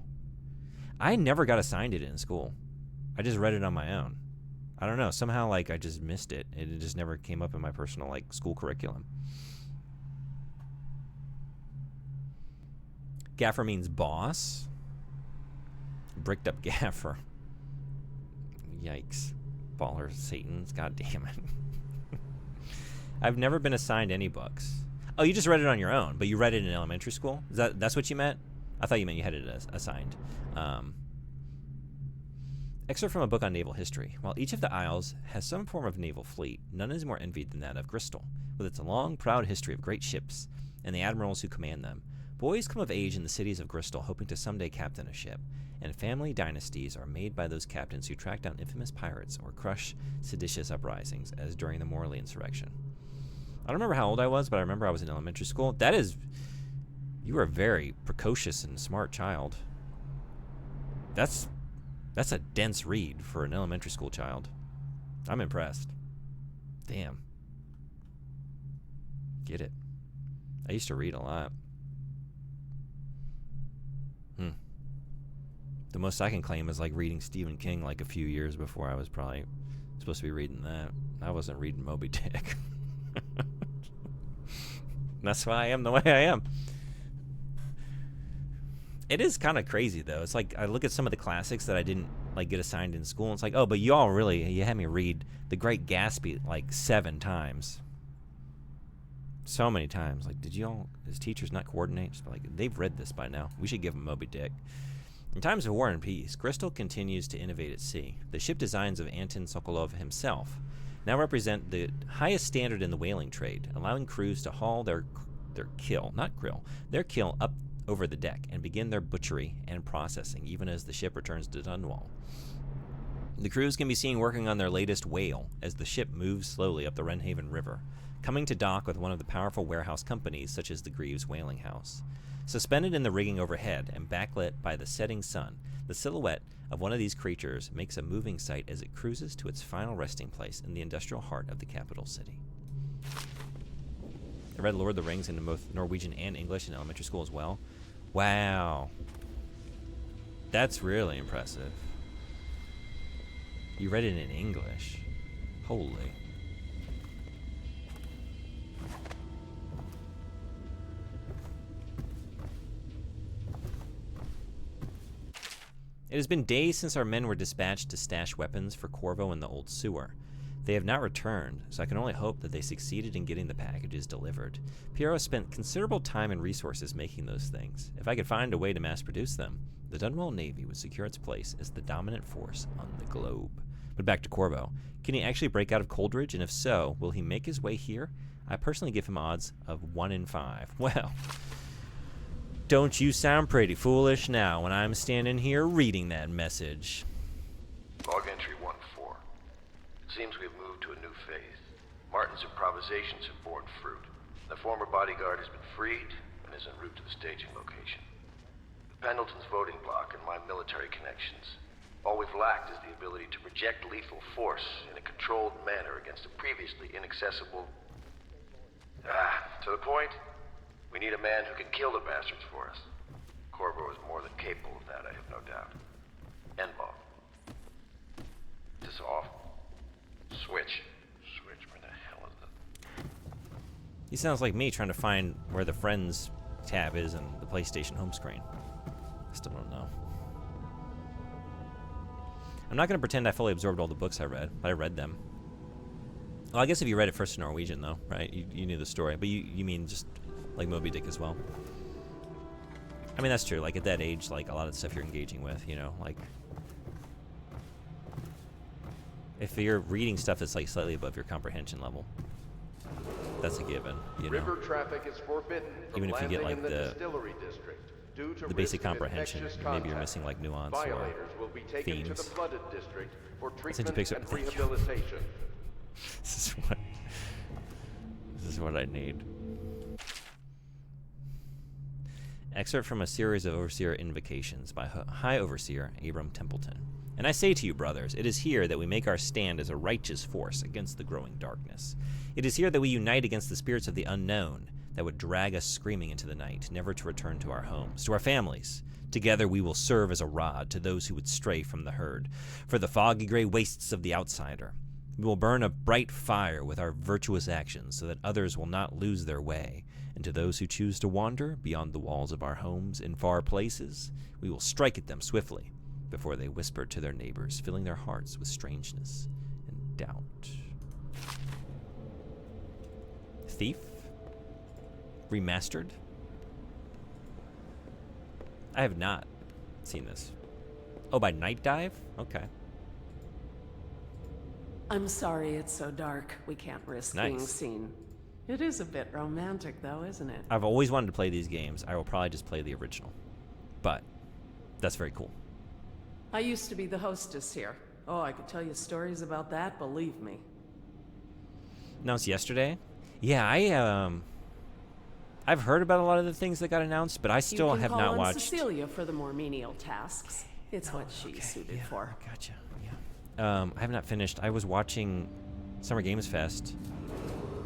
I never got assigned it in school. I just read it on my own. I don't know. Somehow, like, I just missed it. It just never came up in my personal, like, school curriculum. Gaffer means boss. Bricked up gaffer. Yikes. Baller Satans. God damn it. I've never been assigned any books. Oh, you just read it on your own, but you read it in elementary school? That's what you meant? I thought you meant you had it assigned. Excerpt from a book on naval history. While each of the Isles has some form of naval fleet, none is more envied than that of Bristol, with its long, proud history of great ships and the admirals who command them. Boys come of age in the cities of Bristol, hoping to someday captain a ship, and family dynasties are made by those captains who track down infamous pirates or crush seditious uprisings, as during the Morley insurrection. I don't remember how old I was, but I remember I was in elementary school. You were a very precocious and smart child. That's a dense read for an elementary school child. I'm impressed. Damn. Get it. I used to read a lot. The most I can claim is like reading Stephen King like a few years before I was probably supposed to be reading that. I wasn't reading Moby Dick. That's why I am the way I am. It is kind of crazy though. It's like I look at some of the classics that I didn't like get assigned in school, and it's like, oh, but you had me read The Great Gatsby like 7 times. So many times. Like, did you all, as teachers, not coordinate? Just like, they've read this by now. We should give them Moby Dick. In times of war and peace, Bristol continues to innovate at sea. The ship designs of Anton Sokolov himself now represent the highest standard in the whaling trade, allowing crews to haul their kill up over the deck and begin their butchery and processing, even as the ship returns to Dunwall. The crews can be seen working on their latest whale as the ship moves slowly up the Wrenhaven River, coming to dock with one of the powerful warehouse companies such as the Greaves Whaling House. Suspended in the rigging overhead and backlit by the setting sun, the silhouette of one of these creatures makes a moving sight as it cruises to its final resting place in the industrial heart of the capital city. I read Lord of the Rings in both Norwegian and English in elementary school as well. Wow. That's really impressive. You read it in English. Holy. It has been days since our men were dispatched to stash weapons for Corvo in the old sewer. They have not returned, so I can only hope that they succeeded in getting the packages delivered. Piero spent considerable time and resources making those things. If I could find a way to mass produce them, the Dunwall Navy would secure its place as the dominant force on the globe. But back to Corvo. Can he actually break out of Coldridge, and if so, will he make his way here? I personally give him odds of 1 in 5. Well, don't you sound pretty foolish now when I'm standing here reading that message. Log entry 1-4. It seems we've moved to a new phase. Martin's improvisations have borne fruit. The former bodyguard has been freed and is en route to the staging location. With Pendleton's voting block and my military connections, all we've lacked is the ability to project lethal force in a controlled manner against a previously inaccessible... to the point, we need a man who can kill the bastards for us. Corvo is more than capable of that, I have no doubt. N-ball. This off. Switch. Switch, where the hell is it? He sounds like me trying to find where the Friends tab is in the PlayStation home screen. I still don't know. I'm not going to pretend I fully absorbed all the books I read, but I read them. Well, I guess if you read it first in Norwegian, though, right? You knew the story, but you mean just like Moby Dick as well. I mean, that's true. Like, at that age, like, a lot of the stuff you're engaging with, you know, like... If you're reading stuff that's, like, slightly above your comprehension level, that's a given, you know? River traffic is forbidden from even if you get, like, landing in the distillery district. Due to the basic risk of comprehension. infectious Maybe you're contact, missing like nuance or violators will be taken to the themes. flooded district for Since you treatment picked up- and thank you. rehabilitation. This is what I need. Excerpt from a series of Overseer invocations by High Overseer Abram Templeton. And I say to you, brothers, it is here that we make our stand as a righteous force against the growing darkness. It is here that we unite against the spirits of the unknown that would drag us screaming into the night, never to return to our homes, to our families. Together we will serve as a rod to those who would stray from the herd, for the foggy gray wastes of the outsider. We will burn a bright fire with our virtuous actions so that others will not lose their way. And to those who choose to wander beyond the walls of our homes in far places, we will strike at them swiftly before they whisper to their neighbors, filling their hearts with strangeness and doubt. Thief? Remastered? I have not seen this. Oh, by Night Dive? Okay. I'm sorry it's so dark. We can't risk being Nice. seen. It is a bit romantic, though, isn't it? I've always wanted to play these games. I will probably just play the original. But that's very cool. I used to be the hostess here. Oh, I could tell you stories about that, believe me. Announced yesterday? Yeah, I've heard about a lot of the things that got announced, but I still have not You can call on watched. Cecilia for the more menial tasks. It's what she's suited for. Gotcha. Yeah. I have not finished. I was watching Summer Games Fest.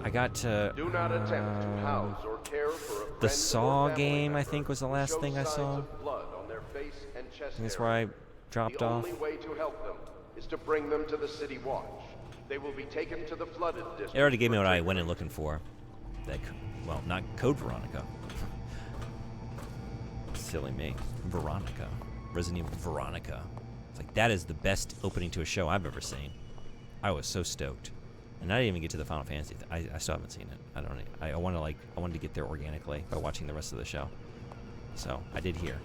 I got to Do not attempt to house or care for a the friend Saw or family game. I member think was the who last shows thing I signs saw. of blood on their face and chest That's area. where I dropped The off. only way to help them is to bring them to the City Watch. They will be taken to the flooded district. It already gave me what I went in looking for. That, well, not Code Veronica. Silly me. Veronica. Resident Evil Veronica. It's like, that is the best opening to a show I've ever seen. I was so stoked. And I didn't even get to the Final Fantasy. I still haven't seen it. I wanted to get there organically by watching the rest of the show. So I did here.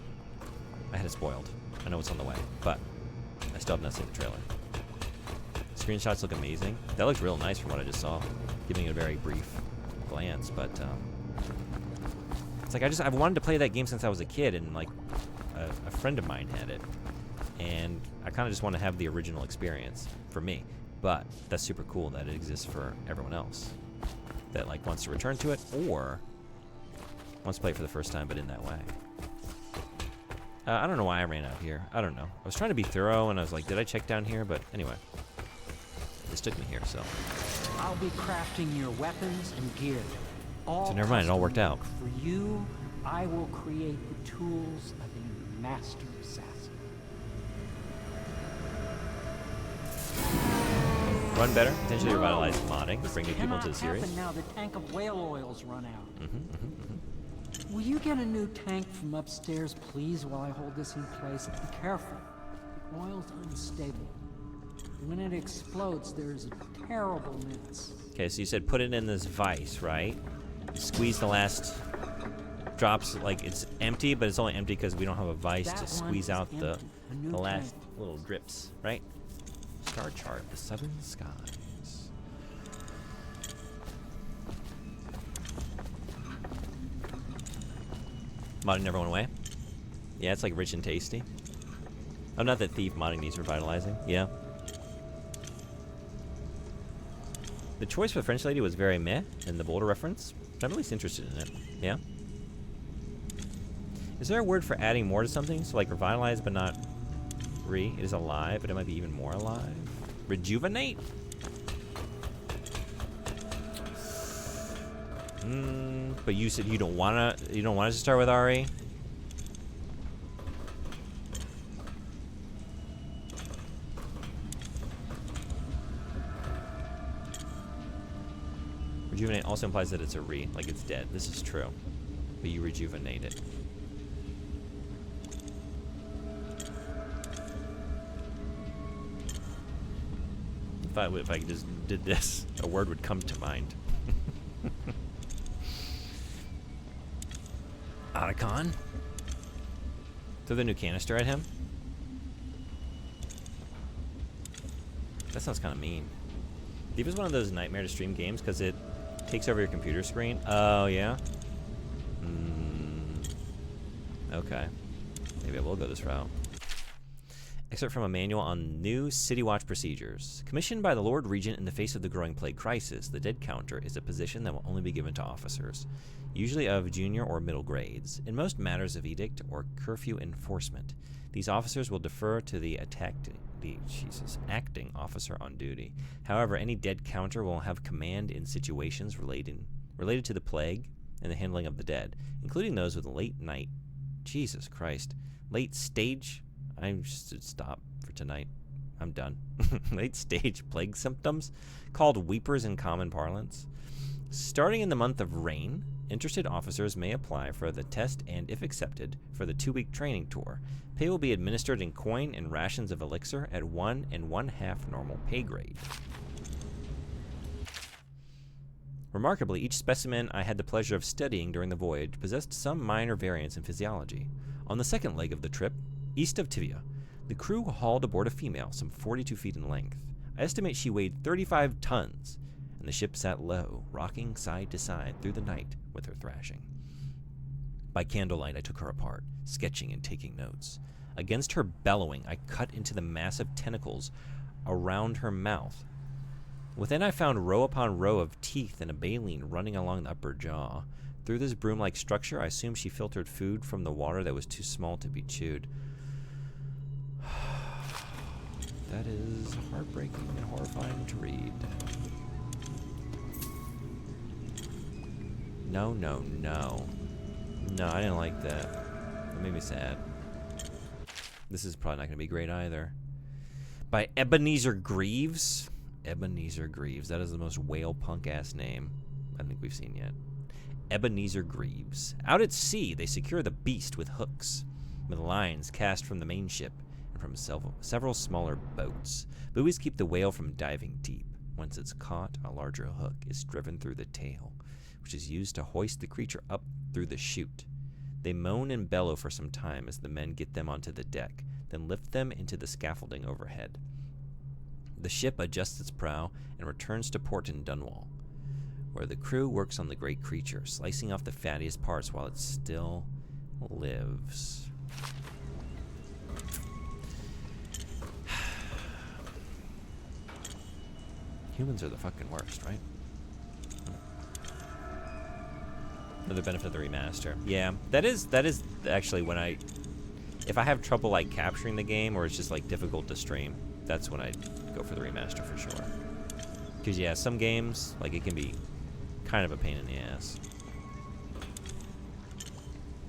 I had it spoiled. I know it's on the way, but I still have not seen the trailer. Screenshots look amazing. That looks real nice from what I just saw. Giving it a very brief glance, but it's like I've wanted to play that game since I was a kid, and like a friend of mine had it, and I kind of just want to have the original experience for me. But that's super cool that it exists for everyone else that like wants to return to it or wants to play it for the first time, but in that way. I don't know why I ran out here. I don't know. I was trying to be thorough, and I was like, did I check down here? But anyway, this took me here, so. I'll be crafting your weapons and gear. All So never mind, it all worked out. For you, I will create the tools of a master assassin. Run better, potentially revitalize modding, bring new people to the series. Happen now the tank of whale oil's run out. Will you get a new tank from upstairs, please, while I hold this in place? Be careful. The oil's unstable. When it explodes, there's a terrible mess. Okay, so you said put it in this vise, right? Squeeze the last drops, like it's empty, but it's only empty because we don't have a vise to squeeze out the last little drips, right? Star chart, the southern skies. Modding never went away? Yeah, it's like rich and tasty. Oh, not that Thief modding needs revitalizing. Yeah. The choice for the French lady was very meh in the Boulder reference. I'm at least interested in it. Yeah. Is there a word for adding more to something? So like revitalize but not it is alive, but it might be even more alive. Rejuvenate? But you said you don't want us to start with RE? Rejuvenate also implies that it's a like it's dead. This is true. But you rejuvenate it. If I just did this, a word would come to mind. Otacon? Throw the new canister at him? That sounds kind of mean. Thief is one of those nightmare to stream games because it takes over your computer screen. Oh, yeah? Okay. Maybe I will go this route. Excerpt from a manual on new City Watch procedures. Commissioned by the Lord Regent in the face of the growing plague crisis, the dead counter is a position that will only be given to officers, usually of junior or middle grades, in most matters of edict or curfew enforcement. These officers will defer to the acting officer on duty. However, any dead counter will have command in situations related to the plague and the handling of the dead, including those with late night. Jesus Christ. Late stage. I'm just stop for tonight. I'm done. Late stage plague symptoms, called weepers in common parlance. Starting in the month of rain, interested officers may apply for the test and, if accepted, for the 2-week training tour. Pay will be administered in coin and rations of elixir at 1 1/2 normal pay grade. Remarkably, each specimen I had the pleasure of studying during the voyage possessed some minor variance in physiology. On the second leg of the trip, east of Tivia, the crew hauled aboard a female some 42 feet in length. I estimate she weighed 35 tons, and the ship sat low, rocking side to side through the night with her thrashing. By candlelight, I took her apart, sketching and taking notes. Against her bellowing, I cut into the massive tentacles around her mouth. Within, I found row upon row of teeth and a baleen running along the upper jaw. Through this broom-like structure, I assumed she filtered food from the water that was too small to be chewed. That is heartbreaking and horrifying to read. No, no, no. No, I didn't like that. That made me sad. This is probably not going to be great either. By Ebenezer Greaves. Ebenezer Greaves. That is the most whale punk-ass name I think we've seen yet. Ebenezer Greaves. Out at sea, they secure the beast with hooks, with lines cast from the main ship and from several smaller boats. Buoys keep the whale from diving deep. Once it's caught, a larger hook is driven through the tail, which is used to hoist the creature up through the chute. They moan and bellow for some time as the men get them onto the deck, then lift them into the scaffolding overhead. The ship adjusts its prow and returns to port in Dunwall, where the crew works on the great creature, slicing off the fattiest parts while it still lives. Humans are the fucking worst, right? Another benefit of the remaster. Yeah, that is actually when if I have trouble like capturing the game or it's just like difficult to stream, that's when I go for the remaster for sure. Because yeah, some games, like it can be kind of a pain in the ass.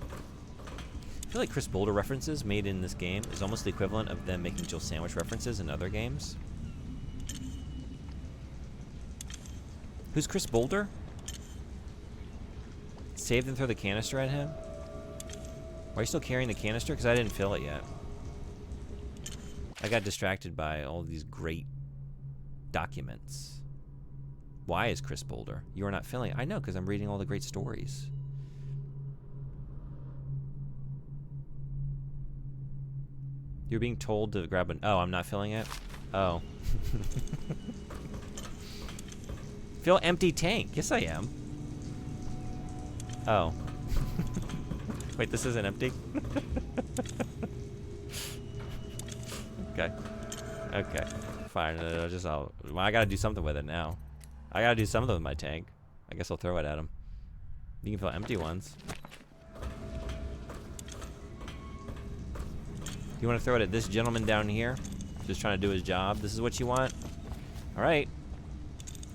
I feel like Chris Boulder references made in this game is almost the equivalent of them making Jill Sandwich references in other games. Who's Chris Boulder? Save and throw the canister at him? Why are you still carrying the canister? Because I didn't fill it yet. I got distracted by all these great documents. Why is Chris Boulder? You are not filling it. I know, because I'm reading all the great stories. You're being told to grab an... Oh, I'm not filling it? Oh. Fill empty tank. Yes, I am. Oh. Wait, this isn't empty? Okay. Okay. Fine. Well, I gotta do something with it now. I gotta do something with my tank. I guess I'll throw it at him. You can fill empty ones. You want to throw it at this gentleman down here? Just trying to do his job. This is what you want? Alright.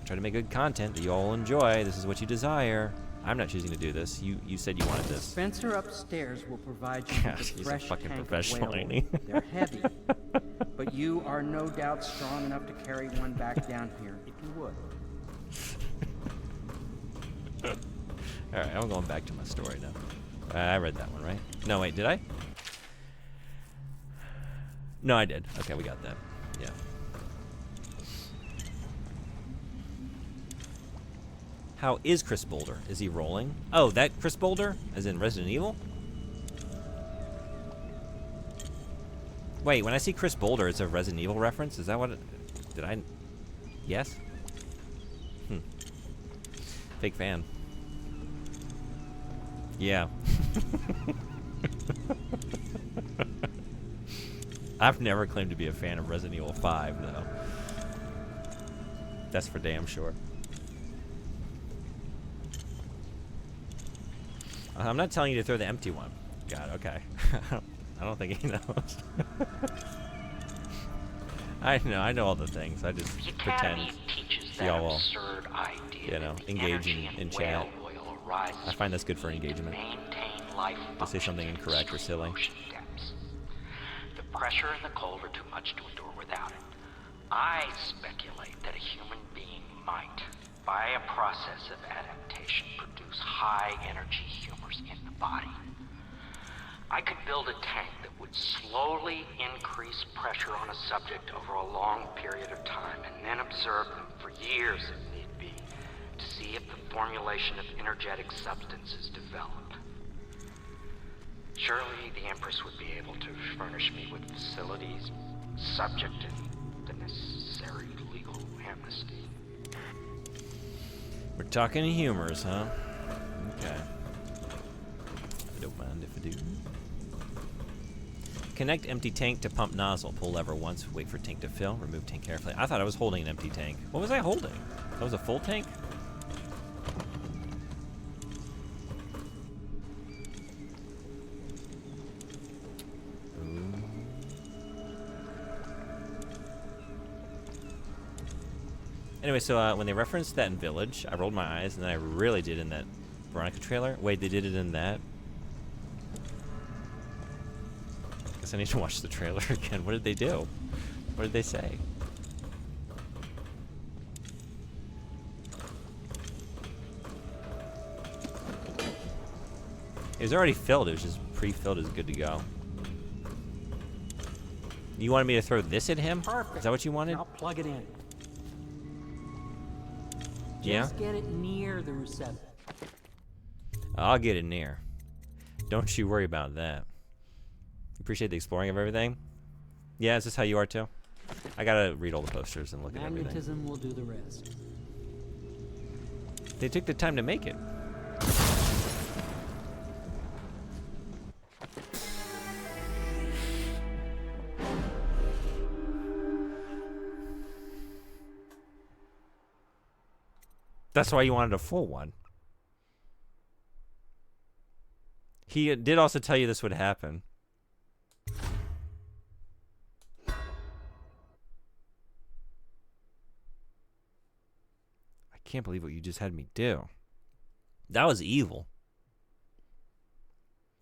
Try to make good content that you all enjoy. This is what you desire. I'm not choosing to do this. You said you wanted this. Spencer upstairs will provide you with a He's fresh a fucking tank professional, of whale ain't he? oil. They're heavy, but you are no doubt strong enough to carry one back down here, if you would. Alright, I'm going back to my story now. I read that one, right? No, wait, did I? No, I did. Okay, we got that. Yeah. How is Chris Boulder? Is he rolling? Oh, that Chris Boulder? As in Resident Evil? Wait, when I see Chris Boulder, it's a Resident Evil reference? Is that what it... Did I... Yes? Fake fan. Yeah. I've never claimed to be a fan of Resident Evil 5, though. That's for damn sure. I'm not telling you to throw the empty one. God, okay. I don't think he knows. I know all the things. I just pretend y'all will, you know, engage in chat. I find that's good for engagement. To say something incorrect or silly. The pressure and the cold are too much to endure without it. I speculate that a human being might, by a process of adaptation, produce high-energy humors in the body. I could build a tank that would slowly increase pressure on a subject over a long period of time, and then observe them for years if need be, to see if the formulation of energetic substances develop. Surely the Empress would be able to furnish me with facilities, subject to the necessary legal amnesty. We're talking humors, huh? Okay. I don't mind if I do. Connect empty tank to pump nozzle. Pull lever once, wait for tank to fill, remove tank carefully. I thought I was holding an empty tank. What was I holding? That was a full tank? Anyway, so when they referenced that in Village, I rolled my eyes, and then I really did in that Veronica trailer. Wait, they did it in that? Guess I need to watch the trailer again. What did they do? What did they say? It was already filled. It was just pre-filled. It was good to go. You wanted me to throw this at him? Perfect. Is that what you wanted? I'll plug it in. Yeah? Just get it near the receptor. I'll get it near. Don't you worry about that. Appreciate the exploring of everything. Yeah, is this how you are too? I gotta read all the posters and look at everything. Magnetism will do the rest. They took the time to make it. That's why you wanted a full one. He did also tell you this would happen. I can't believe what you just had me do. That was evil.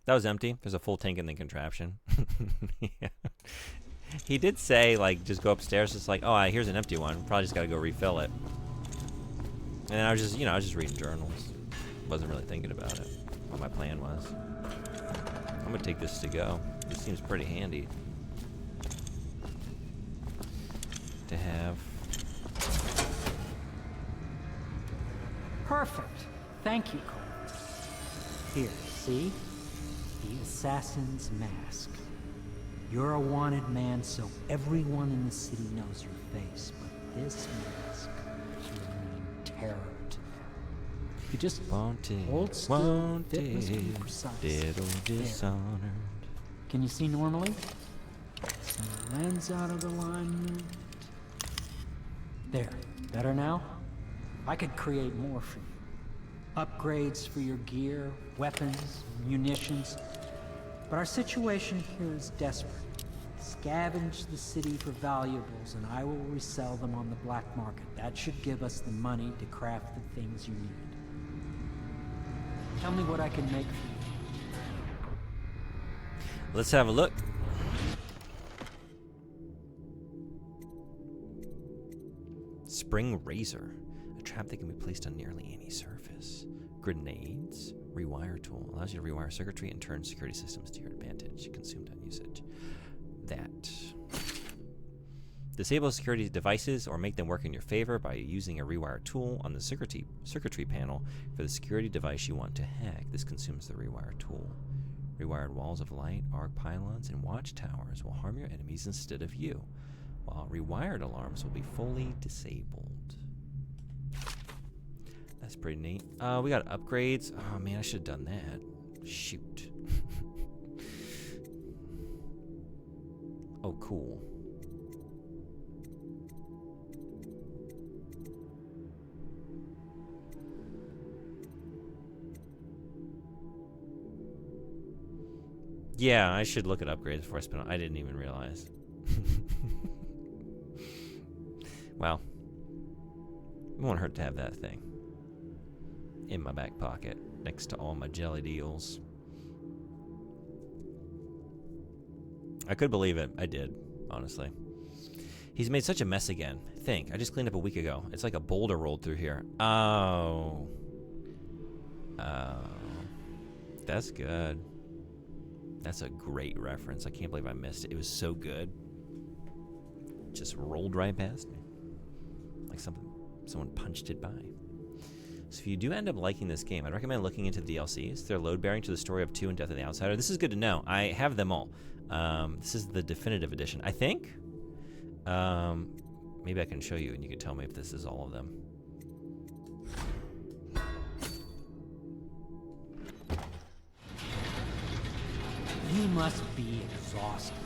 That was empty. There's a full tank in the contraption. Yeah. He did say, like, just go upstairs. It's like, oh, here's an empty one. Probably just got to go refill it. And then I was just, I was just reading journals. Wasn't really thinking about it. What my plan was. I'm gonna take this to go. This seems pretty handy to have. Perfect. Thank you, Cole. Here, see? The assassin's mask. You're a wanted man, so everyone in the city knows your face. But this mask will mean terror to them. You just hold still, fitness be precise. Dead or Dishonored. Can you see normally? Some lens out of alignment. There. Better now? I could create more for you. Upgrades for your gear, weapons, munitions. But our situation here is desperate. Scavenge the city for valuables, and I will resell them on the black market. That should give us the money to craft the things you need. Tell me what I can make for you. Let's have a look. Spring Razor. A trap that can be placed on nearly any surface. Grenades. Rewire tool. Allows you to rewire circuitry and turn security systems to your advantage. Consumed on usage. That. Disable security devices or make them work in your favor by using a rewire tool on the circuitry panel for the security device you want to hack. This consumes the rewire tool. Rewired walls of light, arc pylons, and watchtowers will harm your enemies instead of you, while rewired alarms will be fully disabled. That's pretty neat. We got upgrades. Oh man, I should have done that. Shoot. Oh, cool. Yeah, I should look at upgrades before I spend. I didn't even realize. Well, it won't hurt to have that thing in my back pocket next to all my jelly deals. I could believe it. I did, honestly. He's made such a mess again. I just cleaned up a week ago. It's like a boulder rolled through here. Oh. Oh. That's good. That's a great reference. I can't believe I missed it. It was so good. Just rolled right past me. Like someone punched it by. So if you do end up liking this game, I'd recommend looking into the DLCs. They're load-bearing to the story of 2 and Death of the Outsider. This is good to know. I have them all. This is the definitive edition, I think. Maybe I can show you and you can tell me if this is all of them. You must be exhausted.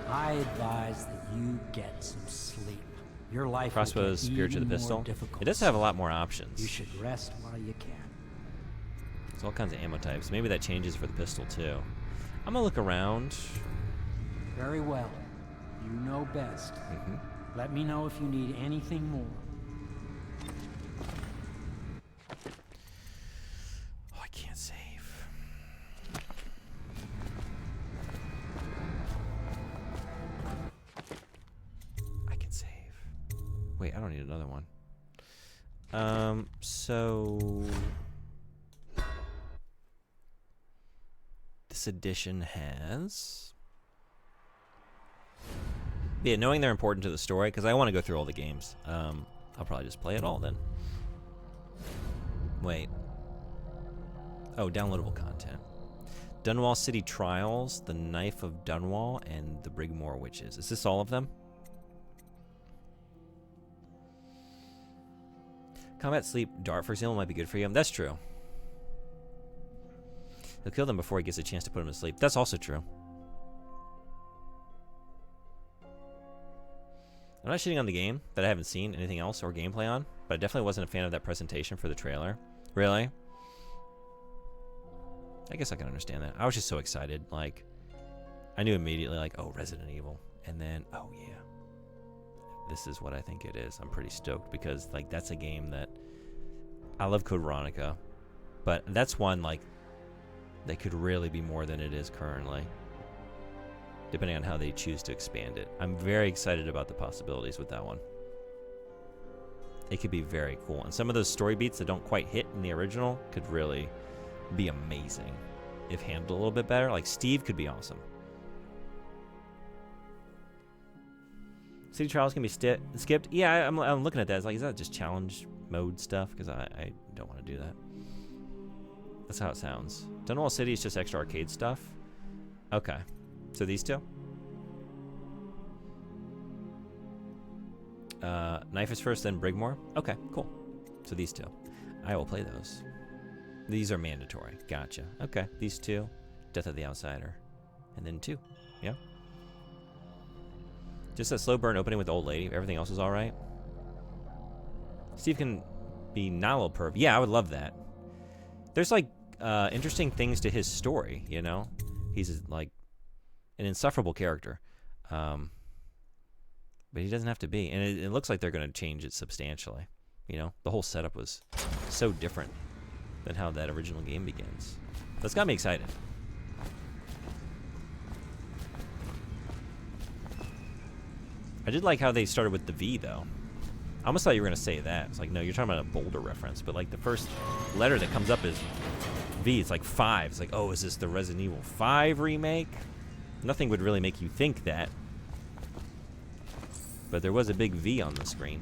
I advise that you get some sleep. Your life Crossbows, spear to the pistol. It does have a lot more options. You should rest while you can. There's all kinds of ammo types. Maybe that changes for the pistol too. I'm gonna look around. Very well. You know best. Let me know if you need anything more. Oh, I can't save. I can save. Wait, I don't need another one. So this edition has. Yeah, knowing they're important to the story, because I want to go through all the games. I'll probably just play it all then. Wait. Oh, downloadable content. Dunwall City Trials, The Knife of Dunwall, and The Brigmore Witches. Is this all of them? Combat Sleep Dart, for example, might be good for you. That's true. He'll kill them before he gets a chance to put them to sleep. That's also true. I'm not shitting on the game that I haven't seen anything else or gameplay on, but I definitely wasn't a fan of that presentation for the trailer. Really? I guess I can understand that. I was just so excited. Like, I knew immediately, like, oh, Resident Evil. And then, oh, yeah. This is what I think it is. I'm pretty stoked because, like, that's a game that I love Code Veronica, but that's one, like, that could really be more than it is currently, depending on how they choose to expand it. I'm very excited about the possibilities with that one. It could be very cool. And some of those story beats that don't quite hit in the original could really be amazing if handled a little bit better. Like, Steve could be awesome. City Trials can be skipped. Yeah, I'm looking at that. It's like, is that just challenge mode stuff? Because I don't want to do that. That's how it sounds. Dunwall City is just extra arcade stuff. Okay. So these two? Knife is first, then Brigmore. Okay, cool. So these two. I will play those. These are mandatory. Gotcha. Okay, these two. Death of the Outsider. And then 2. Yeah. Just a slow burn opening with the old lady. Everything else is alright. Steve can be not a little perv. Yeah, I would love that. There's, like, interesting things to his story, you know? He's, like, an insufferable character. But he doesn't have to be. And it looks like they're going to change it substantially. You know? The whole setup was so different than how that original game begins. That's got me excited. I did like how they started with the V, though. I almost thought you were going to say that. It's like, no, you're talking about a Boulder reference. But, like, the first letter that comes up is V. It's like 5. It's like, oh, is this the Resident Evil 5 remake? Nothing would really make you think that. But there was a big V on the screen.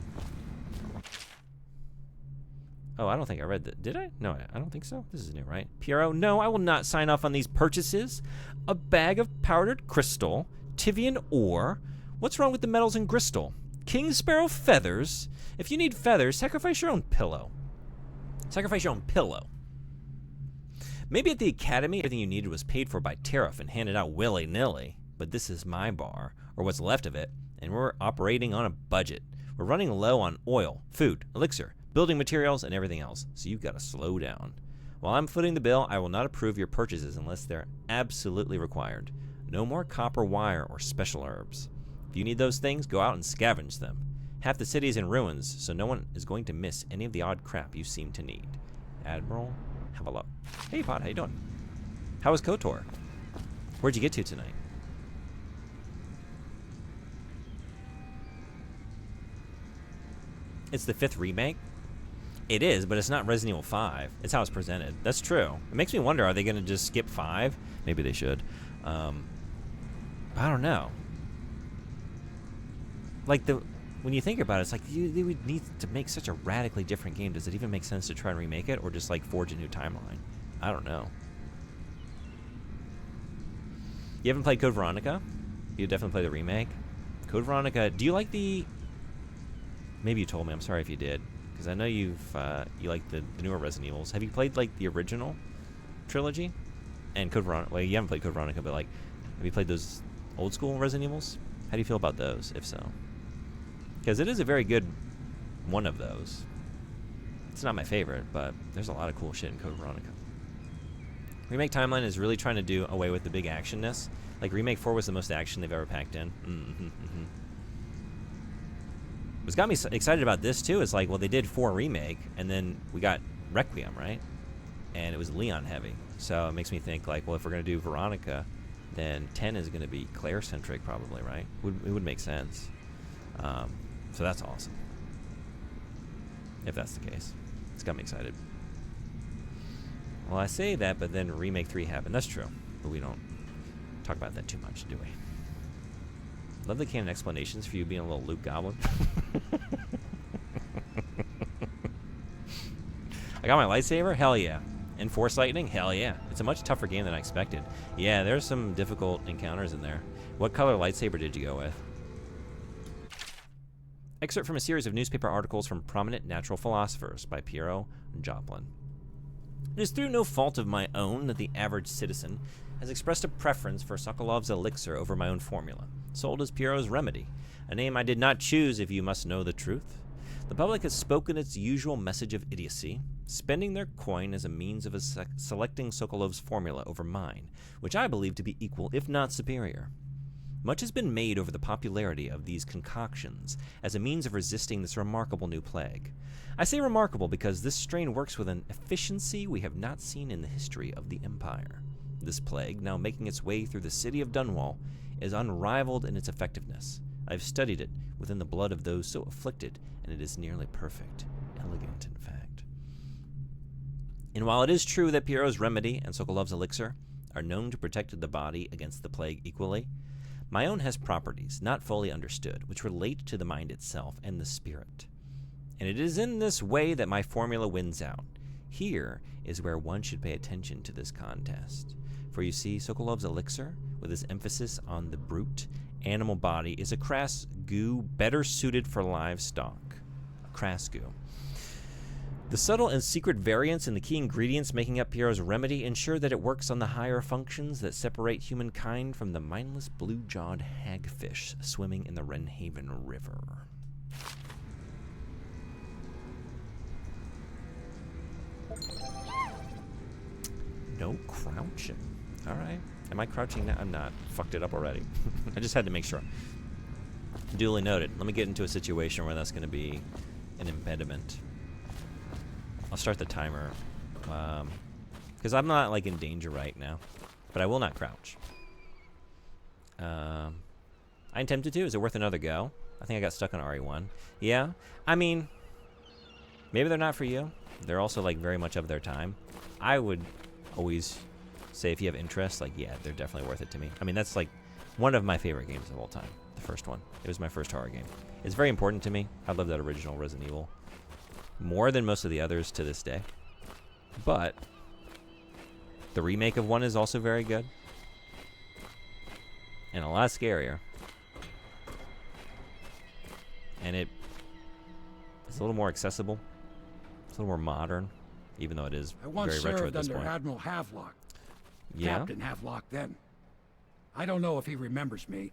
Oh, I don't think I read that. Did I? No, I don't think so. This is new, right? Piero, no, I will not sign off on these purchases. A bag of powdered crystal, Tivian ore. What's wrong with the metals and crystal? King Sparrow feathers. If you need feathers, sacrifice your own pillow. Sacrifice your own pillow. Maybe at the academy, everything you needed was paid for by tariff and handed out willy-nilly. But this is my bar. or what's left of it, and we're operating on a budget. We're running low on oil, food, elixir, building materials, and everything else, so you've got to slow down. While I'm footing the bill, I will not approve your purchases unless they're absolutely required. No more copper wire or special herbs. If you need those things, go out and scavenge them. Half the city is in ruins, so no one is going to miss any of the odd crap you seem to need. Admiral, have a look. Hey, Pod, how you doing? How was KOTOR? Where'd you get to tonight? It's the 5th remake? It is, but it's not Resident Evil 5. It's how it's presented. That's true. It makes me wonder, are they going to just skip 5? Maybe they should. I don't know. Like, when you think about it, it's like, they would need to make such a radically different game. Does it even make sense to try and remake it, or just, like, forge a new timeline? I don't know. You haven't played Code Veronica? You definitely play the remake. Code Veronica, do you like the... Maybe you told me, I'm sorry if you did. Because I know you like the newer Resident Evils. Have you played, like, the original trilogy? And Code Veronica, well, you haven't played Code Veronica, but, like, have you played those old school Resident Evils? How do you feel about those, if so? Because it is a very good one of those. It's not my favorite, but there's a lot of cool shit in Code Veronica. Remake Timeline is really trying to do away with the big actionness. Like, Remake 4 was the most action they've ever packed in. What's got me excited about this, too, is like, well, they did 4 Remake, and then we got Requiem, right? And it was Leon heavy. So it makes me think, like, well, if we're going to do Veronica, then 10 is going to be Claire-centric, probably, right? It would make sense. So that's awesome. If that's the case. It's got me excited. Well, I say that, but then Remake 3 happened. That's true. But we don't talk about that too much, do we? Love the canon explanations for you being a little Luke Goblin. I got my lightsaber? Hell yeah. And Force Lightning? Hell yeah. It's a much tougher game than I expected. Yeah, there's some difficult encounters in there. What color lightsaber did you go with? Excerpt from a series of newspaper articles from prominent natural philosophers by Piero Joplin. It is through no fault of my own that the average citizen has expressed a preference for Sokolov's elixir over my own formula, sold as Piero's remedy, a name I did not choose if you must know the truth. The public has spoken its usual message of idiocy, spending their coin as a means of selecting Sokolov's formula over mine, which I believe to be equal, if not superior. Much has been made over the popularity of these concoctions as a means of resisting this remarkable new plague. I say remarkable because this strain works with an efficiency we have not seen in the history of the Empire. This plague, now making its way through the city of Dunwall, is unrivaled in its effectiveness. I have studied it within the blood of those so afflicted, and it is nearly perfect, elegant in fact. And while it is true that Piero's remedy and Sokolov's elixir are known to protect the body against the plague equally, my own has properties, not fully understood, which relate to the mind itself and the spirit. And it is in this way that my formula wins out. Here is where one should pay attention to this contest. For you see, Sokolov's elixir, with its emphasis on the brute, animal body, is a crass goo better suited for livestock. A crass goo. The subtle and secret variants in the key ingredients making up Piero's remedy ensure that it works on the higher functions that separate humankind from the mindless blue-jawed hagfish swimming in the Wrenhaven River. No crouching. All right. Am I crouching now? I'm not. Fucked it up already. I just had to make sure. Duly noted. Let me get into a situation where that's going to be an impediment. I'll start the timer, because I'm not, like, in danger right now, but I will not crouch. I attempted to. Is it worth another go? I think I got stuck on RE1. Yeah, I mean, maybe they're not for you. They're also, like, very much of their time. I would always say if you have interest, like, yeah, they're definitely worth it to me. I mean, that's, like, one of my favorite games of all time, the first one. It was my first horror game. It's very important to me. I love that original Resident Evil. More than most of the others to this day. But the remake of 1 is also very good. And a lot scarier. And it's a little more accessible. It's a little more modern, even though it is very retro at this point. I once served under Admiral Havelock. Yeah? Captain Havelock then. I don't know if he remembers me,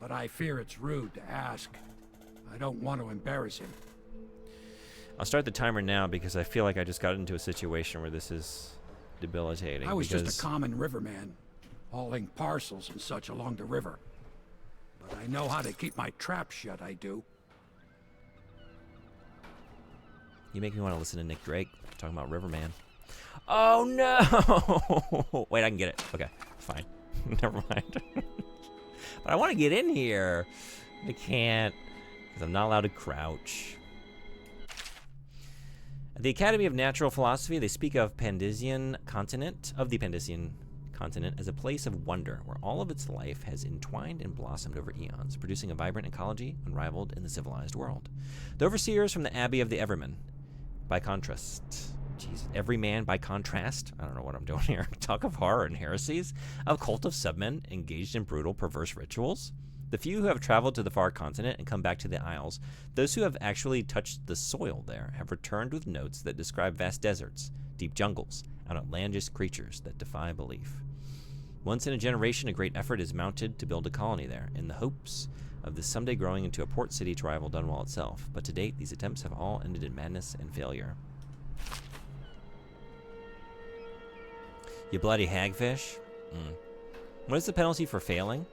but I fear it's rude to ask. I don't want to embarrass him. I'll start the timer now because I feel like I just got into a situation where this is debilitating. I was just a common riverman, hauling parcels and such along the river. But I know how to keep my trap shut, I do. You make me want to listen to Nick Drake talking about Riverman. Oh no! Wait, I can get it. Okay, fine. Never mind. But I want to get in here. I can't, because I'm not allowed to crouch. At the Academy of Natural Philosophy, they speak of the Pandesian continent as a place of wonder, where all of its life has entwined and blossomed over eons, producing a vibrant ecology unrivaled in the civilized world. The overseers from the Abbey of the Everman, by contrast, every man by contrast, I don't know what I'm doing here, talk of horror and heresies, a cult of submen engaged in brutal, perverse rituals. The few who have traveled to the far continent and come back to the Isles, those who have actually touched the soil there, have returned with notes that describe vast deserts, deep jungles, and outlandish creatures that defy belief. Once in a generation, a great effort is mounted to build a colony there, in the hopes of this someday growing into a port city to rival Dunwall itself. But to date, these attempts have all ended in madness and failure. You bloody hagfish. What is the penalty for failing?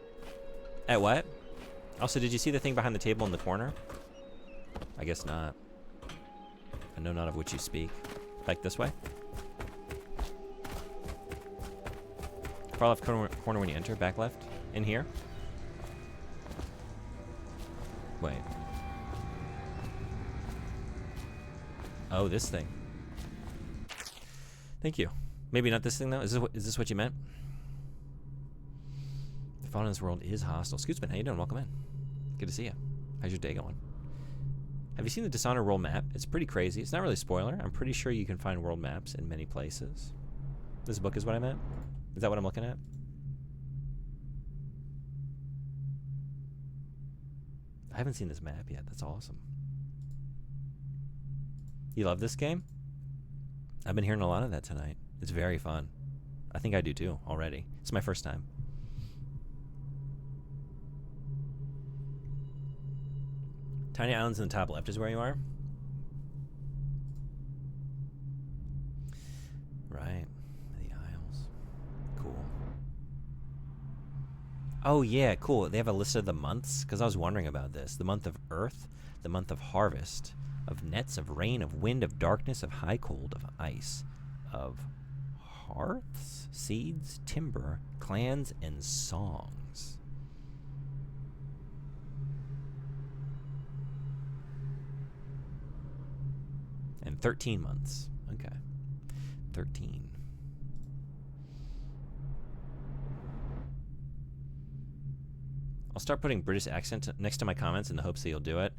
At what? Also, did you see the thing behind the table in the corner? I guess not. I know not of which you speak. Like this way? Far left corner when you enter, back left. In here? Wait. Oh, this thing. Thank you. Maybe not this thing, though? Is this what you meant? The fauna in this world is hostile. Scootsman, how you doing? Welcome in. Good to see you. How's your day going? Have you seen the Dishonored world map? It's pretty crazy. It's not really a spoiler. I'm pretty sure you can find world maps in many places. This book is what I meant? Is that what I'm looking at? I haven't seen this map yet. That's awesome. You love this game? I've been hearing a lot of that tonight. It's very fun. I think I do too, already. It's my first time. Tiny islands in the top left is where you are? Right. The Isles. Cool. Oh yeah, cool. They have a list of the months? Because I was wondering about this. The month of Earth, the month of Harvest, of Nets, of Rain, of Wind, of Darkness, of High Cold, of Ice, of Hearths, Seeds, Timber, Clans, and Songs. And 13 months. Okay. 13. I'll start putting British accent next to my comments in the hopes that you'll do it.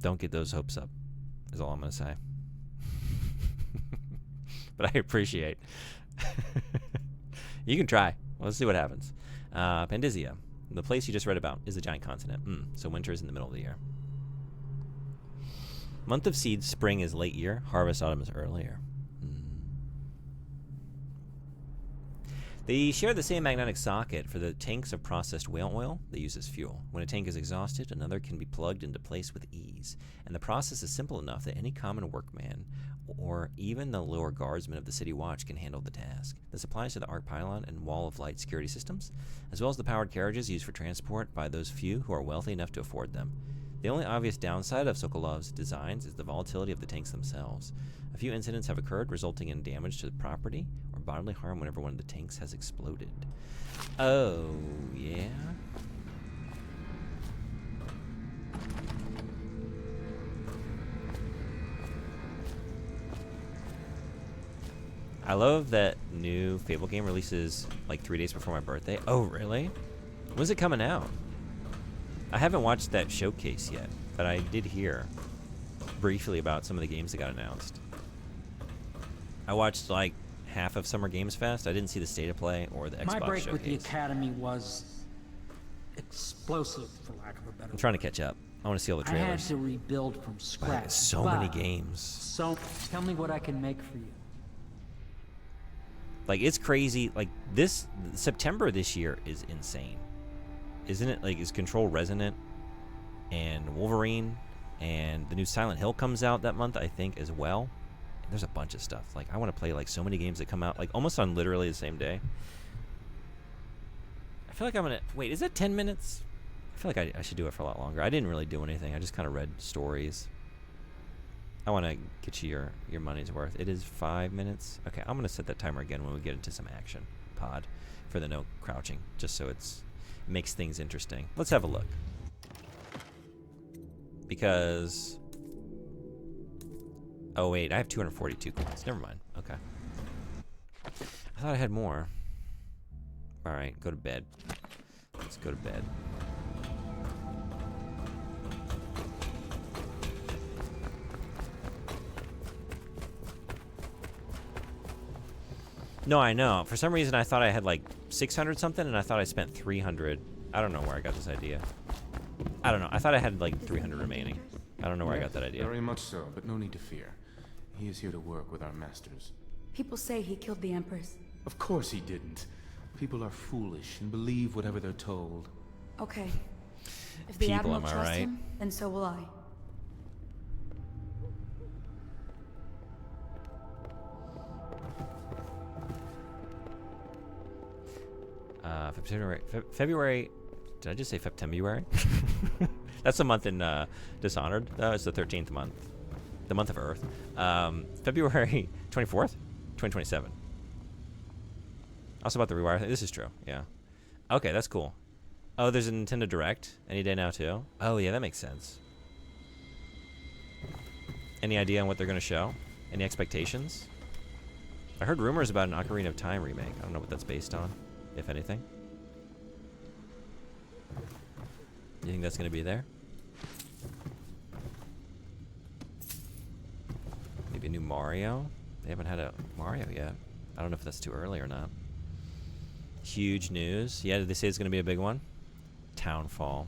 Don't get those hopes up, is all I'm going to say. But I appreciate. You can try. Let's see what happens. Pandisia, the place you just read about, is a giant continent. So winter is in the middle of the year. Month of seeds, spring is late year. Harvest, autumn is earlier. They share the same magnetic socket for the tanks of processed whale oil they use as fuel. When a tank is exhausted, another can be plugged into place with ease. And the process is simple enough that any common workman or even the lower guardsmen of the City Watch can handle the task. This applies to the arc pylon and wall of light security systems, as well as the powered carriages used for transport by those few who are wealthy enough to afford them. The only obvious downside of Sokolov's designs is the volatility of the tanks themselves. A few incidents have occurred, resulting in damage to the property or bodily harm whenever one of the tanks has exploded. Oh, yeah? I love that new Fable game releases like 3 days before my birthday. Oh, really? When's it coming out? I haven't watched that showcase yet, but I did hear briefly about some of the games that got announced. I watched like half of Summer Games Fest. I didn't see the State of Play or the Xbox My break showcase. with the Academy was explosive, for lack of a better word. I'm trying to catch up. I want to see all the trailers. I had to rebuild from scratch. So many games. So, tell me what I can make for you. Like, it's crazy. Like, this September this year is insane. isn't it like, is Control Resonant and Wolverine, and the new Silent Hill comes out that month, I think, as well. And there's a bunch of stuff. Like, I want to play like so many games that come out like almost on literally the same day. I feel like I'm gonna wait. Is that 10 minutes? I feel like I should do it for a lot longer. I didn't really do anything. I just kind of read stories. I want to get you your money's worth. It is 5 minutes. Okay, I'm gonna set that timer again when we get into some action pod for the no crouching, just so it makes things interesting. Let's have a look. Because, oh wait, I have 242 coins. Never mind. Okay. I thought I had more. All right, go to bed. Let's go to bed. No, I know. For some reason, I thought I had like 600 something, and I thought I spent 300. I don't know where I got this idea. I don't know. I thought I had like 300 remaining. I don't know where I got that idea. Very much so, but no need to fear. He is here to work with our masters. People say he killed the Empress. Of course he didn't. People are foolish and believe whatever they're told. Okay. If the Admiral trusts him, then so will I. February. Did I just say February? That's the month in Dishonored. It's the 13th month. The month of Earth. February 24th? 2027. Also about the rewire thing. This is true, yeah. Okay, that's cool. Oh, there's a Nintendo Direct any day now, too? Oh, yeah, that makes sense. Any idea on what they're going to show? Any expectations? I heard rumors about an Ocarina of Time remake. I don't know what that's based on, if anything. You think that's going to be there? Maybe a new Mario? They haven't had a Mario yet. I don't know if that's too early or not. Huge news. Yeah, did they say it's going to be a big one? Townfall.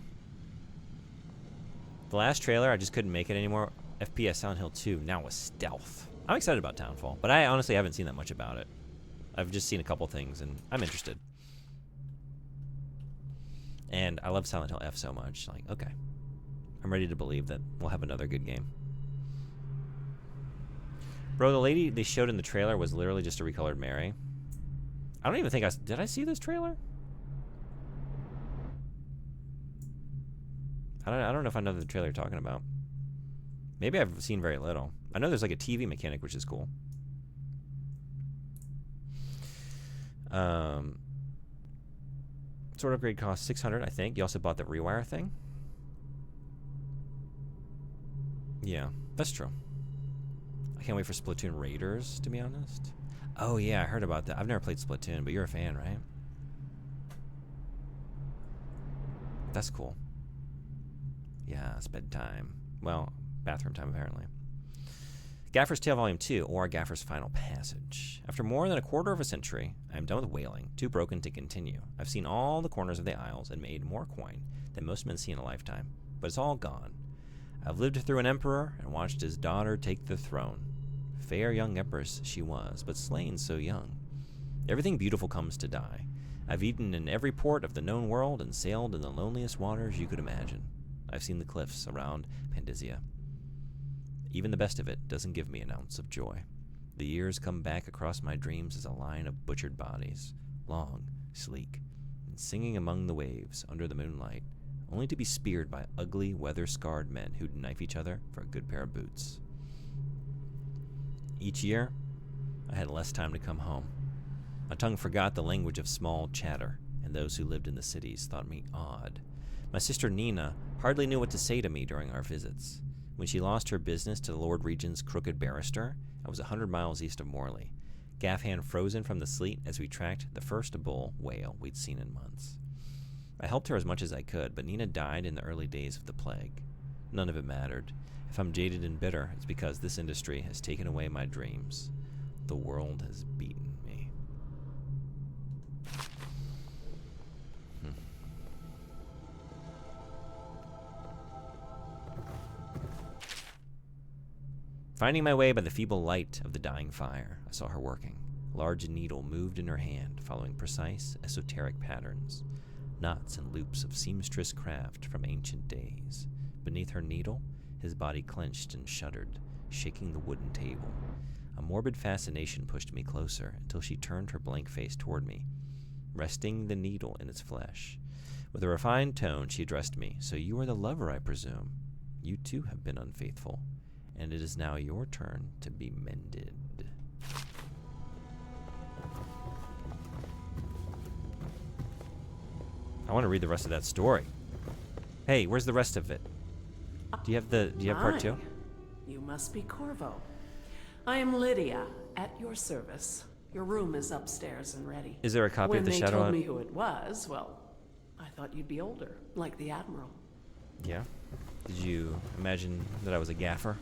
The last trailer, I just couldn't make it anymore. FPS Silent Hill 2, now with stealth. I'm excited about Townfall, but I honestly haven't seen that much about it. I've just seen a couple things, and I'm interested. And I love Silent Hill F so much. Like, okay. I'm ready to believe that we'll have another good game. Bro, the lady they showed in the trailer was literally just a recolored Mary. I don't even think did I see this trailer? I don't know if I know the trailer you're talking about. Maybe I've seen very little. I know there's like a TV mechanic, which is cool. Sword upgrade costs 600, I think. You also bought the rewire thing. Yeah, that's true. I can't wait for Splatoon Raiders, to be honest. Oh yeah, I heard about that. I've never played Splatoon, but you're a fan, right? That's cool. Yeah, it's bedtime. Well, bathroom time, apparently. Gaffer's Tale Volume 2, or Gaffer's Final Passage. After more than a quarter of a century, I am done with whaling, too broken to continue. I've seen all the corners of the isles and made more coin than most men see in a lifetime, but it's all gone. I've lived through an emperor and watched his daughter take the throne. Fair young empress she was, but slain so young. Everything beautiful comes to die. I've eaten in every port of the known world and sailed in the loneliest waters you could imagine. I've seen the cliffs around Pandizia. Even the best of it doesn't give me an ounce of joy. The years come back across my dreams as a line of butchered bodies, long, sleek, and singing among the waves under the moonlight, only to be speared by ugly, weather-scarred men who'd knife each other for a good pair of boots. Each year, I had less time to come home. My tongue forgot the language of small chatter, and those who lived in the cities thought me odd. My sister Nina hardly knew what to say to me during our visits. When she lost her business to the Lord Regent's crooked barrister, I was 100 miles east of Morley, gaff hand frozen from the sleet as we tracked the first bull whale we'd seen in months. I helped her as much as I could, but Nina died in the early days of the plague. None of it mattered. If I'm jaded and bitter, it's because this industry has taken away my dreams. The world has beaten me. Finding my way by the feeble light of the dying fire, I saw her working. A large needle moved in her hand, following precise, esoteric patterns. knots and loops of seamstress craft from ancient days. Beneath her needle, his body clenched and shuddered, shaking the wooden table. A morbid fascination pushed me closer until she turned her blank face toward me, resting the needle in its flesh. With a refined tone, she addressed me. So you are the lover, I presume. You too have been unfaithful, and it is now your turn to be mended. I want to read the rest of that story. Hey, where's the rest of it? Do you have part 2? You must be Corvo. I am Lydia, at your service. Your room is upstairs and ready. Is there a copy of the Shadow? When they told me who it was, well, I thought you'd be older, like the Admiral. Yeah? Did you imagine that I was a gaffer?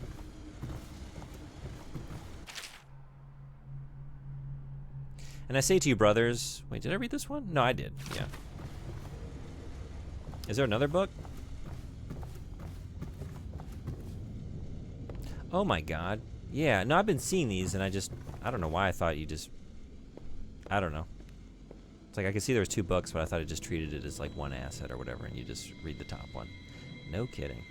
And I say to you, brothers... Wait, did I read this one? No, I did. Yeah. Is there another book? Oh my god. Yeah, no, I've been seeing these, and I don't know why I thought you just... I don't know. It's like I could see there was 2 books, but I thought it just treated it as like one asset or whatever, and you just read the top one. No kidding.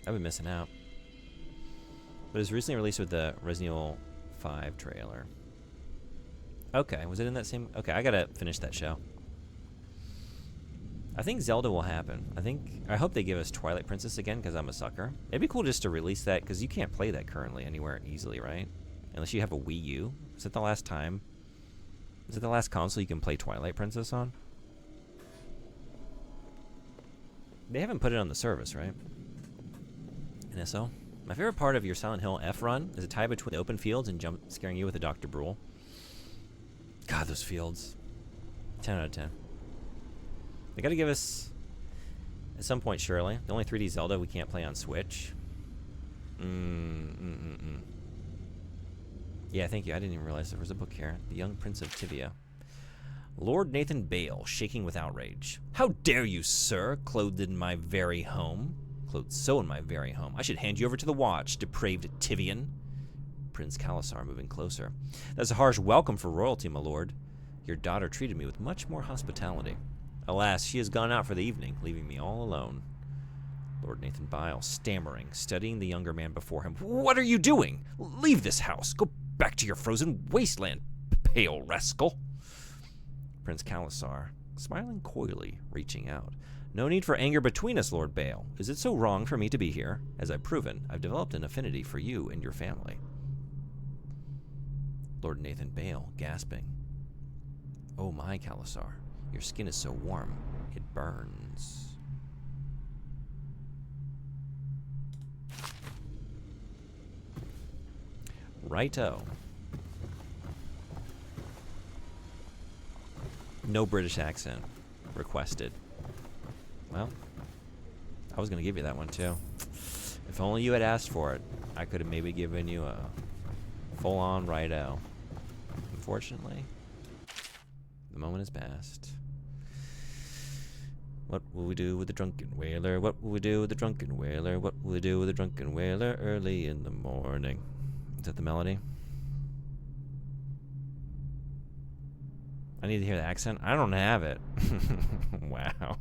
I've been missing out. But it was recently released with the Resident Evil 5 trailer. Okay, was it in that same... Okay, I gotta finish that show. I think Zelda will happen. I hope they give us Twilight Princess again, because I'm a sucker. It'd be cool just to release that, because you can't play that currently anywhere easily, right? Unless you have a Wii U. Is it the last time? Is it the last console you can play Twilight Princess on? They haven't put it on the service, right? NSO? My favorite part of your Silent Hill F run is a tie between the open fields and jump scaring you with a Dr. Brule. God, those fields. 10 out of 10. They gotta give us, at some point surely, the only 3D Zelda we can't play on Switch. Yeah, thank you. I didn't even realize there was a book here. The Young Prince of Tivia. Lord Nathan Bale, shaking with outrage. How dare you, sir, clothed in my very home? Clothed so in my very home. I should hand you over to the watch, depraved Tivian. Prince Kalasar moving closer. That's a harsh welcome for royalty, my lord. Your daughter treated me with much more hospitality. Alas, she has gone out for the evening, leaving me all alone. Lord Nathan Bile, stammering, studying the younger man before him. What are you doing? Leave this house. Go back to your frozen wasteland, pale rascal. Prince Kalasar, smiling coyly, reaching out. No need for anger between us, Lord Bale. Is it so wrong for me to be here? As I've proven, I've developed an affinity for you and your family. Lord Nathan Bale, gasping. Oh my, Kalasar. Your skin is so warm, it burns. Righto. No British accent requested. Well, I was going to give you that one too. If only you had asked for it, I could have maybe given you a full-on righto. Unfortunately, the moment has passed. What will we do with the drunken whaler? What will we do with the drunken whaler? What will we do with the drunken whaler early in the morning? Is that the melody? I need to hear the accent. I don't have it. Wow.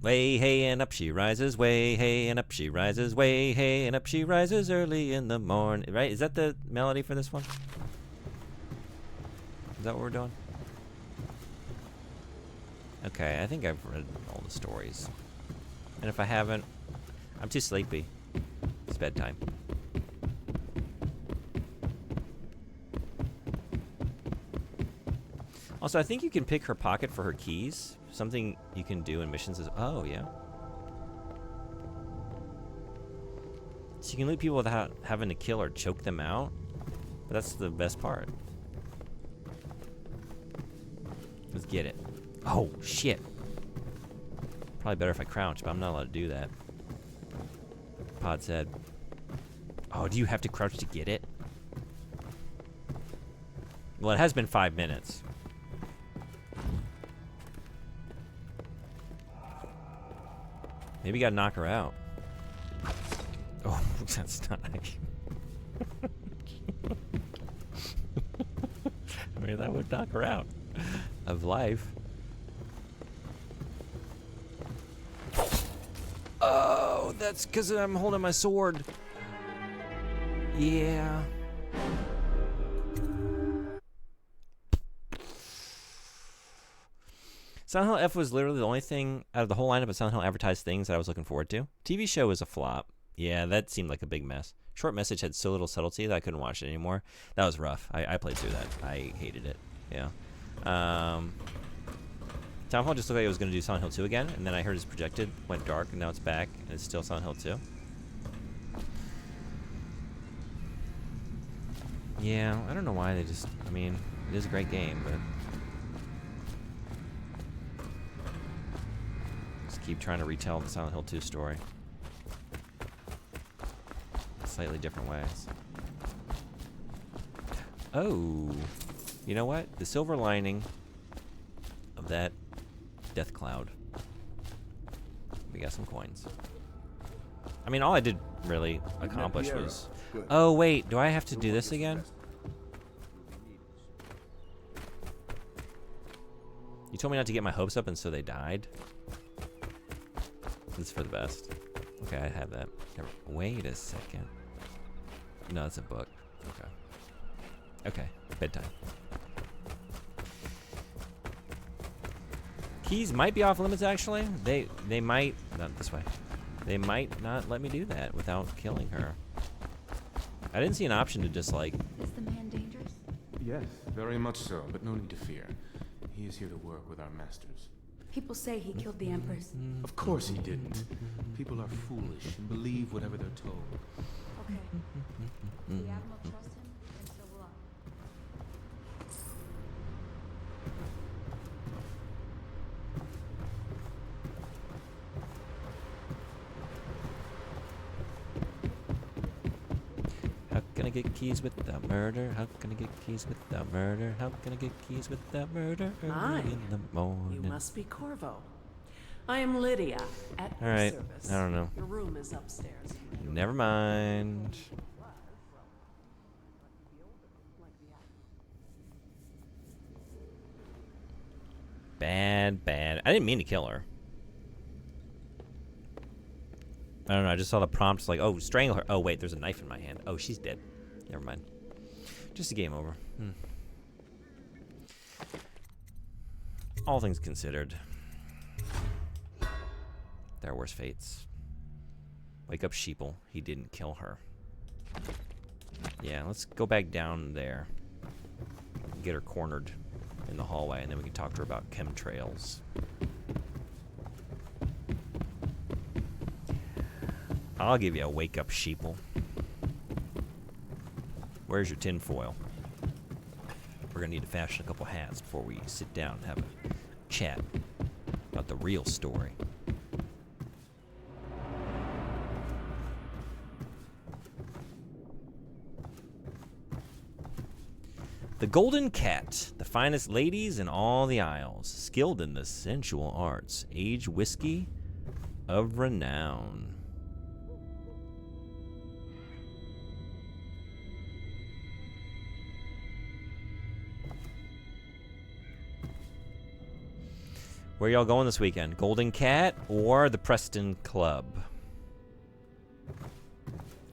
Way, hey, and up she rises. Way, hey, and up she rises. Way, hey, and up she rises early in the morning. Right? Is that the melody for this one? Is that what we're doing? Okay, I think I've read all the stories. And if I haven't, I'm too sleepy. It's bedtime. Also, I think you can pick her pocket for her keys. Something you can do in missions is... Oh, yeah. So you can loot people without having to kill or choke them out. But that's the best part. Let's get it. Oh, shit. Probably better if I crouch, but I'm not allowed to do that. Pod said. Oh, do you have to crouch to get it? Well, it has been 5 minutes. Maybe you gotta knock her out. Oh, that's not... I mean, that would knock her out of life. Oh, that's because I'm holding my sword. Yeah. Silent Hill F was literally the only thing out of the whole lineup of Silent Hill advertised things that I was looking forward to. TV show was a flop. Yeah, that seemed like a big mess. Short Message had so little subtlety that I couldn't watch it anymore. That was rough. I played through that. I hated it. Yeah. Townfall just looked like it was going to do Silent Hill 2 again, and then I heard it's projected, went dark, and now it's back, and it's still Silent Hill 2. Yeah, I don't know why they just... I mean, it is a great game, but... just keep trying to retell the Silent Hill 2 story. Slightly different ways. Oh, you know what? The silver lining of that death cloud. We got some coins. I mean, all I did really accomplish was... Oh, wait. Do I have to do this again? You told me not to get my hopes up, and so they died? This is for the best. Okay, I have that. Wait a second. No, it's a book. Okay. Okay, bedtime. Keys might be off limits, actually. They might... Not this way. They might not let me do that without killing her. I didn't see an option to just, like... Is the man dangerous? Yes, very much so, but no need to fear. He is here to work with our masters. People say he killed the Empress. Of course he didn't. People are foolish and believe whatever they're told. Okay. The Admiral trusts him, and so will I. How can I get keys without murder? How can I get keys without murder? How can I get keys without murder? Hi. Early in the morning. You must be Corvo. I am Lydia at All your right. service. I don't know. Your room is upstairs. Never mind. Bad. I didn't mean to kill her. I don't know. I just saw the prompts like, oh, strangle her. Oh, wait, there's a knife in my hand. Oh, she's dead. Never mind. Just a game over. All things considered. There are worse fates. Wake up, sheeple. He didn't kill her. Yeah, let's go back down there. Get her cornered in the hallway, and then we can talk to her about chemtrails. I'll give you a wake up, sheeple. Where's your tin foil? We're gonna need to fashion a couple hats before we sit down and have a chat about the real story. The Golden Cat, the finest ladies in all the Isles, skilled in the sensual arts, age whiskey of renown. Where y'all going this weekend? Golden Cat or the Preston Club?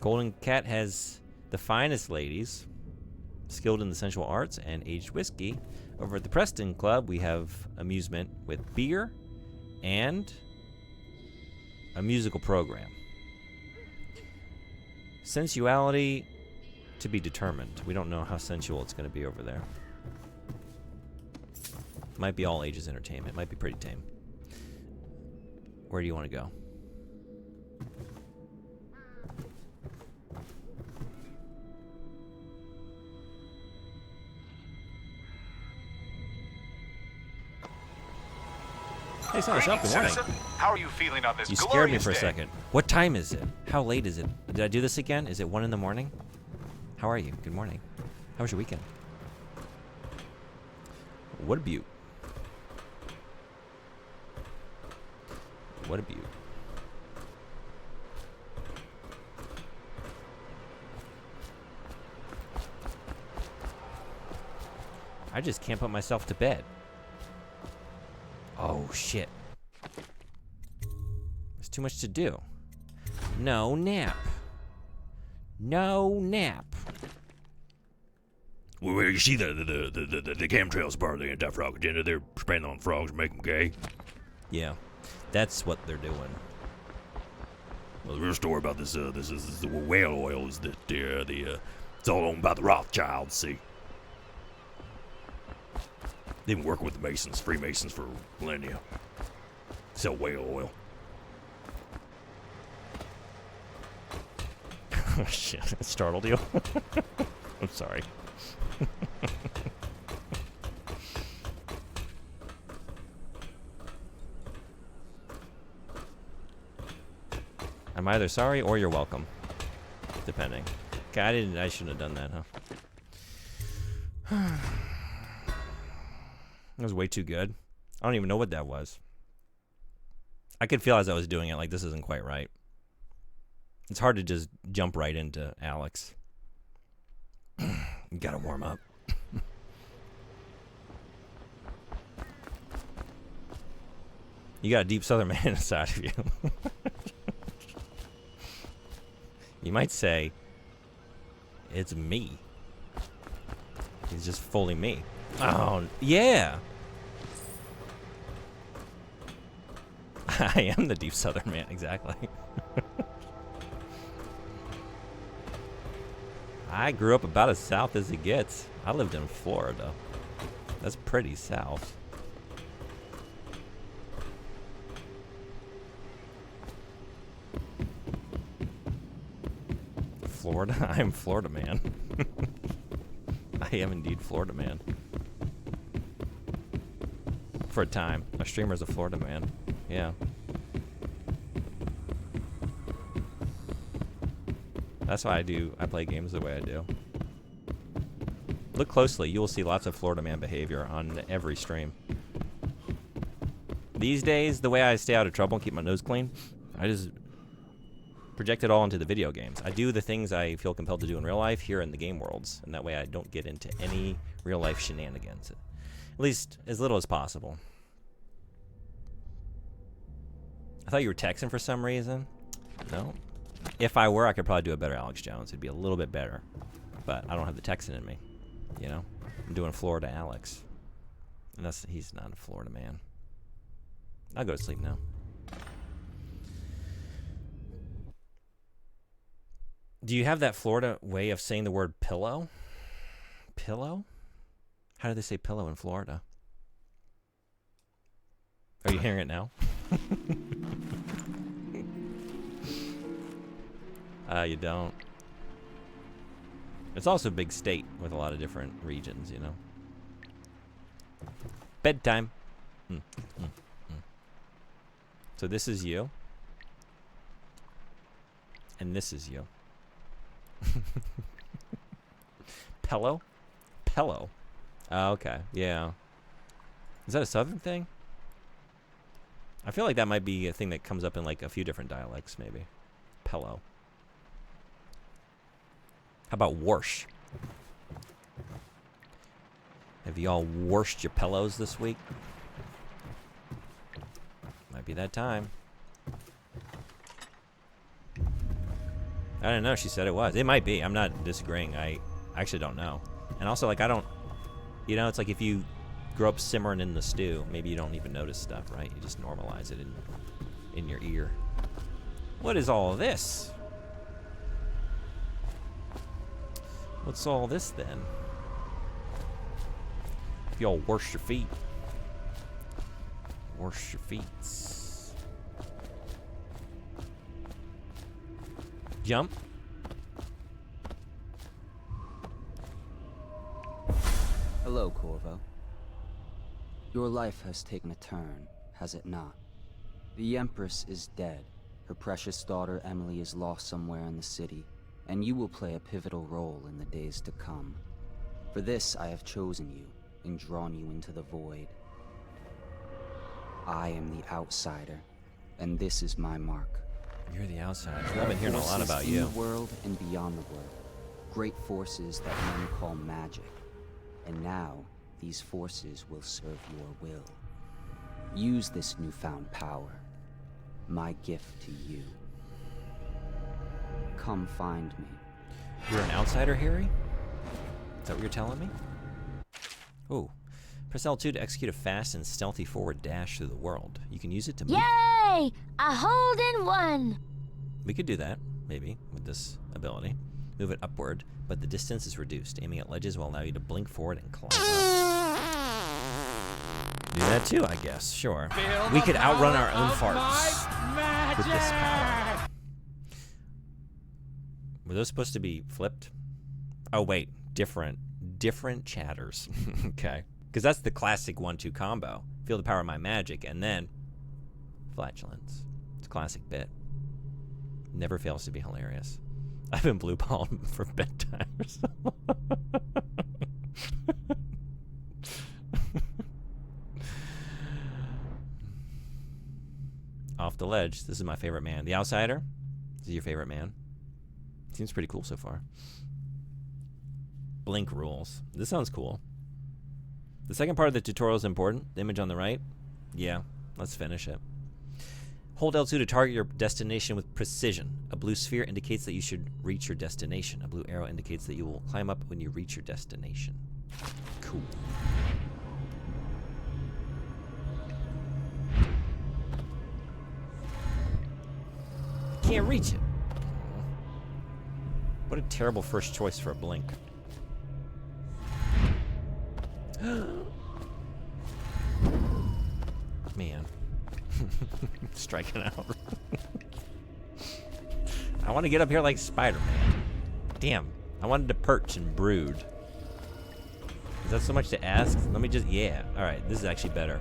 Golden Cat has the finest ladies, skilled in the sensual arts and aged whiskey. Over at the Preston Club, we have amusement with beer and a musical program. Sensuality to be determined. We don't know how sensual it's going to be over there. Might be all ages entertainment. Might be pretty tame. Where do you want to go? Hey, Son, up. Good morning. How are you feeling on this You scared me for a day? second. What time is it? How late is it? Did I do this again? Is it 1 in the morning? How are you? Good morning. How was your weekend? What a beaut. What a beaut. I just can't put myself to bed. Oh, shit. There's too much to do. No nap. No nap. Well, you see the chemtrails part of the anti-frog agenda? They're spraying on frogs, make them gay. Yeah, that's what they're doing. Well, the real story about this is the whale oil is that it's all owned by the Rothschilds. See, they've been working with the Masons, Freemasons, for millennia. Sell whale oil. Oh shit! It startled you. I'm sorry. I'm either sorry or you're welcome, depending. Okay, I shouldn't have done that, huh? That was way too good. I don't even know what that was. I could feel as I was doing it, like this isn't quite right. It's hard to just jump right into Alex. You gotta warm up. You got a deep Southern man inside of you. You might say, it's me. He's just fully me. Oh, yeah. I am the deep Southern man, exactly. I grew up about as south as it gets. I lived in Florida. That's pretty south. Florida? I am Florida man. I am indeed Florida man. For a time. My streamer's a Florida man. Yeah. That's why I play games the way I do. Look closely, you will see lots of Florida man behavior on every stream. These days, the way I stay out of trouble and keep my nose clean, I just project it all into the video games. I do the things I feel compelled to do in real life here in the game worlds, and that way I don't get into any real life shenanigans. At least as little as possible. I thought you were texting for some reason. No. If I were, I could probably do a better Alex Jones. It'd be a little bit better. But I don't have the texting in me. You know? I'm doing Florida Alex. And he's not a Florida man. I'll go to sleep now. Do you have that Florida way of saying the word pillow? Pillow? How do they say pillow in Florida? Are you hearing it now? You don't. It's also a big state with a lot of different regions, you know. Bedtime. So this is you. And this is you. Pillow? Pillow. Oh, okay. Yeah. Is that a southern thing? I feel like that might be a thing that comes up in like a few different dialects, maybe. Pillow. How about warsh? Have you all warshed your pillows this week? Might be that time. I don't know. She said it was. It might be. I'm not disagreeing. I actually don't know. And also, like, I don't... You know, it's like if you grow up simmering in the stew, maybe you don't even notice stuff, right? You just normalize it in your ear. What is all this? What's all this, then? If y'all wash your feet. Wash your feet. Jump. Hello, Corvo. Your life has taken a turn, has it not? The Empress is dead. Her precious daughter Emily is lost somewhere in the city, and you will play a pivotal role in the days to come. For this, I have chosen you and drawn you into the void. I am the outsider, and this is my mark. You're the outsider. I've been hearing a lot about you. In the world and beyond the world, great forces that men call magic. And now, these forces will serve your will. Use this newfound power, my gift to you. Come find me. You're an outsider, Harry? Is that what you're telling me? Oh. Press L2 to execute a fast and stealthy forward dash through the world. You can use it to move. Yay! A hold in one! We could do that, maybe, with this ability. Move it upward, but the distance is reduced. Aiming at ledges will allow you to blink forward and climb up. Do that too, I guess. Sure. We could outrun our own farts with this power. Were those supposed to be flipped? Oh, wait. Different chatters. Okay. Because that's the classic 1-2 combo. Feel the power of my magic, and then flatulence. It's a classic bit. Never fails to be hilarious. I've been blue-balled for bedtime or something. Off the ledge. This is my favorite man. The Outsider. This is your favorite man. Seems pretty cool so far. Blink rules. This sounds cool. The second part of the tutorial is important. The image on the right. Yeah, let's finish it. Hold L2 to target your destination with precision. A blue sphere indicates that you should reach your destination. A blue arrow indicates that you will climb up when you reach your destination. Cool. Can't reach it. What a terrible first choice for a blink. Man. Striking out. I want to get up here like Spider-Man. Damn. I wanted to perch and brood. Is that so much to ask? Let me just... Yeah. Alright, this is actually better.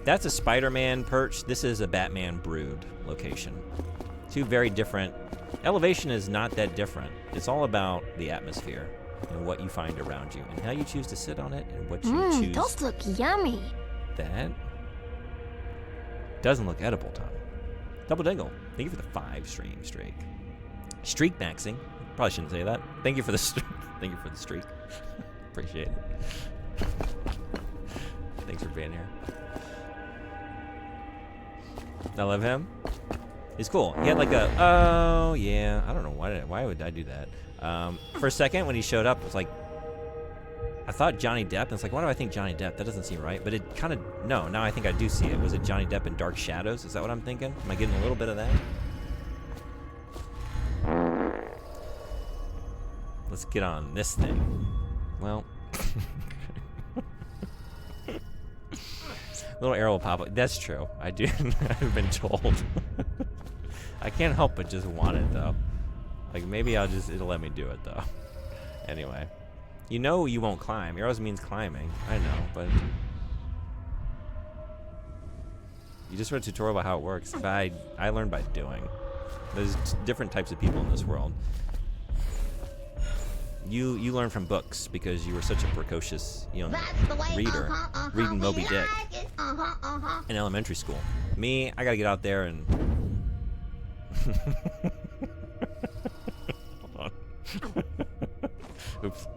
That's a Spider-Man perch. This is a Batman brood location. Two very different... Elevation is not that different. It's all about the atmosphere and what you find around you and how you choose to sit on it and what you choose. Those look yummy. That doesn't look edible, Tom. Double Dingle, thank you for the 5-stream streak. Streak maxing. Probably shouldn't say that. Thank you for the thank you for the streak. Appreciate it. Thanks for being here. I love him. He's cool. He had like a, oh yeah, I don't know why would I do that? For a second when he showed up, it was like, I thought Johnny Depp, and it's like, why do I think Johnny Depp? That doesn't seem right. But it kind of, no, now I think I do see it. Was it Johnny Depp in Dark Shadows? Is that what I'm thinking? Am I getting a little bit of that? Let's get on this thing. Well. Little arrow will pop up. That's true. I do. I've been told. I can't help but just want it, though. Like, maybe it'll let me do it, though. Anyway. You know you won't climb. Arrows means climbing. I know, but... You just read a tutorial about how it works. But I learned by doing. There's different types of people in this world. You learn from books because you were such a precocious, reader. Reading Moby Dick in elementary school. Me, I gotta get out there and... Hold on. Oops.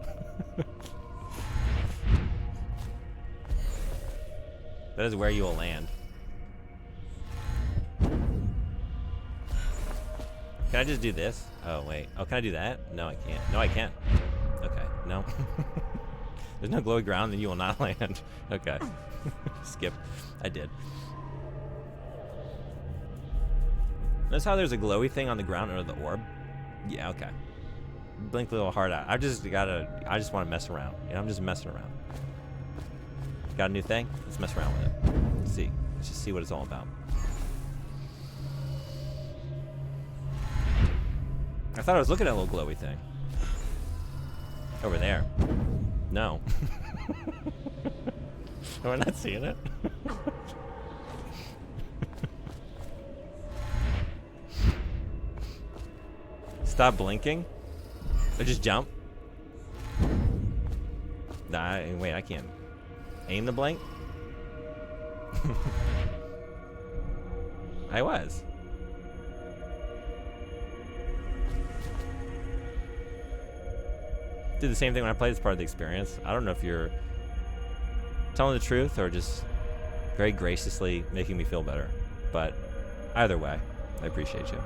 That is where you will land. Can I just do this? Oh, wait. Oh, can I do that? No, I can't. No, I can't. Okay, no. There's no glowy ground, then you will not land. Okay. Skip. I did. Notice how there's a glowy thing on the ground under the orb? Yeah, okay. Blink a little hard out. I just want to mess around. I'm just messing around. Got a new thing? Let's mess around with it. Let's see. Let's just see what it's all about. I thought I was looking at a little glowy thing. Over there. No. Am I not seeing it? Stop blinking? Or just jump? Nah, wait, I can't. Aim the blink? I was. Did the same thing when I played as part of the experience. I don't know if you're telling the truth or just very graciously making me feel better. But either way, I appreciate you.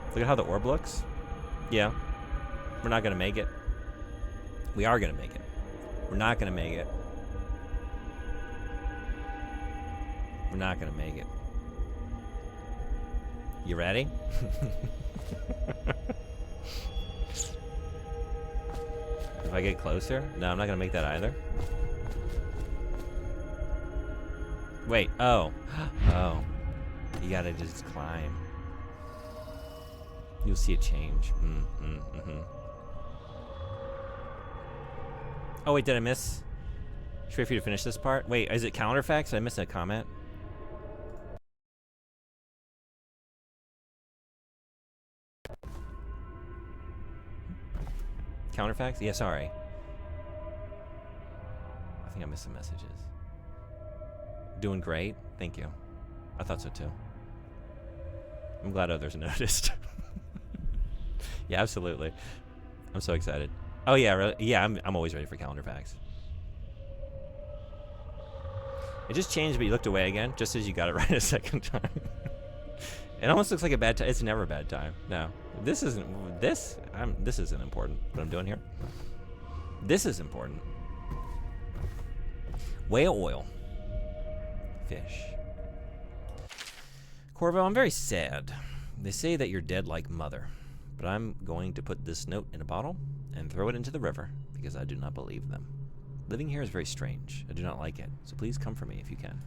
Look at how the orb looks. Yeah. We're not going to make it. We are going to make it. We're not going to make it. We're not going to make it. You ready? If I get closer? No, I'm not going to make that either. Wait. Oh. Oh. You got to just climb. You'll see it change. Oh, wait, did I miss? Should we wait for you to finish this part? Wait, is it counterfacts? Did I miss a comment? Counterfacts? Yeah, sorry. I think I missed some messages. Doing great. Thank you. I thought so too. I'm glad others noticed. Yeah, absolutely. I'm so excited. Oh yeah, really? Yeah, I'm always ready for calendar facts. It just changed, but you looked away again, just as you got it right a second time. It almost looks like a bad time. It's never a bad time. No, this isn't. This isn't important. What I'm doing here. This is important. Whale oil. Fish. Corvo, I'm very sad. They say that you're dead like mother, but I'm going to put this note in a bottle and throw it into the river because I do not believe them. Living here is very strange. I do not like it, so please come for me if you can.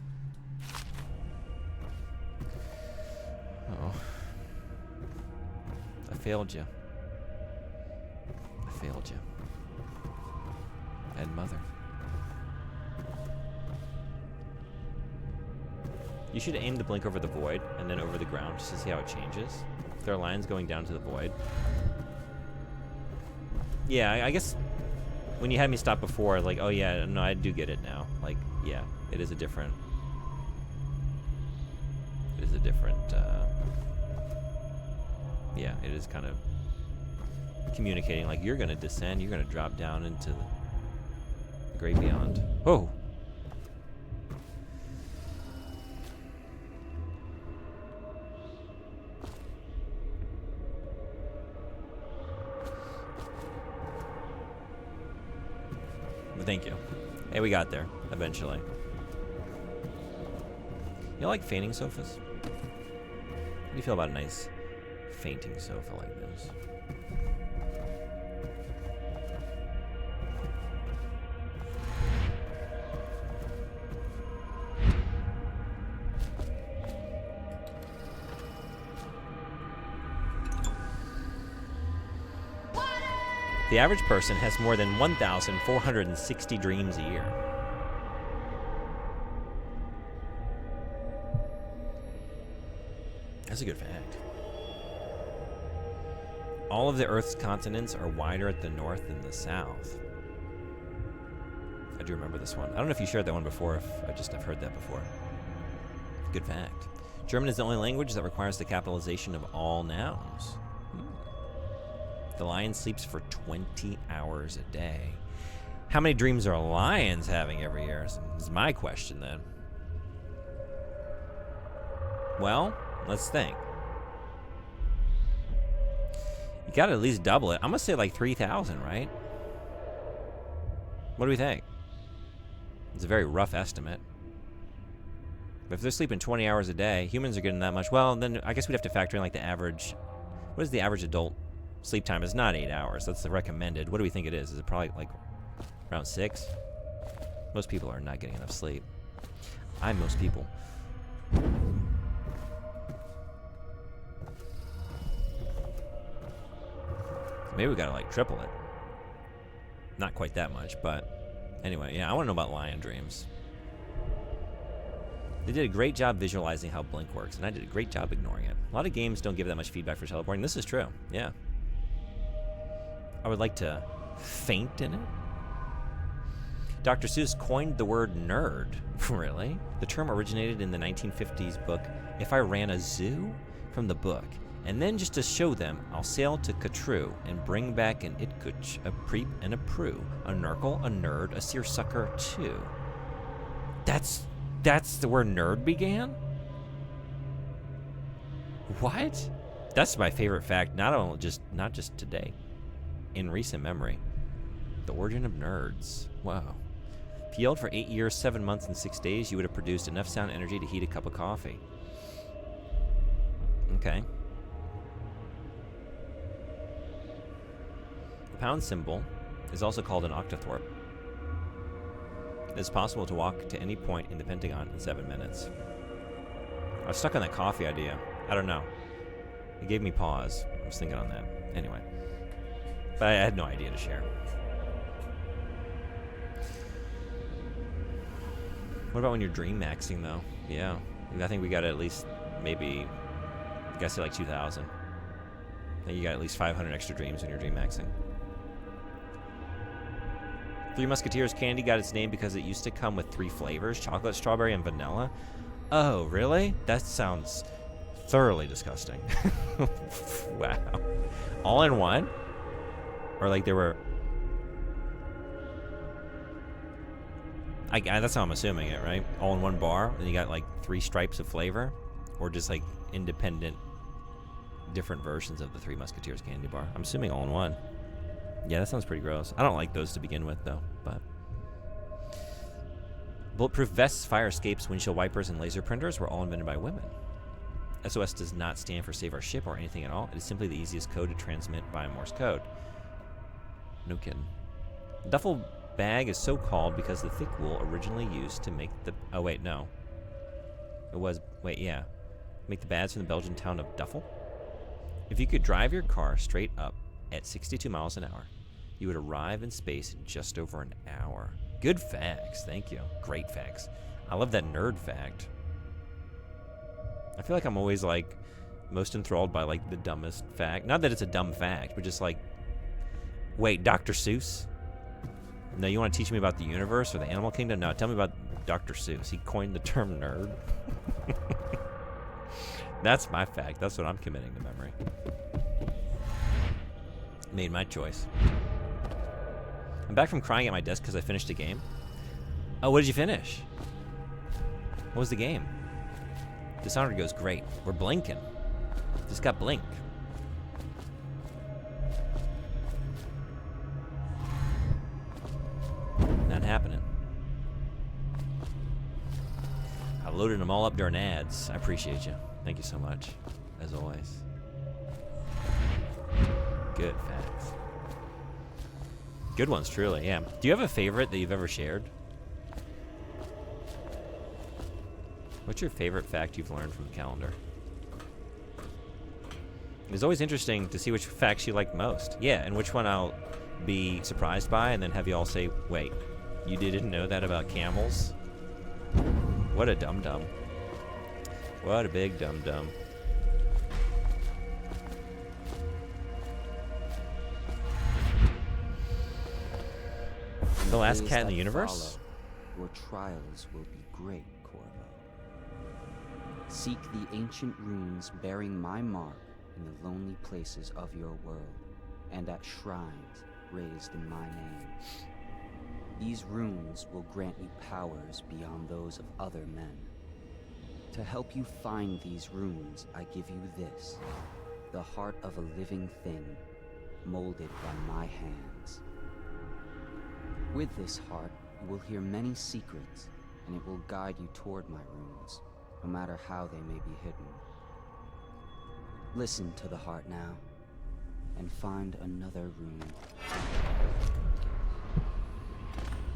Oh. I failed you. I failed you. And mother. You should aim the blink over the void and then over the ground just to see how it changes. There are lines going down to the void. Yeah, I guess when you had me stop before, like, oh yeah, no, I do get it now. Like, yeah, it is a different... yeah, it is kind of communicating, like, you're going to descend, you're going to drop down into the great beyond. Oh! But thank you. Hey, we got there, eventually. You like fainting sofas? How do you feel about a nice fainting sofa like this? The average person has more than 1,460 dreams a year. That's a good fact. All of the Earth's continents are wider at the north than the south. I do remember this one. I don't know if you shared that one before, if I've heard that before. Good fact. German is the only language that requires the capitalization of all nouns. The lion sleeps for 20 hours a day. How many dreams are lions having every year is my question then. Well, let's think. You gotta at least double it. I'm gonna say like 3,000, right? What do we think? It's a very rough estimate. But if they're sleeping 20 hours a day, humans are getting that much. Well, then I guess we'd have to factor in like the average. What is the average adult sleep time? Is not 8 hours. That's the recommended. What do we think it is? Is it probably like around 6? Most people are not getting enough sleep. I'm most people. Maybe we gotta like triple it. Not quite that much, but anyway, yeah, I wanna know about lion dreams. They did a great job visualizing how blink works, and I did a great job ignoring it. A lot of games don't give that much feedback for teleporting. This is true, yeah. I would like to faint in it. Dr. Seuss coined the word nerd. Really? The term originated in the 1950s book If I Ran a Zoo from the book. And then just to show them, I'll sail to Catrue and bring back an Itkuch, a Preep, and a Prue, a Nurgle, a Nerd, a Seersucker, too. That's where nerd began? What? That's my favorite fact, not just today. In recent memory. The origin of nerds. Wow. If you yelled for 8 years, 7 months, and 6 days, you would have produced enough sound energy to heat a cup of coffee. Okay. The pound symbol is also called an octothorpe. It is possible to walk to any point in the Pentagon in 7 minutes. I was stuck on that coffee idea. I don't know. It gave me pause. I was thinking on that. Anyway. But I had no idea to share. What about when you're dream maxing, though? Yeah. I think we got at least maybe, you gotta say like 2,000. I think you got at least 500 extra dreams when you're dream maxing. Three Musketeers candy got its name because it used to come with 3 flavors, chocolate, strawberry, and vanilla. Oh, really? That sounds thoroughly disgusting. Wow. All in one? Or like there were... that's how I'm assuming it, right? All in one bar, and you got like 3 stripes of flavor? Or just like independent, different versions of the Three Musketeers candy bar? I'm assuming all in one. Yeah, that sounds pretty gross. I don't like those to begin with, though, but... Bulletproof vests, fire escapes, windshield wipers, and laser printers were all invented by women. SOS does not stand for Save Our Ship or anything at all. It is simply the easiest code to transmit via Morse code. No kidding. Duffel bag is so called because the thick wool originally used to make the... Oh, wait, no. It was... Wait, yeah. Make the bags from the Belgian town of Duffel? If you could drive your car straight up at 62 miles an hour, you would arrive in space in just over an hour. Good facts. Thank you. Great facts. I love that nerd fact. I feel like I'm always, like, most enthralled by, like, the dumbest fact. Not that it's a dumb fact, but just, like, wait, Dr. Seuss? No, you want to teach me about the universe or the animal kingdom? No, tell me about Dr. Seuss. He coined the term nerd. That's my fact. That's what I'm committing to memory. Made my choice. I'm back from crying at my desk because I finished a game. Oh, what did you finish? What was the game? Dishonored goes great. We're blinking. Just got blink. Not happening. I loaded them all up during ads. I appreciate you. Thank you so much, as always. Good facts. Good ones, truly, yeah. Do you have a favorite that you've ever shared? What's your favorite fact you've learned from the calendar? It's always interesting to see which facts you like most. Yeah, and which one I'll be surprised by and then have you all say, wait, you didn't know that about camels? What a dum-dum. What a big dum-dum. The last cat in the universe? Your trials will be great, Corvo. Seek the ancient runes bearing my mark in the lonely places of your world, and at shrines raised in my name. These runes will grant you powers beyond those of other men. To help you find these runes, I give you this, the heart of a living thing, molded by my hands. With this heart, you will hear many secrets, and it will guide you toward my runes, no matter how they may be hidden. Listen to the heart now, and find another rune.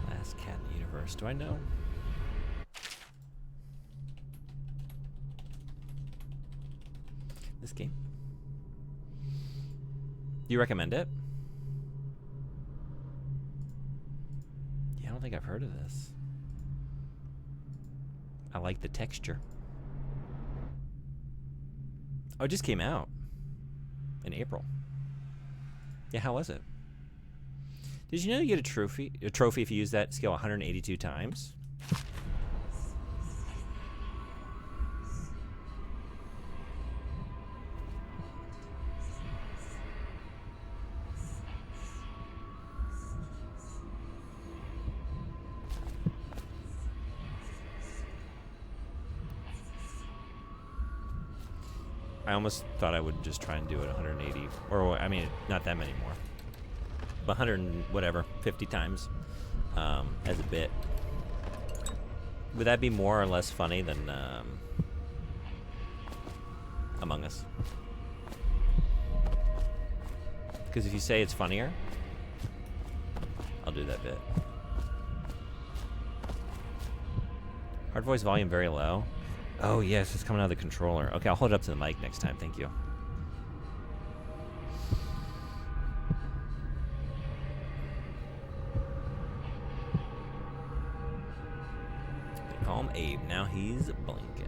Last cat in the universe. Do I know? This game? Do you recommend it? Yeah, I don't think I've heard of this. I like the texture. Oh, it just came out in April. Yeah, how was it? Did you know you get a trophy if you use that skill 182 times? I almost thought I would just try and do it 180, or I mean, not that many more, but 100 and whatever, 50 times as a bit. Would that be more or less funny than Among Us? Because if you say it's funnier, I'll do that bit. Hard voice volume very low. Oh yes, it's coming out of the controller. Okay, I'll hold it up to the mic next time. Thank you. They call him Abe. Now he's blinking.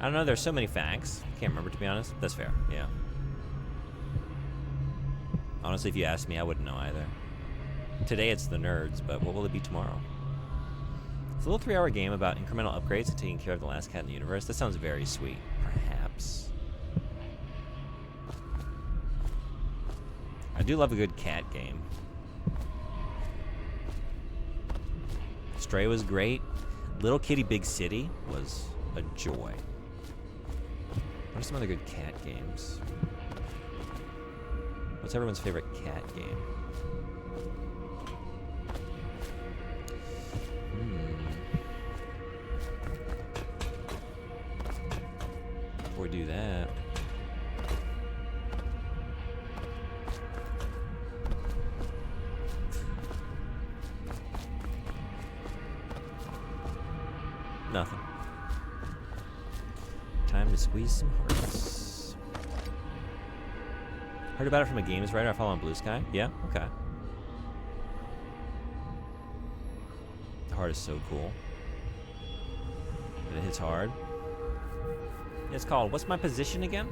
I don't know. There's so many facts. Can't remember, to be honest. That's fair. Yeah. Honestly, if you asked me, I wouldn't know either. Today it's the nerds, but what will it be tomorrow? It's a little 3-hour game about incremental upgrades and taking care of the last cat in the universe. That sounds very sweet. Perhaps. I do love a good cat game. Stray was great. Little Kitty Big City was a joy. What are some other good cat games? What's everyone's favorite cat game? Before we do that, nothing. Time to squeeze some hearts. Heard about it from a games writer I follow on Blue Sky. Yeah? Okay. The heart is so cool. And it hits hard. It's called, what's my position again?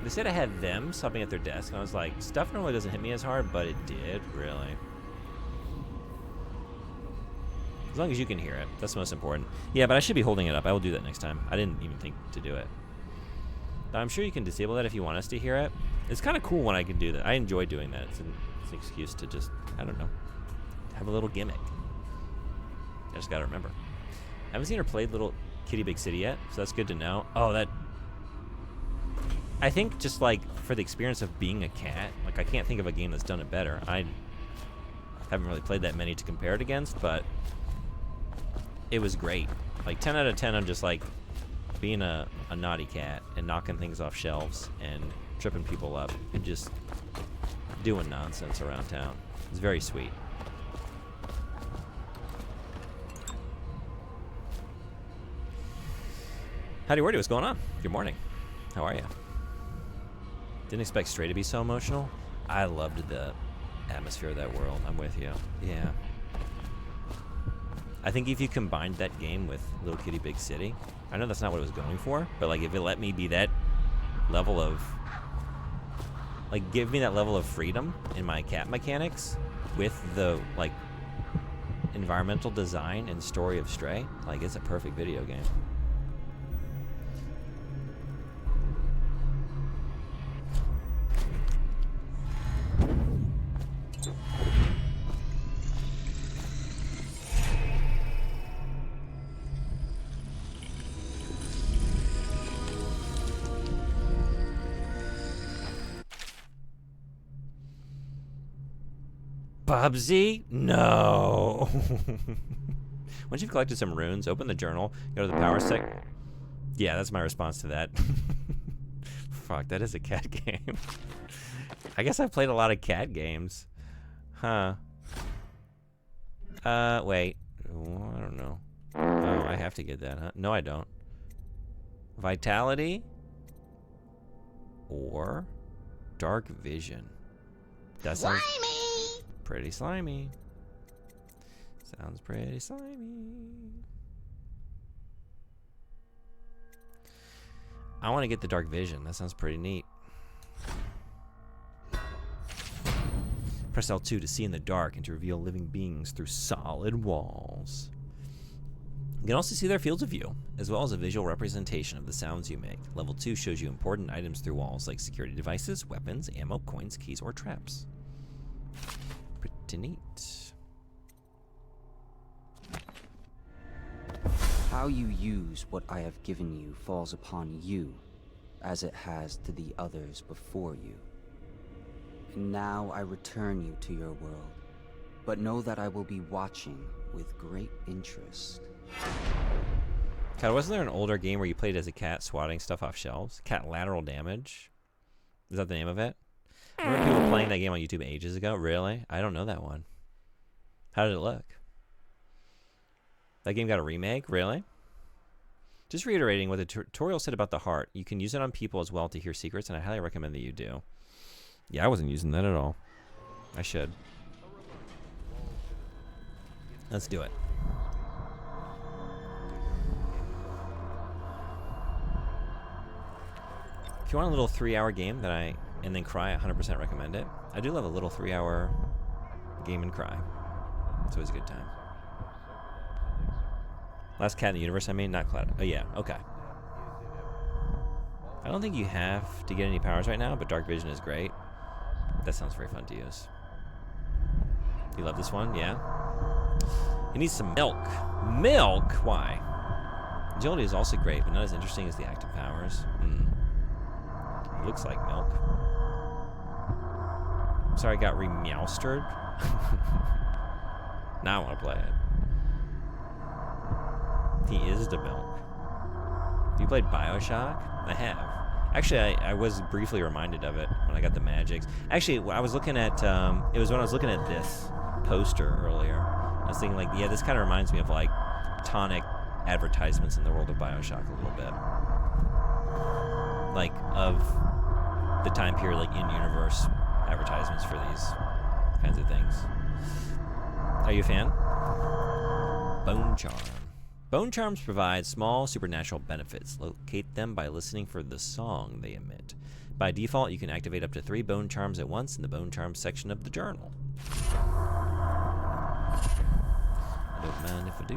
They said I had them subbing at their desk, and I was like, stuff normally doesn't hit me as hard, but it did, really. As long as you can hear it, that's the most important. Yeah, but I should be holding it up. I will do that next time. I didn't even think to do it. I'm sure you can disable that if you want us to hear it. It's kind of cool when I can do that. I enjoy doing that. It's an excuse to just, I don't know, have a little gimmick. I just gotta remember. I haven't seen her played Little Kitty Big City yet, so that's good to know. Oh, that... I think just, like, for the experience of being a cat, like, I can't think of a game that's done it better. I haven't really played that many to compare it against, but it was great. Like, 10 out of 10 on just, like, being a naughty cat and knocking things off shelves and tripping people up and just doing nonsense around town. It's very sweet. Howdy Wordy, what's going on? Good morning. How are you? Didn't expect Stray to be so emotional. I loved the atmosphere of that world. I'm with you. Yeah. I think if you combined that game with Little Kitty Big City, I know that's not what it was going for, but like if it let me be that level of, like give me that level of freedom in my cat mechanics with the like environmental design and story of Stray, like it's a perfect video game. Bubsy? No. Once you've collected some runes, open the journal, go to the power sec. Yeah, that's my response to that. Fuck, that is a cat game. I guess I've played a lot of cat games. Huh. Wait. Oh, I don't know. Oh, I have to get that, huh? No, I don't. Vitality? Or Dark Vision. That sounds pretty slimy. Sounds pretty slimy. I want to get the Dark Vision. That sounds pretty neat. Press L2 to see in the dark and to reveal living beings through solid walls. You can also see their fields of view, as well as a visual representation of the sounds you make. Level 2 shows you important items through walls like security devices, weapons, ammo, coins, keys, or traps. Pretty neat. How you use what I have given you falls upon you, as it has to the others before you. And now I return you to your world, but know that I will be watching with great interest. God, wasn't there an older game where you played as a cat swatting stuff off shelves? Cat Lateral Damage? Is that the name of it? I remember people playing that game on YouTube ages ago. Really? I don't know that one. How did it look? That game got a remake? Really? Just reiterating what the tutorial said about the heart. You can use it on people as well to hear secrets, and I highly recommend that you do. Yeah, I wasn't using that at all. I should. Let's do it. If you want a little 3-hour game and then cry, I 100% recommend it. I do love a little 3-hour game and cry. It's always a good time. Last cat in the universe, I mean, not Cloud. Oh yeah, okay. I don't think you have to get any powers right now, but Dark Vision is great. That sounds very fun to use. You love this one? Yeah? You need some milk. Milk? Why? Agility is also great, but not as interesting as the active powers. It looks like milk. Sorry, I got re-meowstered. Now I want to play it. He is the milk. You played BioShock? I have. Actually, I was briefly reminded of it when I got the magics. Actually, I was looking at, it was when I was looking at this poster earlier. I was thinking, like, yeah, this kind of reminds me of, like, tonic advertisements in the world of BioShock a little bit. Like, of the time period, like, in-universe advertisements for these kinds of things. Are you a fan? Bone Charm. Bone charms provide small supernatural benefits. Locate them by listening for the song they emit. By default, you can activate up to 3 bone charms at once in the bone charms section of the journal. I don't mind if I do.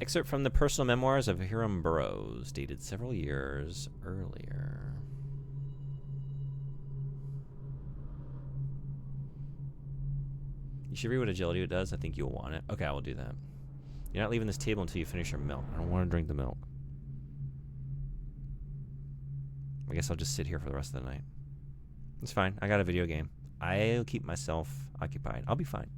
Excerpt from the personal memoirs of Hiram Burroughs, dated several years earlier. You should read what agility does. I think you'll want it. Okay, I will do that. You're not leaving this table until you finish your milk. I don't want to drink the milk. I guess I'll just sit here for the rest of the night. It's fine. I got a video game. I'll keep myself occupied. I'll be fine.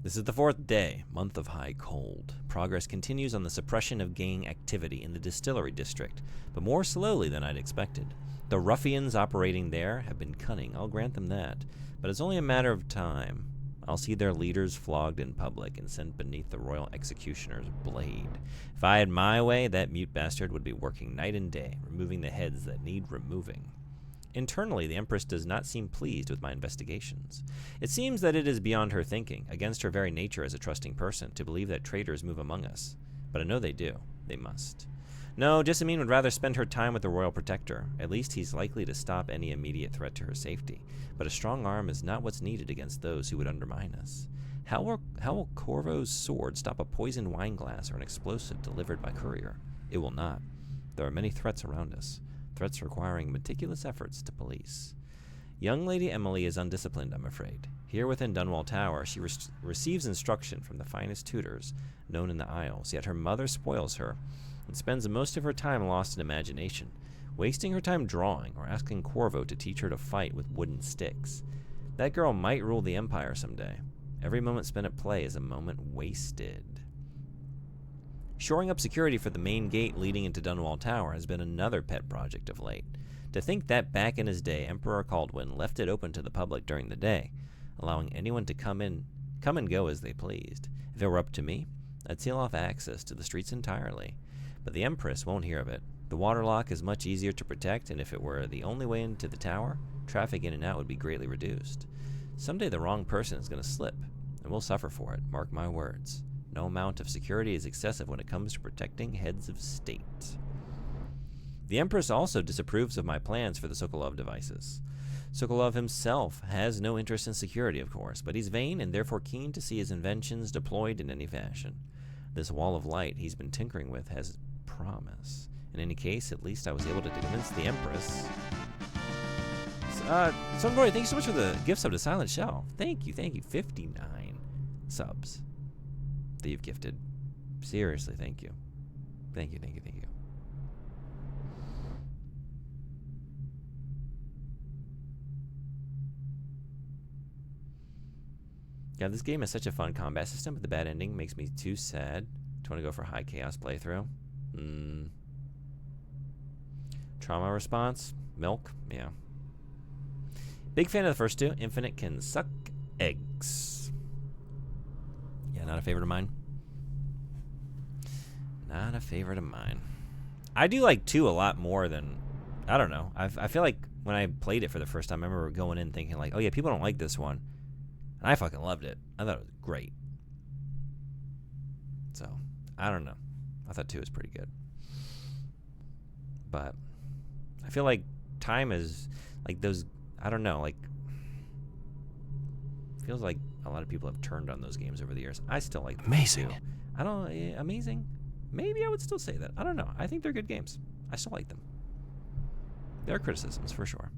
This is the 4th day, month of high cold. Progress continues on the suppression of gang activity in the distillery district, but more slowly than I'd expected. The ruffians operating there have been cunning, I'll grant them that, but it's only a matter of time. I'll see their leaders flogged in public and sent beneath the royal executioner's blade. If I had my way, that mute bastard would be working night and day, removing the heads that need removing. Internally, the Empress does not seem pleased with my investigations. It seems that it is beyond her thinking, against her very nature as a trusting person, to believe that traitors move among us. But I know they do. They must. No, Jessamine would rather spend her time with the royal protector. At least he's likely to stop any immediate threat to her safety. But a strong arm is not what's needed against those who would undermine us. How will Corvo's sword stop a poisoned wine glass or an explosive delivered by courier? It will not. There are many threats around us. Threats requiring meticulous efforts to police. Young Lady Emily is undisciplined, I'm afraid. Here within Dunwall Tower, she receives instruction from the finest tutors known in the Isles, yet her mother spoils her and spends most of her time lost in imagination, wasting her time drawing or asking Corvo to teach her to fight with wooden sticks. That girl might rule the Empire someday. Every moment spent at play is a moment wasted. Shoring up security for the main gate leading into Dunwall Tower has been another pet project of late. To think that back in his day, Emperor Caldwin left it open to the public during the day, allowing anyone to come and go as they pleased. If it were up to me, I'd seal off access to the streets entirely. But the Empress won't hear of it. The waterlock is much easier to protect, and if it were the only way into the tower, traffic in and out would be greatly reduced. Someday the wrong person is going to slip, and we'll suffer for it, mark my words. No amount of security is excessive when it comes to protecting heads of state. The Empress also disapproves of my plans for the Sokolov devices. Sokolov himself has no interest in security, of course, but he's vain and therefore keen to see his inventions deployed in any fashion. This wall of light he's been tinkering with has promise. In any case, at least I was able to convince the Empress. Sunboy, thank you so much for the gift sub to Silent Shell. Thank you. 59 subs that you've gifted. Seriously, thank you. Thank you. Yeah, this game has such a fun combat system, but the bad ending makes me too sad. Do you want to go for a high chaos playthrough? Trauma response? Milk? Yeah. Big fan of the first two. Infinite can suck eggs. Yeah, not a favorite of mine. Not a favorite of mine. I do like 2 a lot more than... I don't know. I feel like when I played it for the first time, I remember going in thinking like, oh yeah, people don't like this one. And I fucking loved it. I thought it was great. So, I don't know. I thought 2 was pretty good. But I feel like time is like those, I don't know, like feels like a lot of people have turned on those games over the years. I still like them. Amazing. Too. I don't amazing. Maybe I would still say that. I don't know. I think they're good games. I still like them. There are criticisms for sure.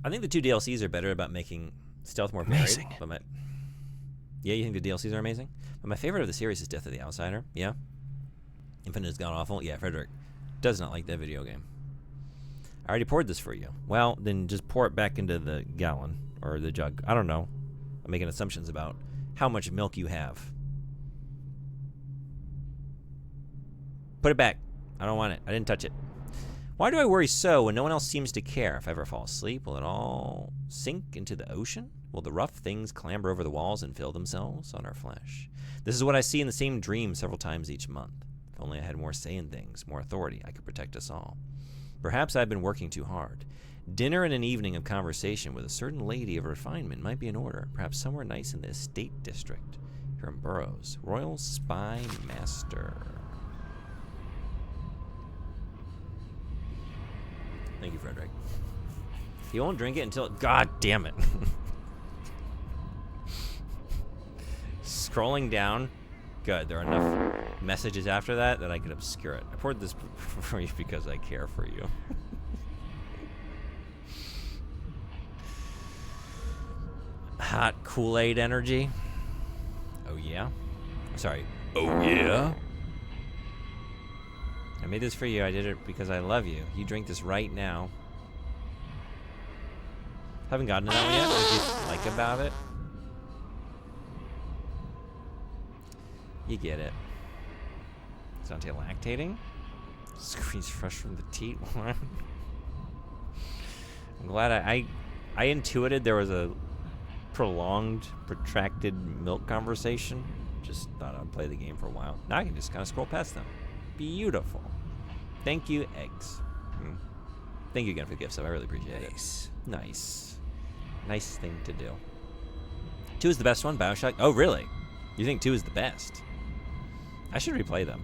I think the 2 DLCs are better about making stealth more varied. Amazing. But yeah, you think the DLCs are amazing? But my favorite of the series is Death of the Outsider. Yeah. Infinite is god-awful. Yeah, Frederick does not like that video game. I already poured this for you. Well, then just pour it back into the gallon or the jug. I don't know. I'm making assumptions about how much milk you have. Put it back. I don't want it. I didn't touch it. Why do I worry so when no one else seems to care? If I ever fall asleep, will it all sink into the ocean? Will the rough things clamber over the walls and fill themselves on our flesh? This is what I see in the same dream several times each month. If only I had more say in things, more authority, I could protect us all. Perhaps I've been working too hard. Dinner and an evening of conversation with a certain lady of refinement might be in order, perhaps somewhere nice in the estate district. Here in Burroughs, Royal Spy Master. Thank you, Frederick. He won't drink it until... God damn it. Scrolling down. Good. There are enough messages after that I could obscure it. I poured this for you because I care for you. Hot Kool-Aid energy. Oh, yeah? Sorry. Oh, yeah? I made this for you. I did it because I love you. You drink this right now. Haven't gotten to that one yet. What did you like about it? You get it. It's anti-lactating. Squeeze fresh from the teat. I'm glad I intuited there was a prolonged, protracted milk conversation. Just thought I'd play the game for a while. Now I can just kind of scroll past them. Beautiful. Thank you, eggs. Thank you again for the gift, so I really appreciate it. Nice. Nice thing to do. 2 is the best one, Bioshock. Oh, really? You think 2 is the best? I should replay them.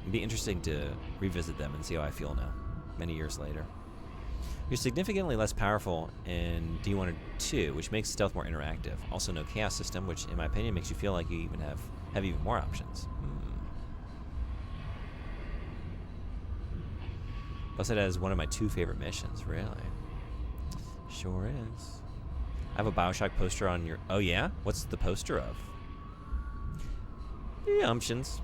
It'd be interesting to revisit them and see how I feel now, many years later. You're significantly less powerful in D1 or 2, which makes stealth more interactive. Also, no chaos system, which, in my opinion, makes you feel like you even have even more options. Plus, it has one of my 2 favorite missions. Really? Sure is. I have a Bioshock poster on your... Oh, yeah? What's the poster of? The umptions.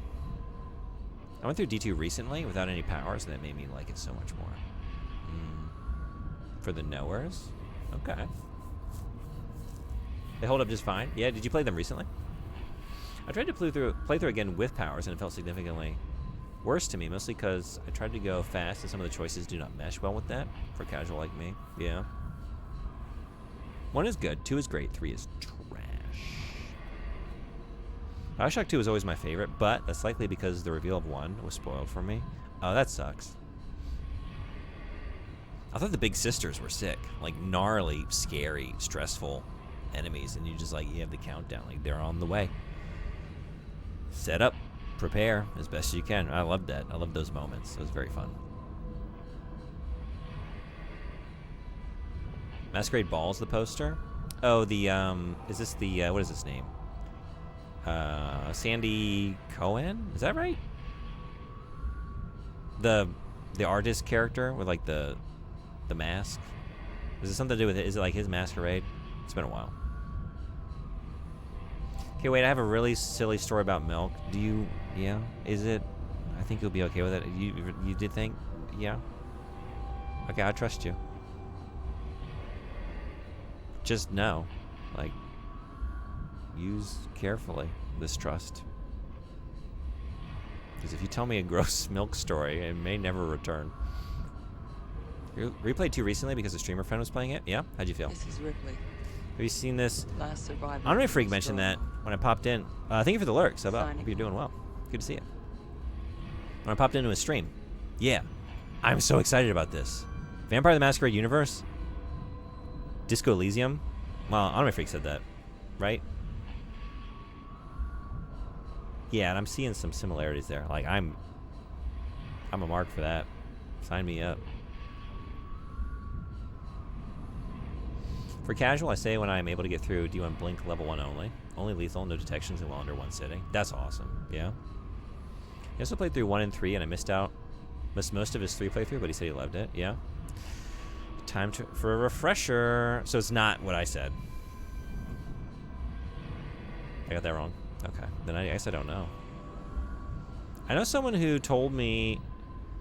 I went through D2 recently without any powers, and that made me like it so much more. For the knowers? Okay. They hold up just fine. Yeah, did you play them recently? I tried to play through again with powers, and it felt significantly worse to me, mostly because I tried to go fast, and some of the choices do not mesh well with that, for casual like me. Yeah. 1 is good, 2 is great, 3 is trash. Bioshock 2 was always my favorite, but that's likely because the reveal of 1 was spoiled for me. Oh, that sucks. I thought the big sisters were sick. Like, gnarly, scary, stressful enemies, and you have the countdown. Like, they're on the way. Set up. prepare as best you can. I loved that. I loved those moments. It was very fun. Masquerade Ball's the poster. Oh, the is this the what is his name? Sandy Cohen? Is that right? The artist character with like the mask. Is it something to do with it? Is it like his masquerade? It's been a while. Okay, wait. I have a really silly story about milk. Do you? Yeah. Is it? I think you'll be okay with it. You did think? Yeah. Okay, I trust you. Just know, like, use carefully this trust. Because if you tell me a gross milk story, it may never return. You replayed 2 recently because a streamer friend was playing it? Yeah? How'd you feel? This is Ripley. Have you seen this? Last survivor. Anime Freak mentioned that when I popped in. Thank you for the lurks. How about? Hope you're doing well. Good to see you. When I popped into his stream. Yeah. I'm so excited about this. Vampire the Masquerade universe? Disco Elysium? Well, Anime Freak said that, right? Yeah, and I'm seeing some similarities there. Like, I'm a mark for that. Sign me up. For casual, I say when I am able to get through D1 Blink level 1 only. Only lethal, no detections, and well under 1 sitting. That's awesome, yeah. He also played through 1 and 3, and I missed most of his 3 playthrough, but he said he loved it, yeah. Time for a refresher. So it's not what I said. I got that wrong. Okay. Then I guess I don't know. I know someone who told me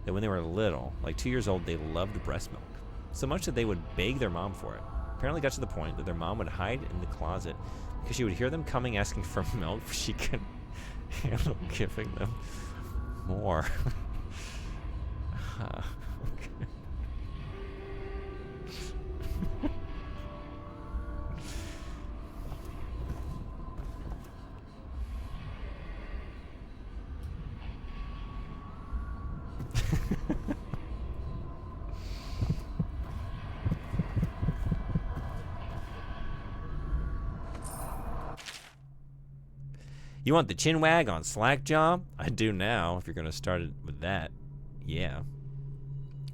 that when they were little, like 2 years old, they loved breast milk. So much that they would beg their mom for it. Apparently got to the point that their mom would hide in the closet because she would hear them coming asking for milk, but she couldn't handle giving them more. Okay. You want the chin wag on Slackjaw? I do now, if you're going to start it with that. Yeah.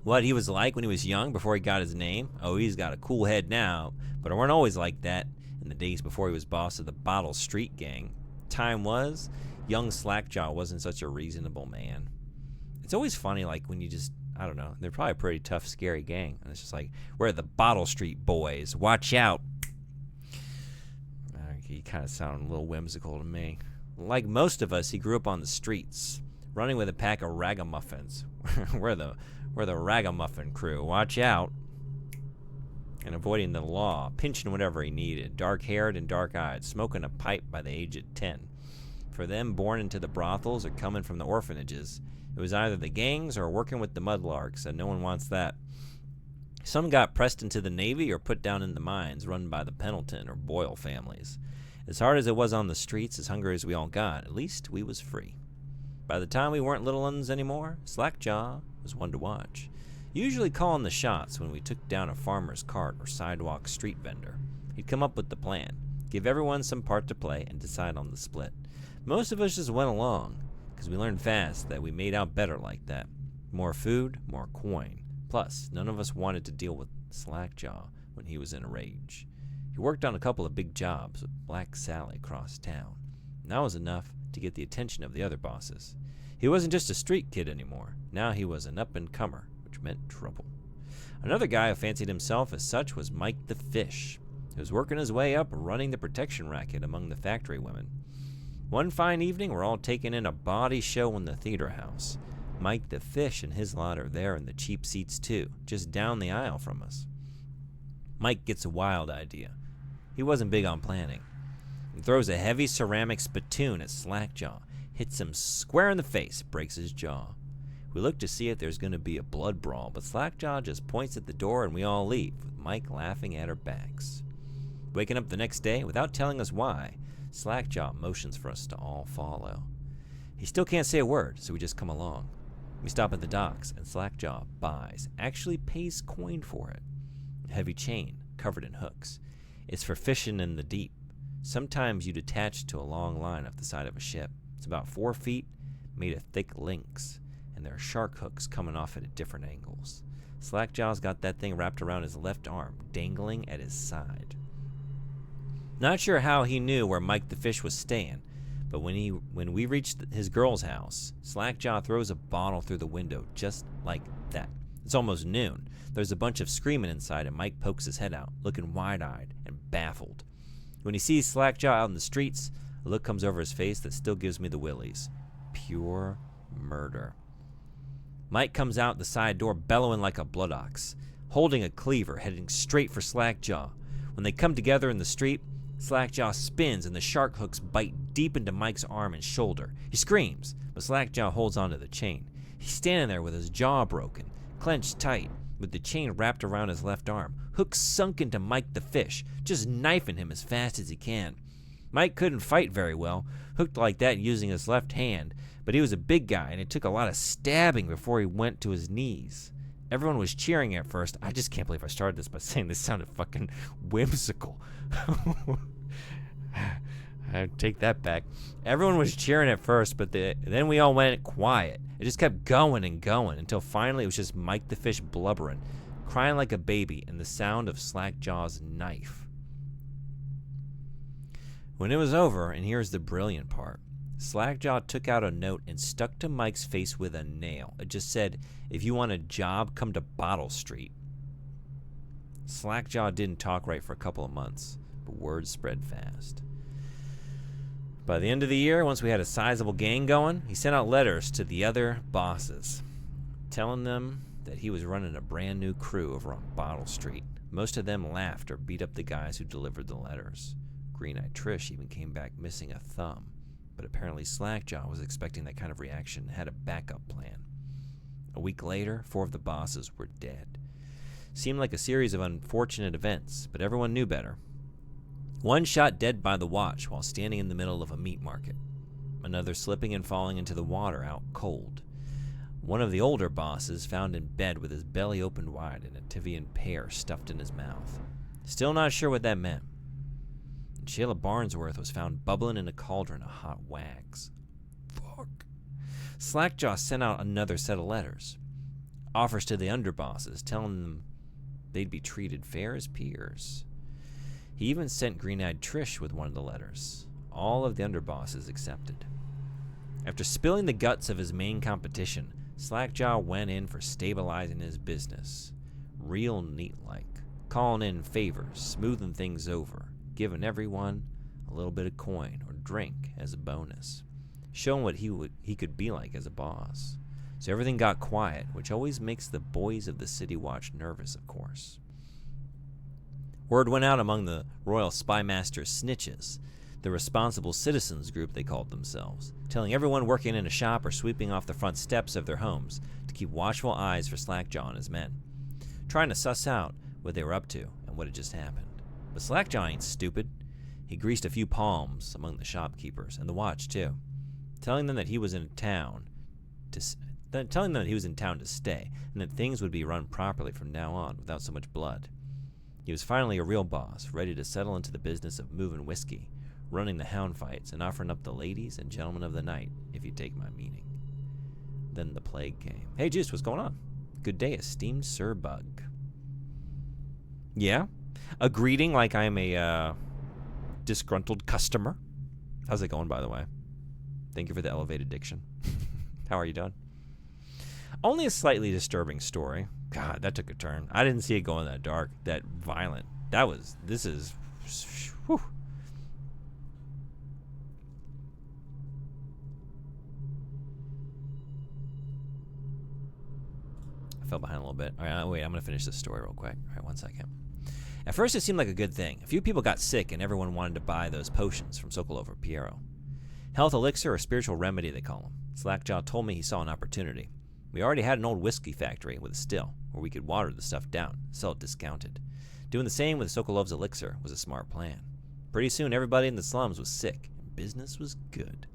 What he was like when he was young before he got his name? Oh, he's got a cool head now, but it weren't always like that in the days before he was boss of the Bottle Street Gang. Time was, young Slackjaw wasn't such a reasonable man. It's always funny, like, when you just, I don't know, they're probably a pretty tough, scary gang. And it's just like, we're the Bottle Street Boys. Watch out. He kind of sounded a little whimsical to me. Like most of us, he grew up on the streets, running with a pack of ragamuffins. we're the ragamuffin crew. Watch out. And avoiding the law, pinching whatever he needed, dark-haired and dark-eyed, smoking a pipe by the age of 10. For them born into the brothels or coming from the orphanages, it was either the gangs or working with the mudlarks, and no one wants that. Some got pressed into the Navy or put down in the mines run by the Pendleton or Boyle families. As hard as it was on the streets, as hungry as we all got, at least we was free. By the time we weren't little uns anymore, Slackjaw was one to watch. Usually calling the shots when we took down a farmer's cart or sidewalk street vendor. He'd come up with the plan, give everyone some part to play, and decide on the split. Most of us just went along, because we learned fast that we made out better like that. More food, more coin. Plus, none of us wanted to deal with Slackjaw when he was in a rage. He worked on a couple of big jobs with Black Sally across town, and that was enough to get the attention of the other bosses. He wasn't just a street kid anymore. Now he was an up-and-comer, which meant trouble. Another guy who fancied himself as such was Mike the Fish. He was working his way up running the protection racket among the factory women. One fine evening, we're all taking in a body show in the theater house. Mike the Fish and his lot are there in the cheap seats too, just down the aisle from us. Mike gets a wild idea. He wasn't big on planning. He throws a heavy ceramic spittoon at Slackjaw, hits him square in the face, breaks his jaw. We look to see if there's going to be a blood brawl, but Slackjaw just points at the door and we all leave, with Mike laughing at our backs. Waking up the next day, without telling us why, Slackjaw motions for us to all follow. He still can't say a word, so we just come along. We stop at the docks, and Slackjaw buys, actually pays coin for it. A heavy chain, covered in hooks. It's for fishing in the deep. Sometimes you'd attach to a long line off the side of a ship. It's about 4 feet made of thick links, and there are shark hooks coming off it at different angles. Slackjaw's got that thing wrapped around his left arm, dangling at his side. Not sure how he knew where Mike the Fish was staying, but when we reached his girl's house, Slackjaw throws a bottle through the window just like that. It's almost noon. There's a bunch of screaming inside, and Mike pokes his head out, looking wide-eyed and baffled. When he sees Slackjaw out in the streets, a look comes over his face that still gives me the willies. Pure murder. Mike comes out the side door bellowing like a blood ox, holding a cleaver, heading straight for Slackjaw. When they come together in the street, Slackjaw spins and the shark hooks bite deep into Mike's arm and shoulder. He screams, but Slackjaw holds onto the chain. He's standing there with his jaw broken, clenched tight, with the chain wrapped around his left arm, hooks sunk into Mike the Fish, just knifing him as fast as he can. Mike couldn't fight very well, hooked like that using his left hand, but he was a big guy and it took a lot of stabbing before he went to his knees. Everyone was cheering at first. I just can't believe I started this by saying this sounded fucking whimsical. I take that back. Everyone was cheering at first, but then we all went quiet. It just kept going and going until finally it was just Mike the Fish blubbering, crying like a baby, and the sound of Slackjaw's knife. When it was over, and here's the brilliant part, Slackjaw took out a note and stuck to Mike's face with a nail. It just said, "If you want a job, come to Bottle Street." Slackjaw didn't talk right for a couple of months, but word spread fast. By the end of the year, once we had a sizable gang going, he sent out letters to the other bosses, telling them that he was running a brand new crew over on Bottle Street. Most of them laughed or beat up the guys who delivered the letters. Green-Eyed Trish even came back missing a thumb, but apparently Slackjaw was expecting that kind of reaction and had a backup plan. A week later, 4 of the bosses were dead. Seemed like a series of unfortunate events, but everyone knew better. One shot dead by the watch while standing in the middle of a meat market. Another slipping and falling into the water out cold. One of the older bosses found in bed with his belly opened wide and a Tivian pear stuffed in his mouth. Still not sure what that meant. And Sheila Barnsworth was found bubbling in a cauldron of hot wags. Fuck. Slackjaw sent out another set of letters. Offers to the underbosses, telling them they'd be treated fair as peers. He even sent Green-Eyed Trish with one of the letters. All of the underbosses accepted. After spilling the guts of his main competition, Slackjaw went in for stabilizing his business. Real neat-like. Calling in favors, smoothing things over, giving everyone a little bit of coin or drink as a bonus. Showing what he could be like as a boss. So everything got quiet, which always makes the boys of the City Watch nervous, of course. Word went out among the Royal Spymaster Snitches, the responsible citizens group they called themselves, telling everyone working in a shop or sweeping off the front steps of their homes to keep watchful eyes for Slackjaw and his men, trying to suss out what they were up to and what had just happened. But Slackjaw ain't stupid. He greased a few palms among the shopkeepers, and the watch too, telling them that he was in town to stay, and that things would be run properly from now on without so much blood. He was finally a real boss, ready to settle into the business of moving whiskey, running the hound fights, and offering up the ladies and gentlemen of the night, if you take my meaning. Then the plague came. Hey, Juice, what's going on? Good day, esteemed Sir Bug. Yeah? A greeting like I'm a disgruntled customer. How's it going, by the way? Thank you for the elevated diction. How are you doing? Only a slightly disturbing story. God, that took a turn. I didn't see it going that dark, that violent. This is, whew. I fell behind a little bit. All right, wait, I'm going to finish this story real quick. All right, 1 second. At first, it seemed like a good thing. A few people got sick, and everyone wanted to buy those potions from Sokolov or Piero. Health elixir or spiritual remedy, they call them. Slackjaw told me he saw an opportunity. We already had an old whiskey factory with a still, where we could water the stuff down, sell it discounted. Doing the same with Sokolov's elixir was a smart plan. Pretty soon, everybody in the slums was sick, and business was good.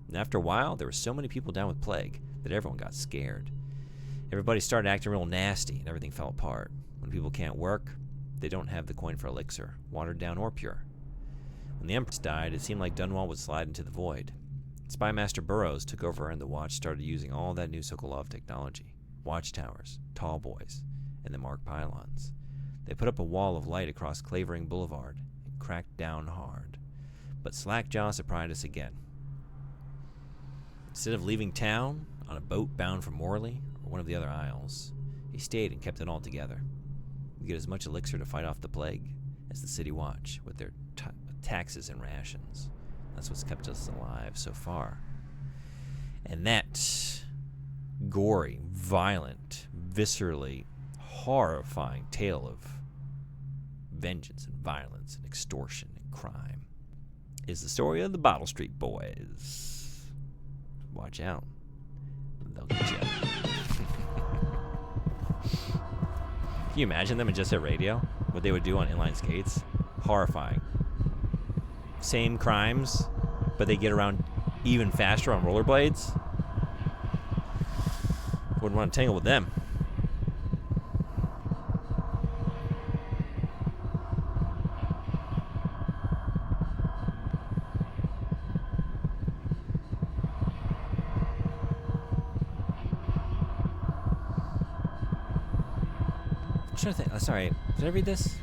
And after a while, there were so many people down with plague that everyone got scared. Everybody started acting real nasty, and everything fell apart. When people can't work, they don't have the coin for elixir, watered down or pure. When the Empress died, it seemed like Dunwall would slide into the void. Spy Master Burroughs took over and the Watch started using all that new Sokolov technology. Watchtowers, tall boys, and the Mark pylons. They put up a wall of light across Clavering Boulevard and cracked down hard. But Slackjaw surprised us again. Instead of leaving town on a boat bound for Morley or one of the other isles, he stayed and kept it all together. We get as much elixir to fight off the plague as the City Watch with their taxes and rations. That's what's kept us alive so far. And that gory, violent, viscerally horrifying tale of vengeance and violence and extortion and crime is the story of the Bottle Street Boys. Watch out. They'll get you. Can you imagine them in just a radio? What they would do on inline skates? Horrifying. Same crimes, but they get around even faster on rollerblades. Wouldn't want to tangle with them. I'm trying to think. Sorry, did I read this?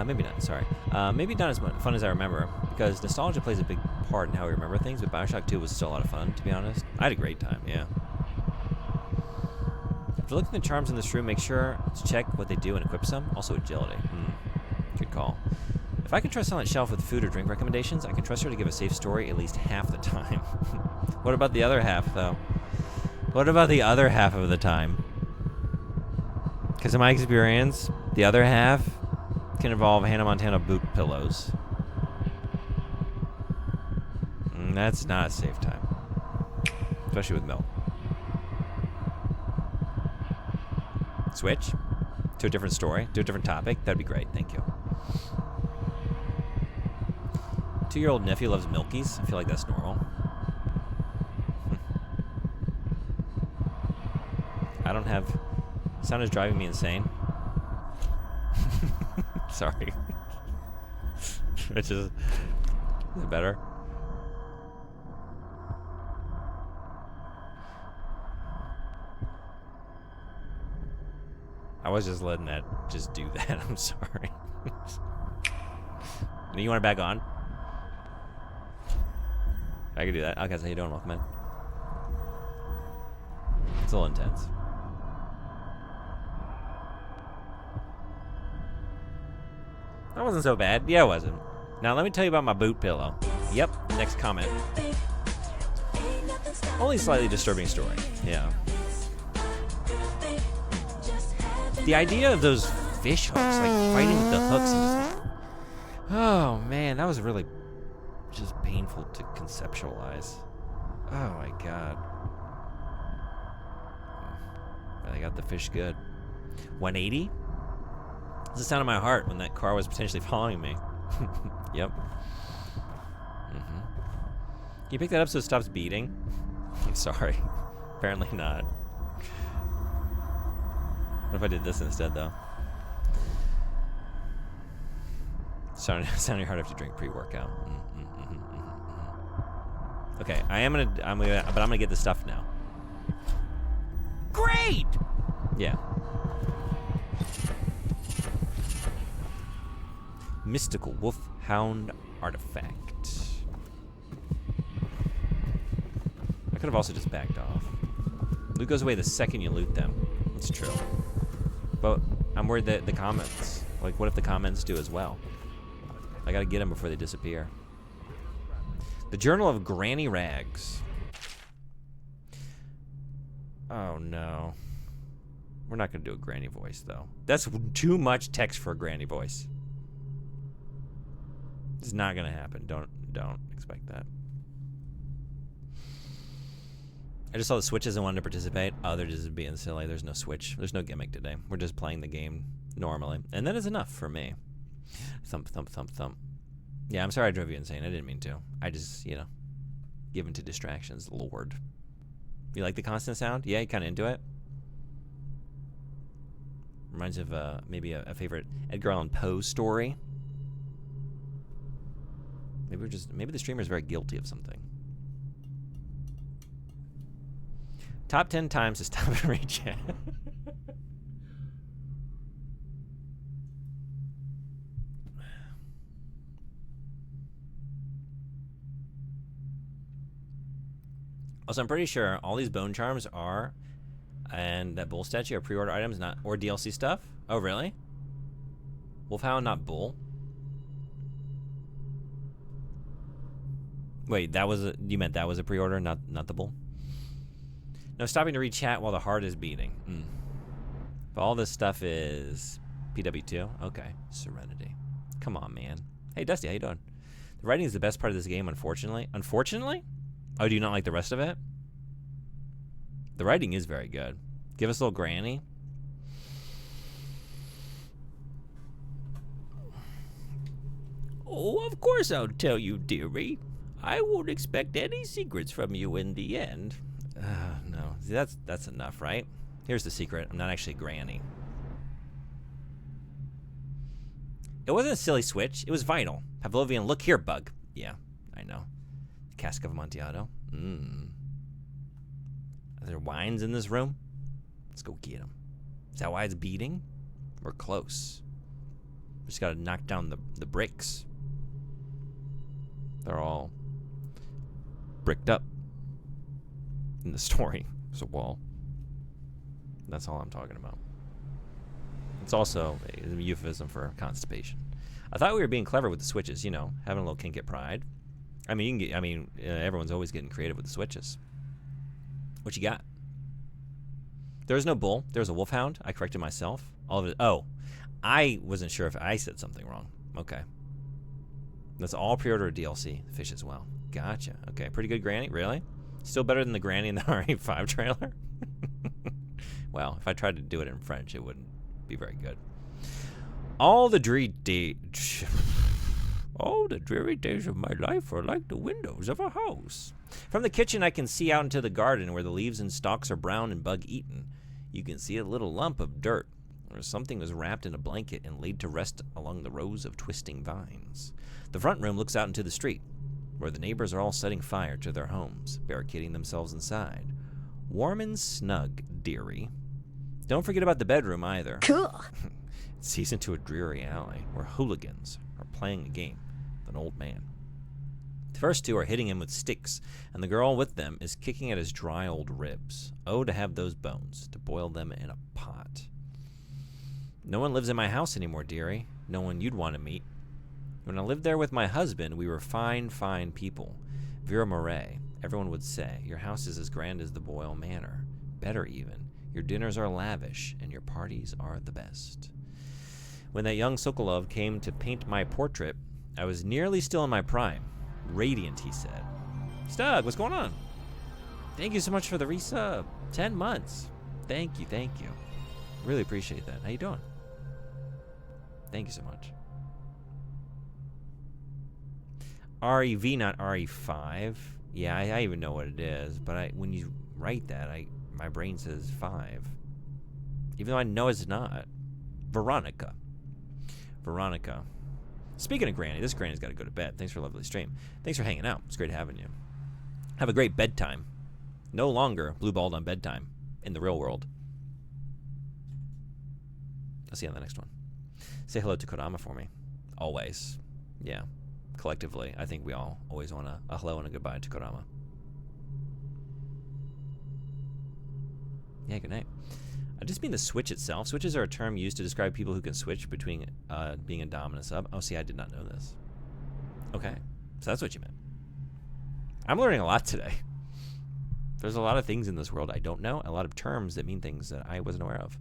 Maybe not, sorry. Maybe not as much fun as I remember, because nostalgia plays a big part in how we remember things, but Bioshock 2 was still a lot of fun, to be honest. I had a great time, yeah. If you're looking at the charms in this room, make sure to check what they do and equip some. Also agility. Good call. If I can trust Silent Shelf with food or drink recommendations, I can trust her to give a safe story at least half the time. What about the other half, though? What about the other half of the time? Because in my experience, the other half can involve Hannah Montana boot pillows. That's not a safe time. Especially with milk. Switch to a different story, to a different topic. That'd be great. Thank you. 2-year-old nephew loves Milkies. I feel like that's normal. I don't have... Sound is driving me insane. Sorry. Which is it better? I was just letting that just do that. I'm sorry. You want it back on? I can do that. Okay, so how you doing? Welcome in. It's a little intense. That wasn't so bad. Yeah, it wasn't. Now let me tell you about my boot pillow. Yep, next comment. Only slightly disturbing story. Yeah. The idea of those fish hooks, like fighting with the hooks and just... Oh man, that was really just painful to conceptualize. Oh my god. I got the fish good. 180? It's the sound of my heart when that car was potentially following me. Yep. Can you pick that up so it stops beating? I'm sorry. Apparently not. What if I did this instead, though? Sound your heart after you drink pre-workout. Okay, I'm gonna get the stuff now. Great! Yeah. Mystical Wolfhound Artifact. I could have also just backed off. Loot goes away the second you loot them. It's true. But I'm worried that the comments, like what if the comments do as well? I gotta get them before they disappear. The Journal of Granny Rags. Oh no. We're not gonna do a granny voice though. That's too much text for a granny voice. It's not gonna happen. Don't expect that. I just saw the switches and wanted to participate. Oh, they're just being silly. There's no switch. There's no gimmick today. We're just playing the game normally. And that is enough for me. Thump, thump, thump, thump. Yeah, I'm sorry I drove you insane. I didn't mean to. I just, given to distractions, Lord. You like the constant sound? Yeah, you kind of into it? Reminds of maybe a favorite Edgar Allan Poe story. Maybe the streamer is very guilty of something. Top 10 times to stop and read chat. Also, I'm pretty sure all these bone charms are, and that bull statue are pre-order items, not or DLC stuff. Oh, really? Wolfhound, not bull. Wait, you meant that was a pre-order, not the bull? No, stopping to read chat while the heart is beating. But all this stuff is PW2. Okay, Serenity. Come on, man. Hey, Dusty, how you doing? The writing is the best part of this game, unfortunately. Unfortunately? Oh, do you not like the rest of it? The writing is very good. Give us a little granny. Oh, of course I'll tell you, dearie. I won't expect any secrets from you in the end. No. See, that's enough, right? Here's the secret. I'm not actually Granny. It wasn't a silly switch. It was vital. Pavlovian, look here, bug. Yeah, I know. Cask of Amontillado. Are there wines in this room? Let's go get them. Is that why it's beating? We're close. We just gotta knock down the bricks. They're all bricked up in the story. There's a wall. That's all I'm talking about. It's also a euphemism for constipation. I thought we were being clever with the switches, you know, having a little kink at Pride. I mean, everyone's always getting creative with the switches. What you got? There's no bull. There's a wolfhound. I corrected myself. All of it. Oh, I wasn't sure if I said something wrong. Okay. That's all pre-order DLC. Fish as well. Gotcha. Okay, pretty good Granny. Really? Still better than the Granny in the RE5 trailer? Well, if I tried to do it in French, it wouldn't be very good. All the dreary days of my life are like the windows of a house. From the kitchen, I can see out into the garden where the leaves and stalks are brown and bug-eaten. You can see a little lump of dirt, or something was wrapped in a blanket and laid to rest along the rows of twisting vines. The front room looks out into the street, where the neighbors are all setting fire to their homes, barricading themselves inside. Warm and snug, dearie. Don't forget about the bedroom either. Cool. It sees into a dreary alley where hooligans are playing a game with an old man. The first two are hitting him with sticks, and the girl with them is kicking at his dry old ribs. Oh, to have those bones, to boil them in a pot. No one lives in my house anymore, dearie. No one you'd want to meet. When I lived there with my husband, we were fine, fine people. Vera Marais, everyone would say, your house is as grand as the Boyle Manor. Better even. Your dinners are lavish, and your parties are the best. When that young Sokolov came to paint my portrait, I was nearly still in my prime. Radiant, he said. Stug, what's going on? Thank you so much for the resub. 10 months. Thank you, thank you. Really appreciate that. How you doing? Thank you so much. REV, not RE5. Yeah, I even know what it is, but when you write that, my brain says 5. Even though I know it's not. Veronica. Speaking of Granny, this Granny's got to go to bed. Thanks for a lovely stream. Thanks for hanging out. It's great having you. Have a great bedtime. No longer blue-balled on bedtime in the real world. I'll see you on the next one. Say hello to Kodama for me. Always. Yeah. Collectively, I think we all always want a hello and a goodbye to Kodama. Yeah, good night. I just mean the switch itself. Switches are a term used to describe people who can switch between being a dom and a sub. Oh, see, I did not know this. Okay, so that's what you meant. I'm learning a lot today. There's a lot of things in this world I don't know, a lot of terms that mean things that I wasn't aware of.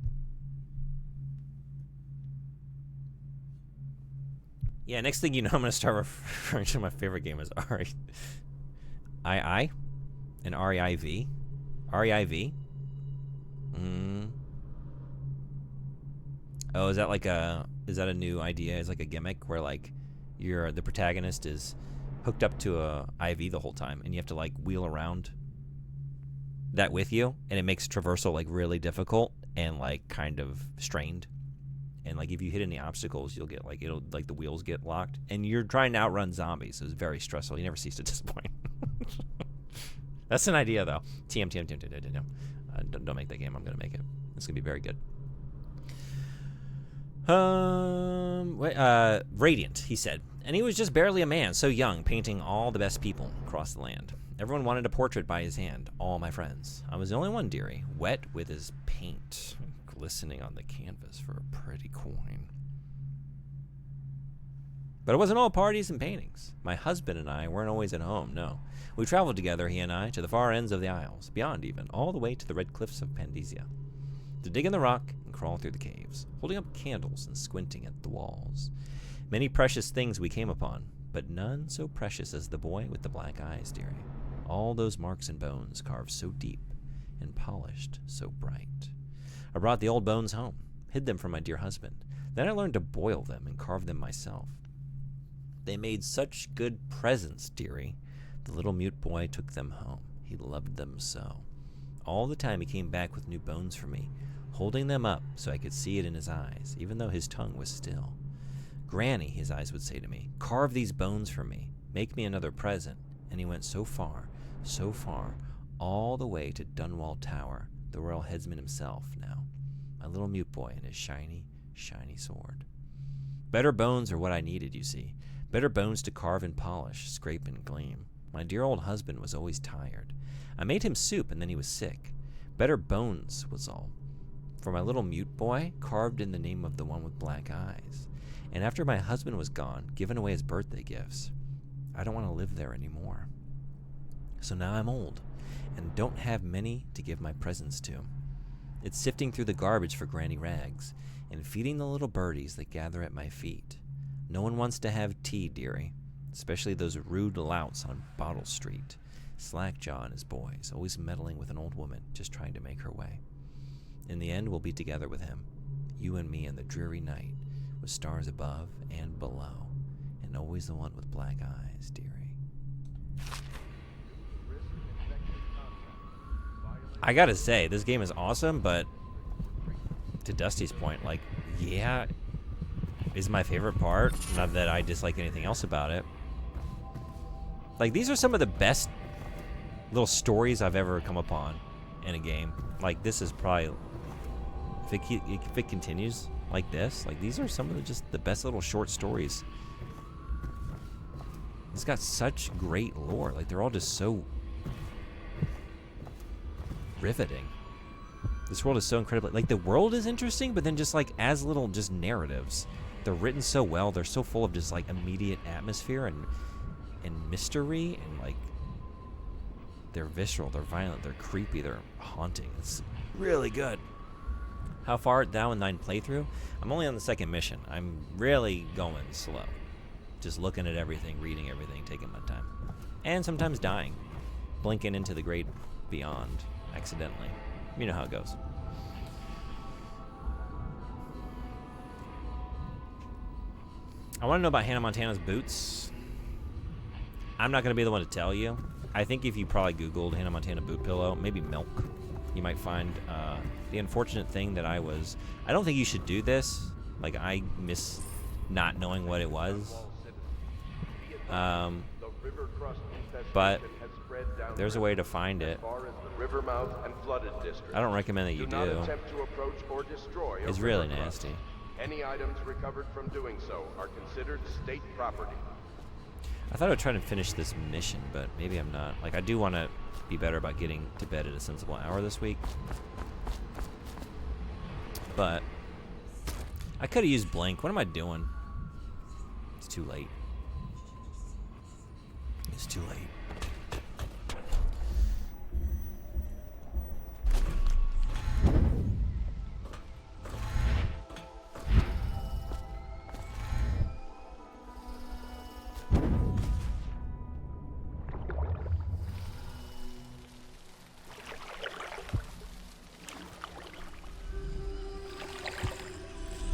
Yeah, next thing you know, I'm going to start referring to my favorite game as REII and REIV. REIV? Oh, is that a new idea? Is like a gimmick where like the protagonist is hooked up to a IV the whole time and you have to like wheel around that with you, and it makes traversal like really difficult and like kind of strained. and like if you hit any obstacles, you'll get like the wheels get locked, and you're trying to outrun zombies. So it's very stressful. You never cease to disappoint. That's an idea though. TM. Don't make that game. I'm gonna make it. It's gonna be very good. Radiant, he said, and he was just barely a man, so young, painting all the best people across the land. Everyone wanted a portrait by his hand, all my friends. I was the only one, dearie, wet with his paint, glistening on the canvas for a pretty coin. But it wasn't all parties and paintings. My husband and I weren't always at home, no. We traveled together, he and I, to the far ends of the Isles, beyond even, all the way to the red cliffs of Pandesia, to dig in the rock and crawl through the caves, holding up candles and squinting at the walls. Many precious things we came upon, but none so precious as the boy with the black eyes, dearie. All those marks and bones carved so deep and polished so bright. I brought the old bones home, hid them from my dear husband. Then I learned to boil them and carve them myself. They made such good presents, dearie. The little mute boy took them home. He loved them so. All the time he came back with new bones for me, holding them up so I could see it in his eyes, even though his tongue was still. Granny, his eyes would say to me, carve these bones for me. Make me another present. And he went so far, all the way to Dunwall Tower, the royal headsman himself now. My little mute boy and his shiny, shiny sword. Better bones are what I needed, you see. Better bones to carve and polish, scrape and gleam. My dear old husband was always tired. I made him soup and then he was sick. Better bones was all. For my little mute boy, carved in the name of the one with black eyes. And after my husband was gone, given away his birthday gifts, I don't want to live there anymore. So now I'm old, and don't have many to give my presents to. It's sifting through the garbage for granny rags, and feeding the little birdies that gather at my feet. No one wants to have tea, dearie, especially those rude louts on Bottle Street. Slackjaw and his boys, always meddling with an old woman, just trying to make her way. In the end, we'll be together with him, you and me in the dreary night, with stars above and below, and always the one with black eyes, dearie. I gotta say, this game is awesome, but to Dusty's point, like, yeah, is my favorite part. Not that I dislike anything else about it. Like, these are some of the best little stories I've ever come upon in a game. Like, this is probably, if it continues like this, like, these are some of just the best little short stories. It's got such great lore. Like, they're all just so riveting. This world is so incredibly, like, the world is interesting, but then just like as little just narratives. They're written so well. They're so full of just like immediate atmosphere and mystery, and like they're visceral, they're violent, they're creepy, they're haunting. It's really good. How far art thou in thine playthrough? I'm only on the second mission. I'm really going slow. Just looking at everything, reading everything, taking my time. And sometimes dying. Blinking into the great beyond accidentally. You know how it goes. I want to know about Hannah Montana's boots. I'm not going to be the one to tell you. I think if you probably Googled Hannah Montana boot pillow, maybe milk, you might find the unfortunate thing that I don't think you should do this. Like, I miss not knowing what it was. But there's a way to find it. I don't recommend that you do. It's really nasty. Any items recovered from doing so are considered state property. I thought I would try to finish this mission, but maybe I'm not. Like, I do want to be better about getting to bed at a sensible hour this week. But I could have used Blink. What am I doing? It's too late. It's too late.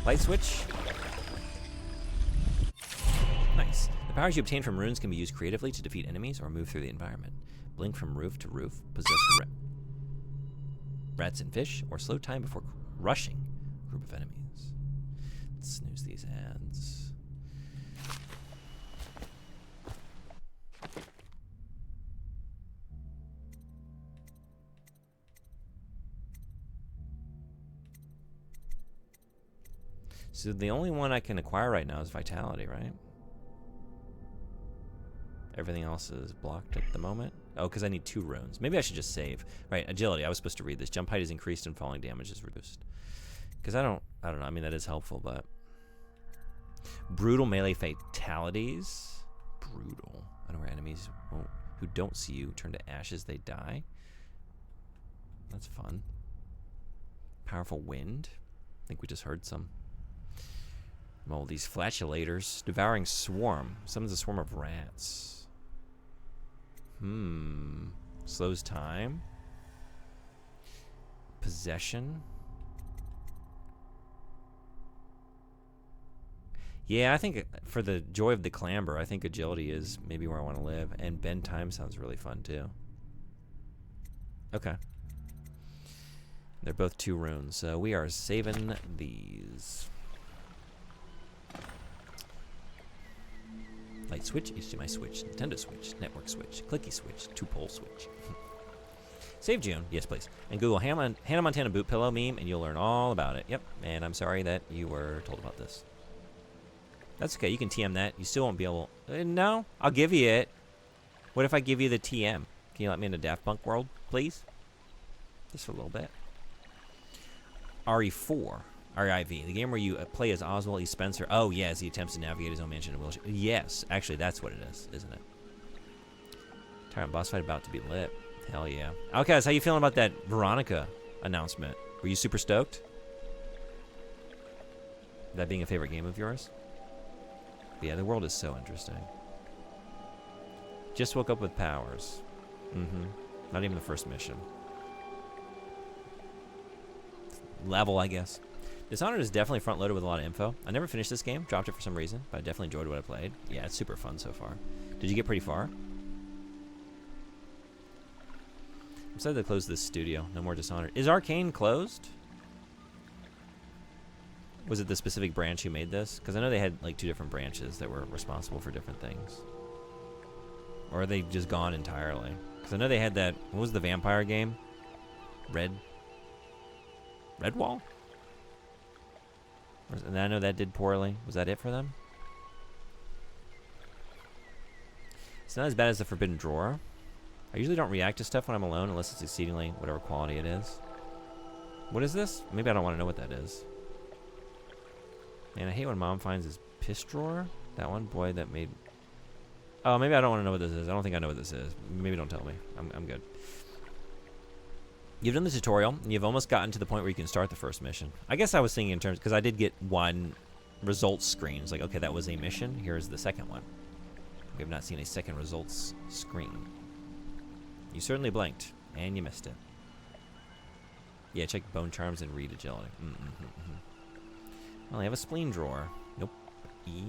Light switch. Nice. The powers you obtain from runes can be used creatively to defeat enemies or move through the environment. Blink from roof to roof, possess rats and fish, or slow time before rushing a group of enemies. Snooze these ads. So the only one I can acquire right now is Vitality, right? Everything else is blocked at the moment. Oh, because I need 2 runes. Maybe I should just save. Right, Agility. I was supposed to read this. Jump height is increased and falling damage is reduced. Because I don't know. I mean, that is helpful, but... Brutal melee fatalities. Brutal. I know where enemies who don't see you turn to ashes, they die. That's fun. Powerful wind. I think we just heard some. Oh, these flatulators. Devouring swarm. Summons a swarm of rats. Slows time. Possession. Yeah, I think for the joy of the clamber, I think agility is maybe where I want to live. And bend time sounds really fun too. Okay. They're both 2 runes, so we are saving these. Light switch, HDMI switch, Nintendo switch, network switch, clicky switch, 2-pole switch. Save June, yes please. And Google Hannah Montana boot pillow meme and you'll learn all about it. Yep, and I'm sorry that you were told about this. That's okay, you can TM that. You still won't be able... no, I'll give you it. What if I give you the TM? Can you let me into Daft Punk world, please? Just for a little bit. RE4. RIV, the game where you play as Oswald E. Spencer. Oh, yeah, as he attempts to navigate his own mansion in a wheelchair. Yes, actually, that's what it is, isn't it? Tyrant boss fight about to be lit. Hell yeah. Outcast, how you feeling about that Veronica announcement? Were you super stoked? That being a favorite game of yours? But yeah, the world is so interesting. Just woke up with powers. Not even the first mission. Level, I guess. Dishonored is definitely front-loaded with a lot of info. I never finished this game, dropped it for some reason, but I definitely enjoyed what I played. Yeah, it's super fun so far. Did you get pretty far? I'm sad they closed this studio. No more Dishonored. Is Arcane closed? Was it the specific branch who made this? Because I know they had like 2 different branches that were responsible for different things. Or are they just gone entirely? Because I know they had that... What was the vampire game? Redwall? And I know that did poorly. Was that it for them? It's not as bad as the Forbidden Drawer. I usually don't react to stuff when I'm alone unless it's exceedingly whatever quality it is. What is this? Maybe I don't want to know what that is. Man, I hate when Mom finds his piss drawer. That one? Boy, that made... Oh, maybe I don't want to know what this is. I don't think I know what this is. Maybe don't tell me. I'm good. You've done the tutorial, and you've almost gotten to the point where you can start the first mission. I guess I was thinking in terms, because I did get 1 results screen. It's like, okay, that was a mission. Here's the second one. We have not seen a second results screen. You certainly blinked, and you missed it. Yeah, check bone charms and read agility. Well, I have a spleen drawer. Nope. E.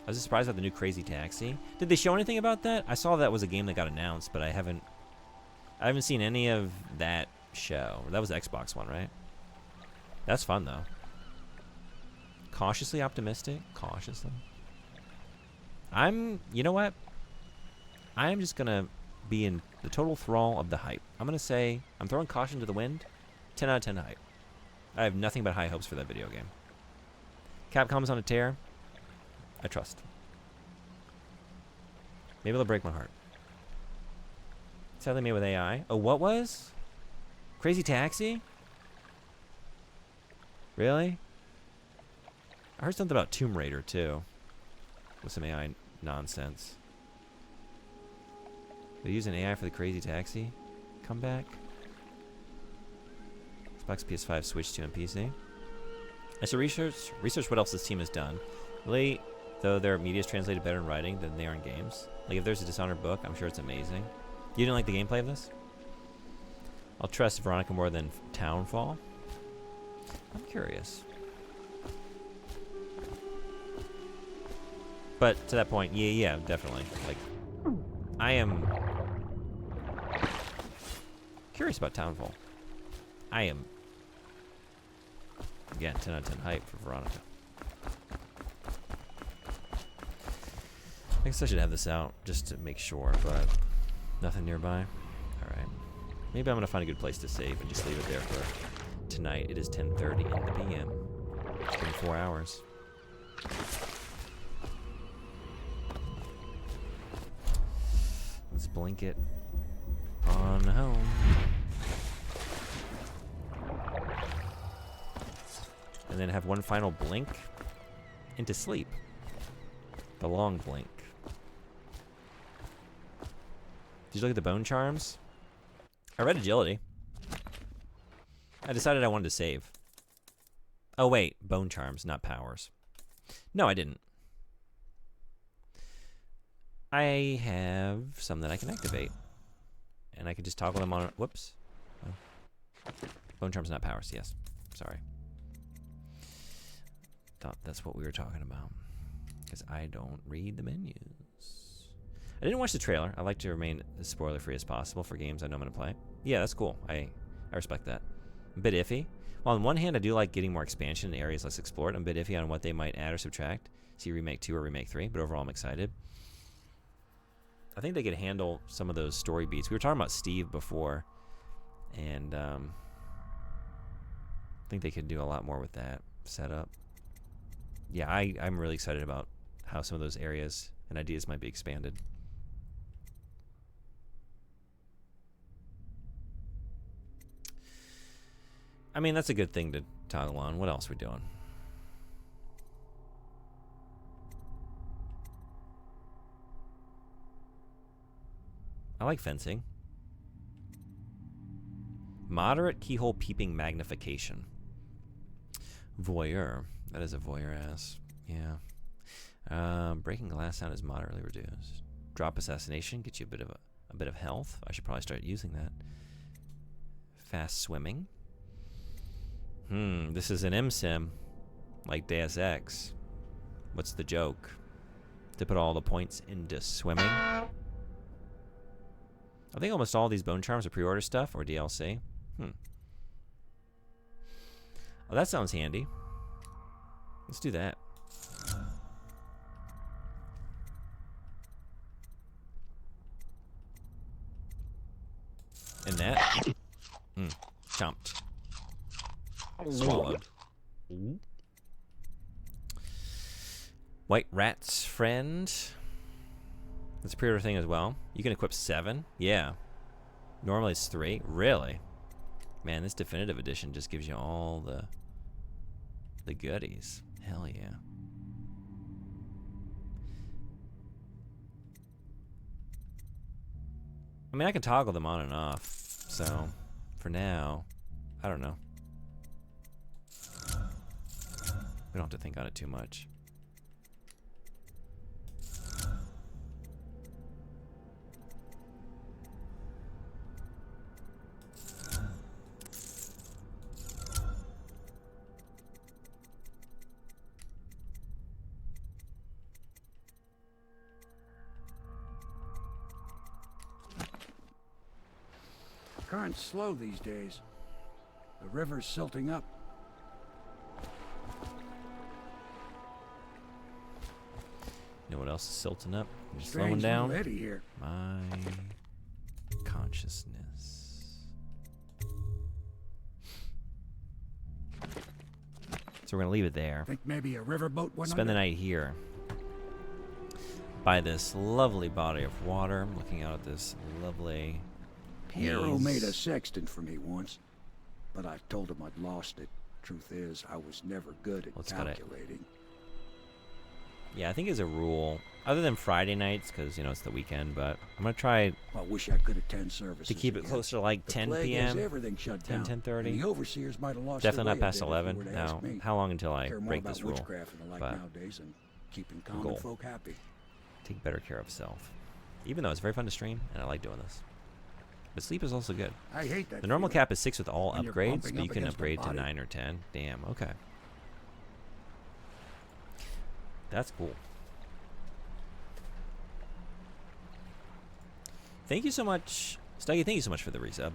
I was surprised about the new Crazy Taxi. Did they show anything about that? I saw that was a game that got announced, but I haven't seen any of that show. That was the Xbox one, right? That's fun, though. Cautiously optimistic? Cautiously. You know what? I'm just going to be in the total thrall of the hype. I'm going to say, I'm throwing caution to the wind. 10 out of 10 hype. I have nothing but high hopes for that video game. Capcom's on a tear. I trust. Maybe they'll break my heart. Sadly made with AI. Oh, what was? Crazy Taxi? Really? I heard something about Tomb Raider, too. With some AI nonsense. They're using AI for the Crazy Taxi comeback? Xbox, PS5, Switch 2, and PC. I should research what else this team has done. Really, though, their media is translated better in writing than they are in games. Like, if there's a Dishonored book, I'm sure it's amazing. You didn't like the gameplay of this? I'll trust Veronica more than Townfall. I'm curious. But to that point, yeah, definitely. Like, I am curious about Townfall. I am, again, 10 out of 10 hype for Veronica. I guess I should have this out just to make sure, but nothing nearby. Alright. Maybe I'm going to find a good place to save and just leave it there for tonight. It is 10:30 in the PM. It's been 4 hours. Let's blink it on home. And then have one final blink into sleep. The long blink. Did you look at the bone charms? I read agility. I decided I wanted to save. Oh wait, bone charms, not powers. No, I didn't. I have some that I can activate. And I can just toggle them on. Whoops. Oh. Bone charms, not powers, yes. Sorry. Thought that's what we were talking about. Because I don't read the menus. I didn't watch the trailer. I like to remain as spoiler-free as possible for games I know I'm going to play. Yeah, that's cool. I respect that. I'm a bit iffy. Well, on one hand, I do like getting more expansion in areas less explored. I'm a bit iffy on what they might add or subtract. See Remake 2 or Remake 3, but overall I'm excited. I think they could handle some of those story beats. We were talking about Steve before, and I think they could do a lot more with that setup. Yeah, I'm really excited about how some of those areas and ideas might be expanded. I mean, that's a good thing to toggle on. What else are we doing? I like fencing. Moderate keyhole peeping magnification. Voyeur. That is a voyeur ass. Yeah. Breaking glass sound is moderately reduced. Drop assassination gets you a bit of health. I should probably start using that. Fast swimming. This is an MSim, like Deus Ex. What's the joke? To put all the points into swimming? I think almost all these bone charms are pre-order stuff or DLC. Oh, that sounds handy. Let's do that. And that. Chomped. Swallowed. White Rat's Friend. That's a pre-order thing as well. You can equip 7. Yeah. Normally it's 3. Really? Man, this definitive edition just gives you all the goodies. Hell yeah. I mean, I can toggle them on and off. So, for now, I don't know. We don't have to think on it too much. Current's slow these days. The river's silting up. You know what else is silting up? Just Strange slowing down. little eddy here. My consciousness. So we're gonna leave it there. Think maybe a riverboat went Spend the under? night here. By this lovely body of water. I'm looking out at this lovely Hero haze. made a sextant for me once, but I told him I'd lost it. Truth is, I was never good at calculating. Yeah, I think as a rule, other than Friday nights, because, you know, it's the weekend, but I'm going to try I wish I could attend services to keep it again. closer to like The 10 plague has p.m., everything shut 10, down, 10:30. and the overseers might have lost Definitely their not way a past bit if 11. you were to Now, ask me. how long until I Care more break about this rule? witchcraft and the like But nowadays and keeping common goal. folk happy. Take better care of self. Even though it's very fun to stream, and I like doing this. But sleep is also good. I hate that The normal feeling cap is 6 with all when you're upgrades, bumping but you up can against a upgrade to body. 9 or 10. Damn, okay. That's cool. Thank you so much, Stuggy. Thank you so much for the resub.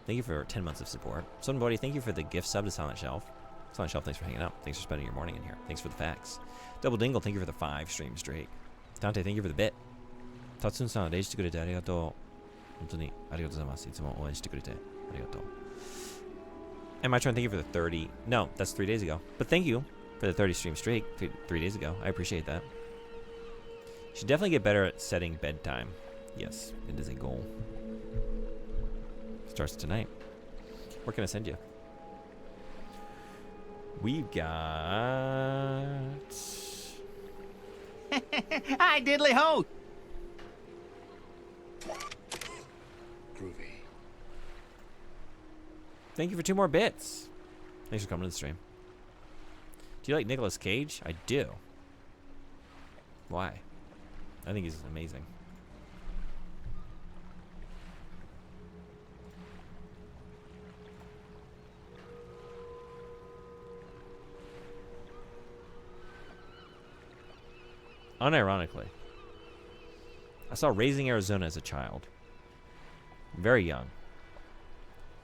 Thank you for 10 months of support. Somebody, thank you for the gift sub to Silent Shelf. Silent Shelf, thanks for hanging out. Thanks for spending your morning in here. Thanks for the facts. Double Dingle, thank you for the 5 stream streak. Dante, thank you for the bit. Tatsun-san, レイしてくれてありがとう。本当にありがとうございます。いつも応援してくれてありがとう。And my turn, thank you for the 30. No, that's 3 days ago. But thank you for the 30 stream streak 3 days ago. I appreciate that. Should definitely get better at setting bedtime. Yes, it is a goal. Starts tonight. Where can I send you? We've got... Hi, diddly ho! Groovy. Thank you for 2 more bits. Thanks for coming to the stream. Do you like Nicolas Cage? I do. Why? I think he's amazing. Unironically, I saw Raising Arizona as a child. Very young.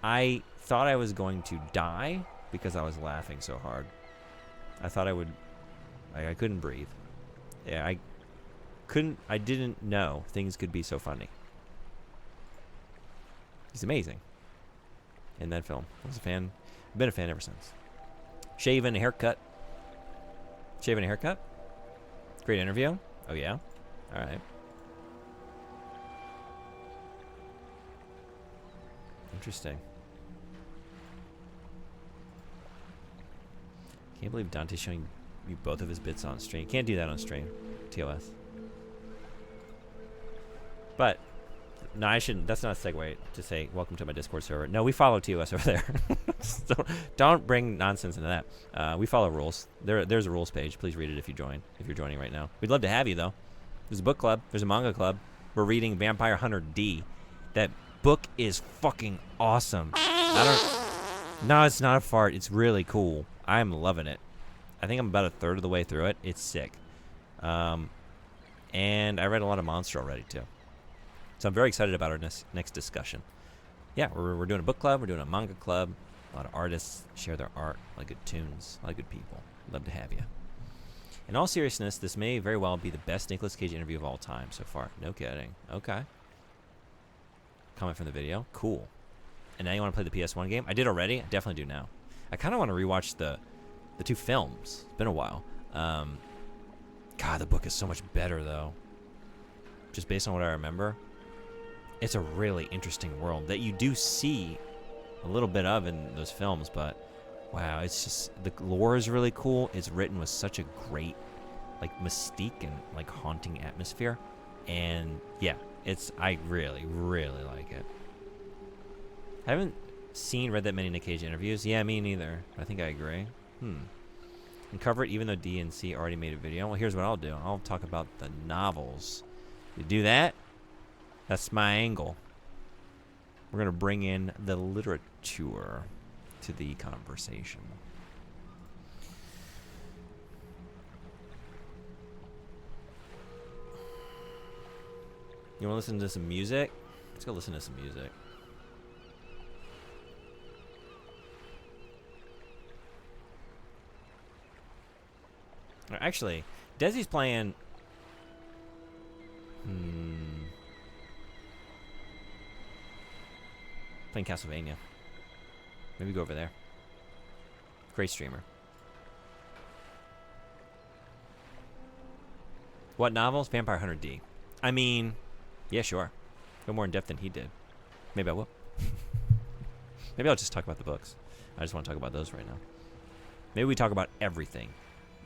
I thought I was going to die because I was laughing so hard. I thought I would... I couldn't breathe. Yeah, I didn't know things could be so funny. He's amazing. In that film. I was a fan. I've been a fan ever since. Shaven, haircut. Shaven, haircut? Great interview? Oh, yeah? Alright. Interesting. Can't believe Dante's showing me both of his bits on stream. Can't do that on stream. TOS. But, no, I shouldn't. That's not a segue to say, welcome to my Discord server. No, we follow TOS over there. Don't bring nonsense into that. We follow rules. There's a rules page. Please read it if you join. If you're joining right now. We'd love to have you, though. There's a book club. There's a manga club. We're reading Vampire Hunter D. That book is fucking awesome. No, it's not a fart. It's really cool. I'm loving it. I think I'm about a third of the way through it. It's sick. And I read a lot of Monster already, too. So I'm very excited about our next discussion. Yeah, we're doing a book club. We're doing a manga club. A lot of artists share their art. A lot of good tunes. A lot of good people. Love to have you. In all seriousness, this may very well be the best Nicolas Cage interview of all time so far. No kidding. Okay. Comment from the video. Cool. And now you want to play the PS1 game? I did already. I definitely do now. I kind of want to rewatch the 2 films. It's been a while. God, the book is so much better, though. Just based on what I remember. It's a really interesting world that you do see a little bit of in those films, but wow, it's just, the lore is really cool. It's written with such a great, like, mystique and, like, haunting atmosphere. And, yeah, I really, really like it. I haven't read that many Nick Cage interviews. Yeah, me neither. I think I agree. And cover it even though D and C already made a video. Well, here's what I'll do. I'll talk about the novels. You do that? That's my angle. We're going to bring in the literature to the conversation. You want to listen to some music? Let's go listen to some music. Actually, Desi's playing... Playing Castlevania. Maybe go over there. Great streamer. What novels? Vampire Hunter D. I mean, yeah, sure. Go more in depth than he did. Maybe I will. Maybe I'll just talk about the books. I just want to talk about those right now. Maybe we talk about everything.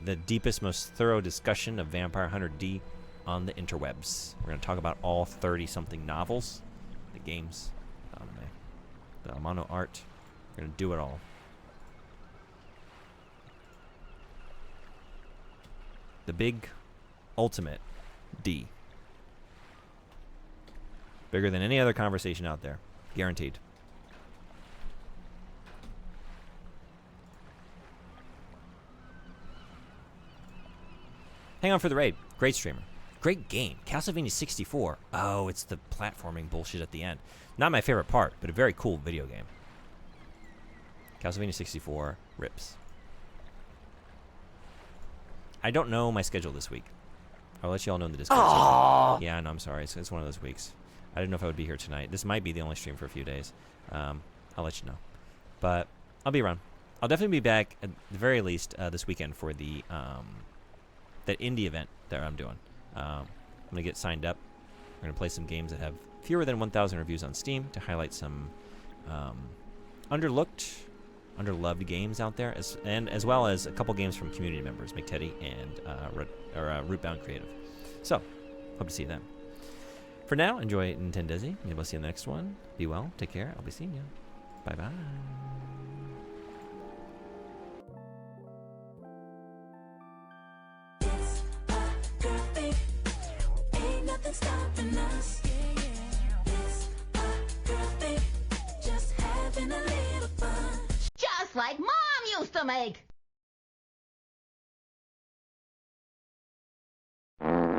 The deepest, most thorough discussion of Vampire Hunter D on the interwebs. We're going to talk about all 30-something novels, the games, the anime, the Amano art. We're going to do it all. The big, ultimate D. Bigger than any other conversation out there. Guaranteed. Hang on for the raid. Great streamer. Great game. Castlevania 64. Oh, it's the platforming bullshit at the end. Not my favorite part, but a very cool video game. Castlevania 64 rips. I don't know my schedule this week. I'll let you all know in the Discord. Aww. Yeah, no, I'm sorry. It's one of those weeks. I didn't know if I would be here tonight. This might be the only stream for a few days. I'll let you know. But I'll be around. I'll definitely be back at the very least this weekend for the that indie event that I'm doing. I'm gonna get signed up. We're gonna play some games that have fewer than 1,000 reviews on Steam to highlight some underlooked, underloved games out there, as well as a couple games from community members, McTeddy and Rootbound Creative. So, hope to see you then. For now, enjoy Nintendizzy. Maybe we'll see you in the next one. Be well. Take care. I'll be seeing you. Bye-bye. Stopping us. This girl thing, just having a little fun. Just like Mom used to make.